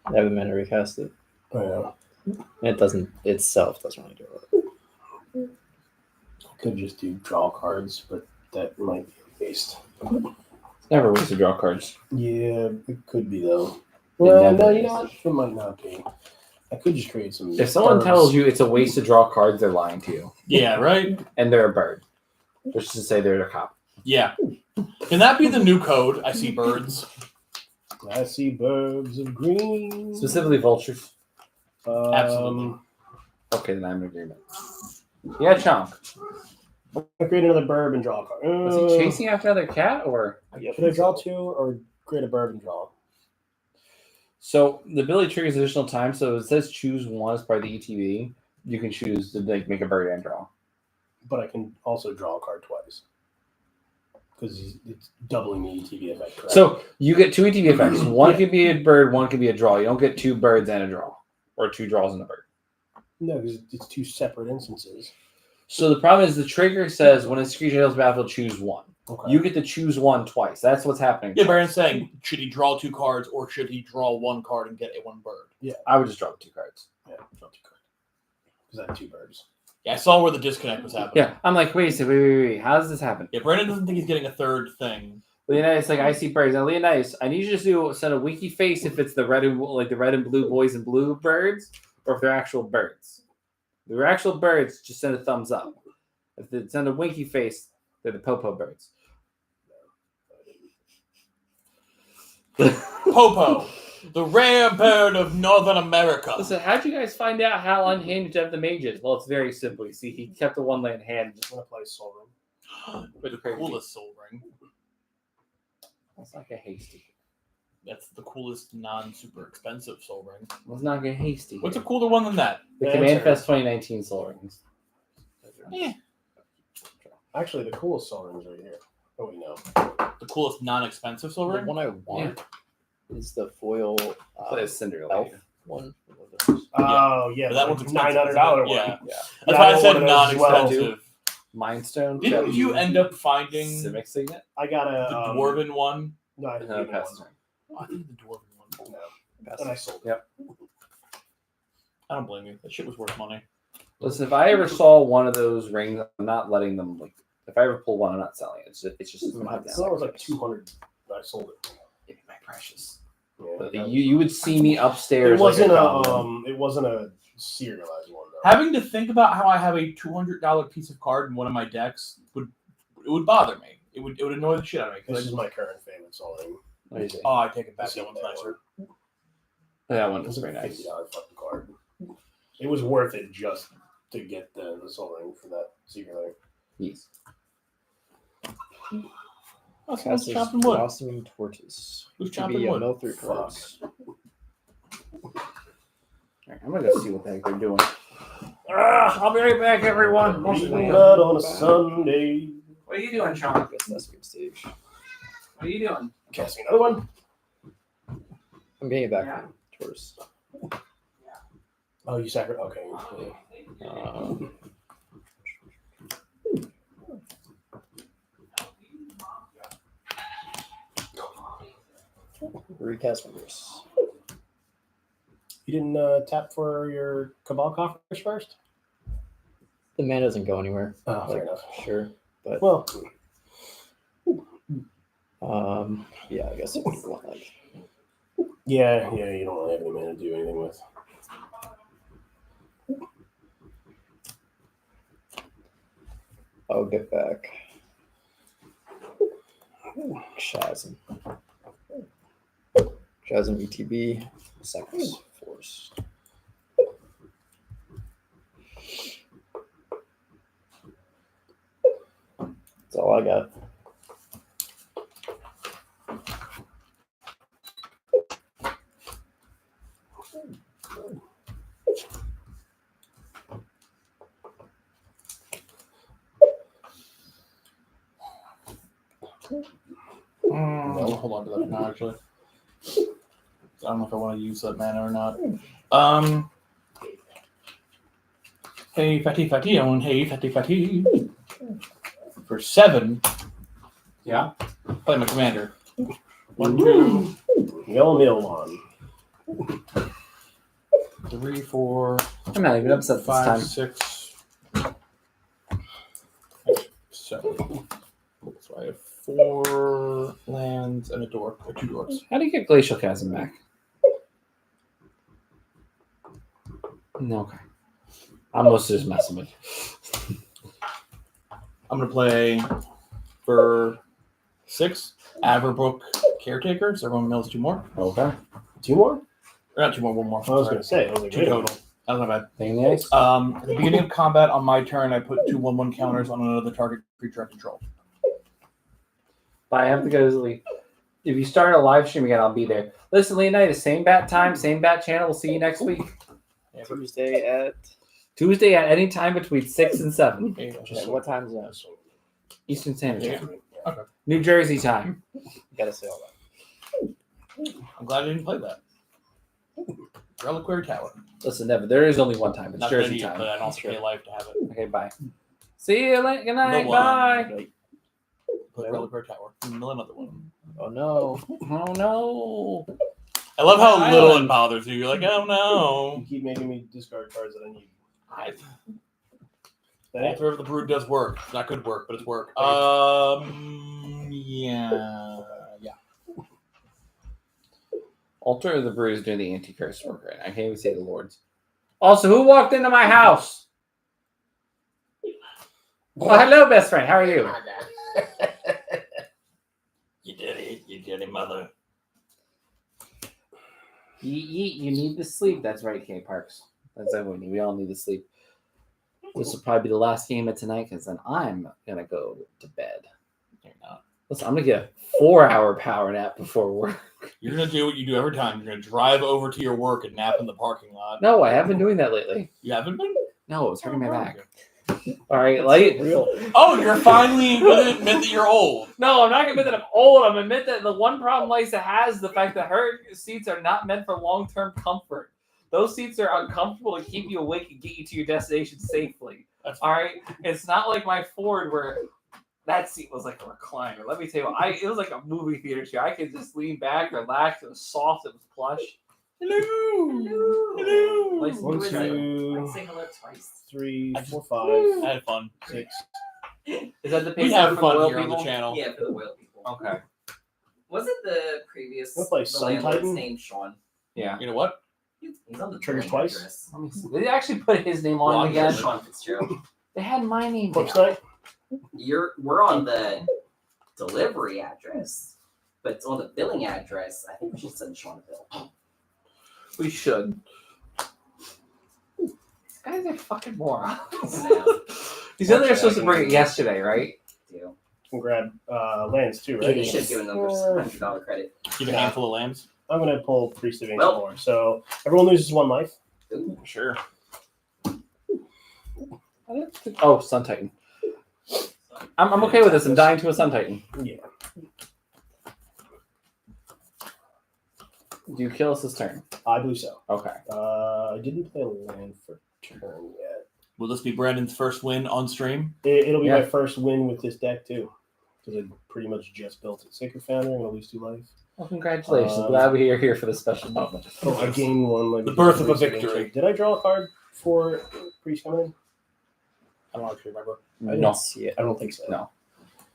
S3: I haven't meant to recast it.
S5: Oh, yeah.
S3: It doesn't itself doesn't really do it.
S5: I could just do draw cards, but that might be a waste.
S1: It's never a waste to draw cards.
S5: Yeah, it could be though.
S1: Well,
S5: No,
S1: never
S5: you
S1: is.
S5: know what? It might not be. I could just create some.
S1: If someone
S5: birds.
S1: tells you it's a waste to draw cards, they're lying to you.
S2: Yeah, right?
S1: And they're a bird. Just to say they're a cop.
S2: Yeah. Can that be the new code? I see birds.
S5: I see birds of green.
S1: Specifically vultures.
S2: Absolutely.
S1: Okay, then I'm in agreement. Yeah, Chomp.
S5: I create another bird and draw a card.
S1: Was he chasing after another cat, or?
S5: Should I draw 2 or create a bird and draw?
S1: So the ability triggers additional time. So it says choose one as part of the ETB. You can choose to make a bird and draw.
S5: But I can also draw a card twice. Because it's doubling the ETB effect, correct?
S1: So you get 2 ETB effects. One can be a bird, one can be a draw. You don't get 2 birds and a draw. Or 2 draws and a bird.
S5: No, because it's 2 separate instances.
S1: So the problem is the trigger says when a creature enters the battlefield, choose 1.
S5: Okay.
S1: You get to choose 1 twice. That's what's happening.
S2: Yeah, Baron's saying, should he draw 2 cards or should he draw 1 card and get a 1 bird?
S1: I would just draw 2 cards.
S5: Yeah, draw 2 cards. Because I have 2 birds.
S2: Yeah, I saw where the disconnect was happening.
S1: Yeah, I'm like, wait a second, wait. How does this happen?
S2: Yeah, Brandon doesn't think he's getting a third thing.
S1: Leonidas, like, I see birds. Now, Leonidas, I need you to send a winky face if it's the red and blue boys and blue birds, or if they're actual birds. If they're actual birds, just send a thumbs up. If they send a winky face, they're the popo birds.
S2: Popo, the rare bird of Northern America.
S1: Listen, how'd you guys find out how unhinged of the mage is? Well, it's very simple. You see, he kept the one land hand.
S5: I'm going to play Soul Ring.
S2: With the coolest soul ring.
S1: That's like a hasty.
S2: That's the coolest non-super expensive soul ring.
S1: Let's not get hasty.
S2: What's a cooler one than that?
S1: The
S5: Yeah,
S1: Command
S5: sorry.
S1: Fest 2019 Soul Rings.
S2: Eh.
S5: Actually, the coolest Soul Ring's right here. Oh, wait, no.
S2: The coolest non-expensive soul
S3: The
S2: ring?
S3: one I want is the foil
S1: Play a Cinderella.
S3: elf one.
S5: Oh, yeah.
S2: But that one's
S5: the
S2: expensive.
S5: $900 one.
S2: Yeah.
S1: Yeah.
S2: That's
S5: Yeah,
S2: why I
S5: I
S2: said
S5: wanted those as well.
S2: non-expensive.
S1: Mindstone.
S2: Didn't you end up finding the
S1: Civic Signet?
S5: I got a.
S2: dwarven one?
S5: No, I didn't
S1: No,
S5: get one.
S1: pass turn.
S2: Oh, I think the dwarven one.
S5: No. And I sold it.
S1: Yep.
S2: I don't blame you. That shit was worth money.
S1: Listen, if I ever saw one of those rings, I'm not letting them. Like, if I ever pull one, I'm not selling it. It's just
S3: Mm,
S1: my
S3: that's
S5: So it was like 200. I sold it.
S1: Give me my precious.
S5: Yeah,
S1: But
S5: that
S1: you would see me upstairs.
S5: It wasn't
S1: like
S5: it wasn't a serialized one though.
S2: Having to think about how I have a $200 piece of card in one of my decks would bother me. It would annoy the shit out of me. 'Cause
S5: This is my current favorite Soul Ring.
S1: What do you think?
S2: oh, I take it back.
S5: See
S2: That one's
S5: that
S2: nicer.
S1: That one
S5: It
S1: was
S5: was a
S1: very nice.
S5: $50 fucking card. It was worth it just to get the Soul Ring for that secret ring.
S1: Yes.
S2: Oh, so
S3: Cast
S2: who's chopping wood?
S3: Blossoming Tortoise.
S2: Who's
S3: To
S2: chopping
S3: be a
S2: wood?
S3: mill 3
S5: Fuck.
S3: cards.
S1: Right, I'm gonna go see what the heck they're doing. I'll be right back, everyone.
S5: Blood on a Sunday.
S1: What are you doing,
S3: I
S1: Sean?
S3: guess that's a good stage.
S1: What are you doing?
S5: Casting another one.
S3: I'm getting it back
S1: Yeah.
S3: from Tortoise.
S5: Oh, you sacrifice. Okay.
S3: Recast members.
S5: You didn't tap for your Cabal coffers first?
S3: The man doesn't go anywhere.
S5: Oh, fair enough.
S3: Sure, but
S5: Well,
S3: yeah, I guess it would be one leg.
S5: yeah, you don't really have any mana to do anything with.
S3: I'll get back. Shazam. Shazam ETB. Seconds. Force. That's all I got.
S2: I'll hold on to that now, actually. I don't know if I want to use that mana or not. Hey, fatty, own. Hey, fatty. For 7.
S1: Yeah.
S2: Play my commander. 1, 2,
S5: Yellow Milon.
S2: 3, 4,
S1: I'm not even upset this
S2: 5,
S1: time.
S2: 6, 7. So I have 4 lands and a door, or 2 doors.
S1: How do you get Glacial Chasm back? No, okay. I'm mostly just messing with you.
S2: I'm gonna play for 6 Averbrook Caretakers. Everyone mills 2 more.
S1: Okay.
S5: 2 more?
S2: Or not 2 more, 1 more.
S5: I was
S2: Sorry.
S5: going to say, I was like,
S2: 2
S5: wait a
S2: total.
S5: minute.
S2: That was not bad.
S1: Thing in the ice?
S2: At the beginning of combat on my turn, I put 2 1/1 counters on another target creature I control.
S1: But I have to go to sleep. If you start a live stream again, I'll be there. Listen, Leonidas, same bat time, same bat channel. We'll see you next week.
S3: Tuesday at
S1: Tuesday at any time between 6 and 7.
S3: what time zone?
S1: Eastern Standard
S2: Yeah.
S1: Time.
S2: Okay.
S1: New Jersey time.
S3: Gotta say all that.
S2: I'm glad I didn't play that. Reliquary Tower.
S1: Listen, Nevin, there is only one time. It's
S2: Not
S1: Jersey
S2: that I need it, but
S1: time.
S2: I don't pay life to have it.
S1: Okay, bye. See you later. Good night.
S2: No one.
S1: Bye.
S2: Put Reliquary Tower. Mill another one.
S3: Oh no.
S1: Oh, no.
S2: I love how
S1: Island.
S2: little it bothers you. You're like, oh no.
S5: You keep making me discard cards that I need.
S2: Altar of the Brood does work. It's not good work, but it's work. Yeah.
S1: Altar of the Brew is doing the anti-curse work right now. I can't even say the Lords. Also, who walked into my house? Well, hello, best friend. How are you?
S2: You did it. You did it, mother.
S1: You need to sleep. That's right, K Parks. That's everyone. We all need to sleep. This will probably be the last game of tonight because then I'm going to go to bed.
S2: You're not.
S1: Listen, I'm going to get a 4-hour power nap before work.
S2: You're going to do what you do every time. You're going to drive over to your work and nap in the parking lot.
S1: No, I haven't been doing that lately.
S2: You haven't been?
S1: No, it was hurting my back.
S2: Okay.
S1: All right, like
S3: Real.
S2: Oh, you're finally going to admit that you're old.
S1: no, I'm not gonna admit that I'm old. I'm admit that the one problem Lisa has is the fact that her seats are not meant for long-term comfort. Those seats are uncomfortable to keep you awake and get you to your destination safely.
S2: That's
S1: All right, it's not like my Ford where that seat was like a recliner. Let me tell you, it was like a movie theater chair. I could just lean back, relax. It was soft. It was plush.
S2: Hello.
S1: Like,
S5: 1,
S1: who is it?
S5: 2,
S6: Say hello twice.
S5: 3, 4, 5,
S2: I had fun.
S5: 6.
S1: Is that the
S2: We
S1: picture
S2: have
S1: from
S2: fun
S1: Will
S2: here on the
S1: People?
S2: channel.
S6: Yeah, for the whale people.
S1: Okay.
S6: Was it the previous
S5: Looks like
S6: the
S5: Sun
S6: landlord's
S5: Titan.
S6: name Sean?
S1: Yeah.
S2: You know what?
S6: He's on the
S5: Triggers
S6: billing
S5: twice?
S6: address.
S1: Let me see. They actually put his name on
S2: Well,
S1: it again.
S6: Sean Fitzgerald.
S1: They had my name
S5: Corpse
S1: down.
S5: Night?
S6: We're on the delivery address, but on the billing address, I think we should send Sean a bill.
S1: We should. These guys are fucking morons.
S6: No,
S1: He said they were supposed to bring it yesterday, right?
S6: deal.
S5: Can grab lands too,
S6: Yeah,
S5: right?
S6: you should have given them $100 credit.
S2: Give a handful of lambs.
S5: I'm going to pull Priest of Ancient
S6: Well-
S5: Lore. So everyone loses 1 life.
S6: Ooh,
S2: Sure.
S1: Oh, Sun Titan. I'm okay with this. I'm dying to a Sun Titan.
S5: Yeah.
S1: Do you kill us this turn?
S5: I believe so.
S1: Okay.
S5: I didn't play a land for turn yet.
S2: Will this be Brandon's first win on stream?
S5: It'll be
S1: Yeah.
S5: my first win with this deck too, because I pretty much just built it. Sacred Founder, I'm gonna lose 2 life.
S1: Well, congratulations. Glad we're here for this special moment.
S5: Oh, I gained 1. Like
S2: The birth of a
S5: Priest
S2: victory.
S5: Ancient. Did I draw a card for Priest coming in?
S2: I don't actually remember.
S5: I didn't
S1: No.
S5: see it. I don't think so.
S1: No.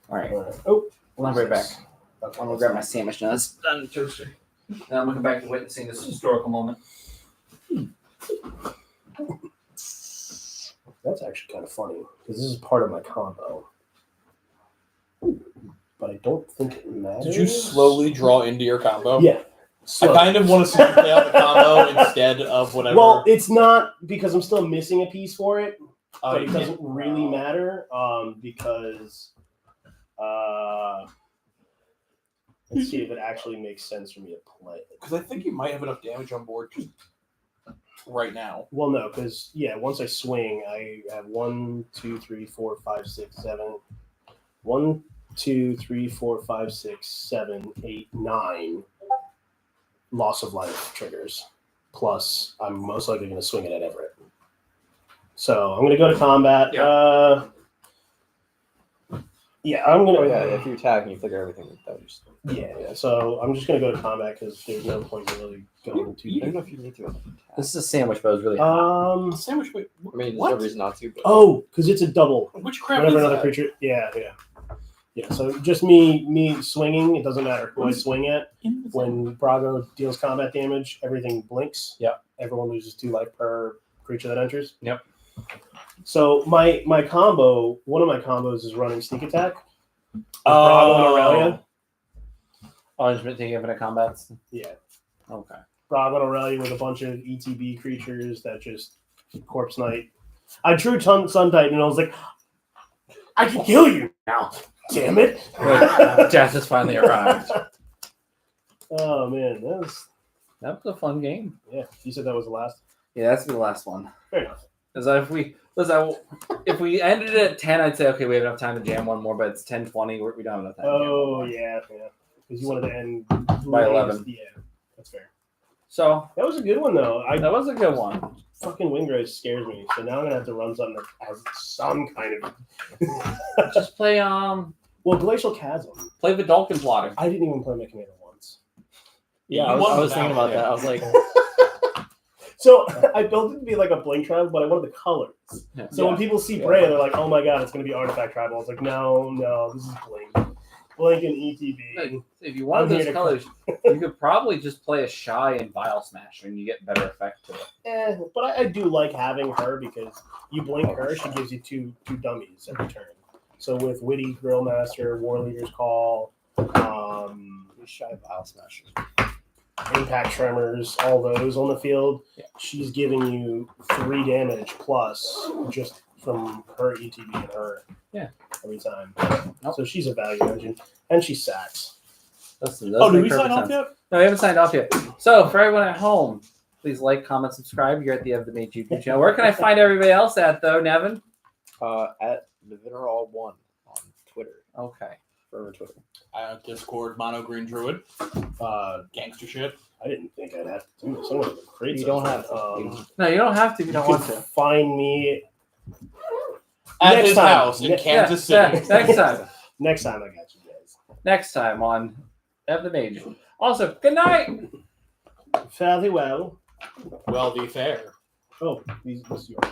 S1: All right.
S5: Oh,
S1: I'll be right back.
S5: Okay,
S1: I'm going to grab my sandwich now. That's done toaster. Now I'm looking back to witnessing this historical moment.
S5: That's actually kind of funny because this is part of my combo, but I don't think it matters.
S2: Did you slowly draw into your combo?
S5: Yeah.
S2: I kind of want to see you play out the combo instead of whatever.
S5: Well, it's not because I'm still missing a piece for it, but
S2: you
S5: it doesn't
S2: can't-
S5: really matter because let's see if it actually makes sense for me to play it.
S2: Because I think you might have enough damage on board just right now.
S5: Well, no, because once I swing, I have 1, 2, 3, 4, 5, 6, 7. 1, 2, 3, 4, 5, 6, 7, 8, 9 loss of life triggers. Plus, I'm most likely going to swing it at Everett. So I'm going to go to combat.
S1: Yeah.
S5: Yeah, I'm going to.
S3: Oh yeah, if you attack and you flicker everything, that would just.
S5: Yeah. So I'm just going to go to combat because there's no point in really going to.
S3: I don't know if you need to.
S1: This is a sandwich, but it was really hot.
S2: Sandwich. Wait,
S3: I mean, there's
S2: what?
S3: no reason not to. But
S5: Oh, because it's a double.
S2: Which crap
S5: Whenever
S2: is
S5: another
S2: that?
S5: creature. Yeah. Yeah. So just me swinging. It doesn't matter who I swing at. When Brago deals combat damage, everything blinks.
S1: Yep.
S5: Everyone loses 2 life per creature that enters.
S1: Yep.
S5: So my combo, one of my combos is running sneak attack. With Brago and Aurelia.
S1: Oh, you've been taking infinite combats?
S5: Yeah.
S1: Okay.
S5: Brago and Aurelia with a bunch of ETB creatures that just corpse knight. I drew Sun Titan and I was like, I can kill you now. Damn it.
S1: Death has finally arrived.
S5: Oh man,
S1: That was a fun game.
S5: yeah. You said that was the last.
S1: Yeah, that's the last one.
S5: Fair enough.
S1: Because if we ended it at 10, I'd say, okay, we have enough time to jam one more, but it's 10:20. We don't have enough time to jam one
S5: Oh
S1: more.
S5: yeah. Because you wanted to end
S1: By 11.
S5: Yeah, that's fair.
S1: So,
S5: That was a good one though.
S1: that was a good one.
S5: Fucking Windgrace scares me, so now I'm gonna have to run something that has some kind of.
S1: Just play
S5: Glacial Chasm.
S1: play the Dolphin Plotter.
S5: I didn't even play my commander once.
S3: yeah,
S2: You
S3: I
S2: won
S3: was
S2: that
S3: thinking
S2: one,
S3: about that. I was like,
S5: So I built it to be like a blink tribal, but I wanted the colors.
S1: Yeah.
S5: So when people see Bray, they're like, "Oh my god, it's gonna be artifact tribal." I was like, "No, this is blink, blink and ETB."
S1: If you wanted
S5: I'm here
S1: those
S5: to-
S1: colors, you could probably just play a Shy and Vile Smasher, and you get better effect to it.
S5: But I do like having her because you blink her, she gives you two dummies every turn. So with Witty, Grillmaster, War Leader's Call,
S3: shy Vile Smasher.
S5: Impact Tremors, all those on the field,
S1: Yeah.
S5: she's giving you 3 damage plus just from her ETB and her every time.
S1: Nope.
S5: So she's a value engine, and she sacks.
S1: Those
S2: Oh, did
S1: make
S2: we sign
S1: perfect
S2: off
S1: sense.
S2: yet?
S1: No, we haven't signed off yet. So, for everyone at home, please like, comment, subscribe. You're at the Of the Mage YouTube channel. Where can I find everybody else at, though, Nevin?
S3: At Nevinarall1 on Twitter.
S1: Okay.
S3: Forever Twitter.
S2: Discord, Mono Green Druid, gangster shit.
S5: I didn't think I'd have to do this. I'm gonna create
S3: You don't
S5: something.
S3: have to.
S1: No, you don't have to if you don't want
S5: can
S1: to.
S5: find me
S2: At
S5: Next
S2: his
S5: time.
S2: house in Kansas City.
S1: Next time.
S5: next time. I got you guys.
S1: Next time on Of the Mage. Also, good night.
S5: Fairly well.
S2: Well, the fair.
S5: Oh, this is yours.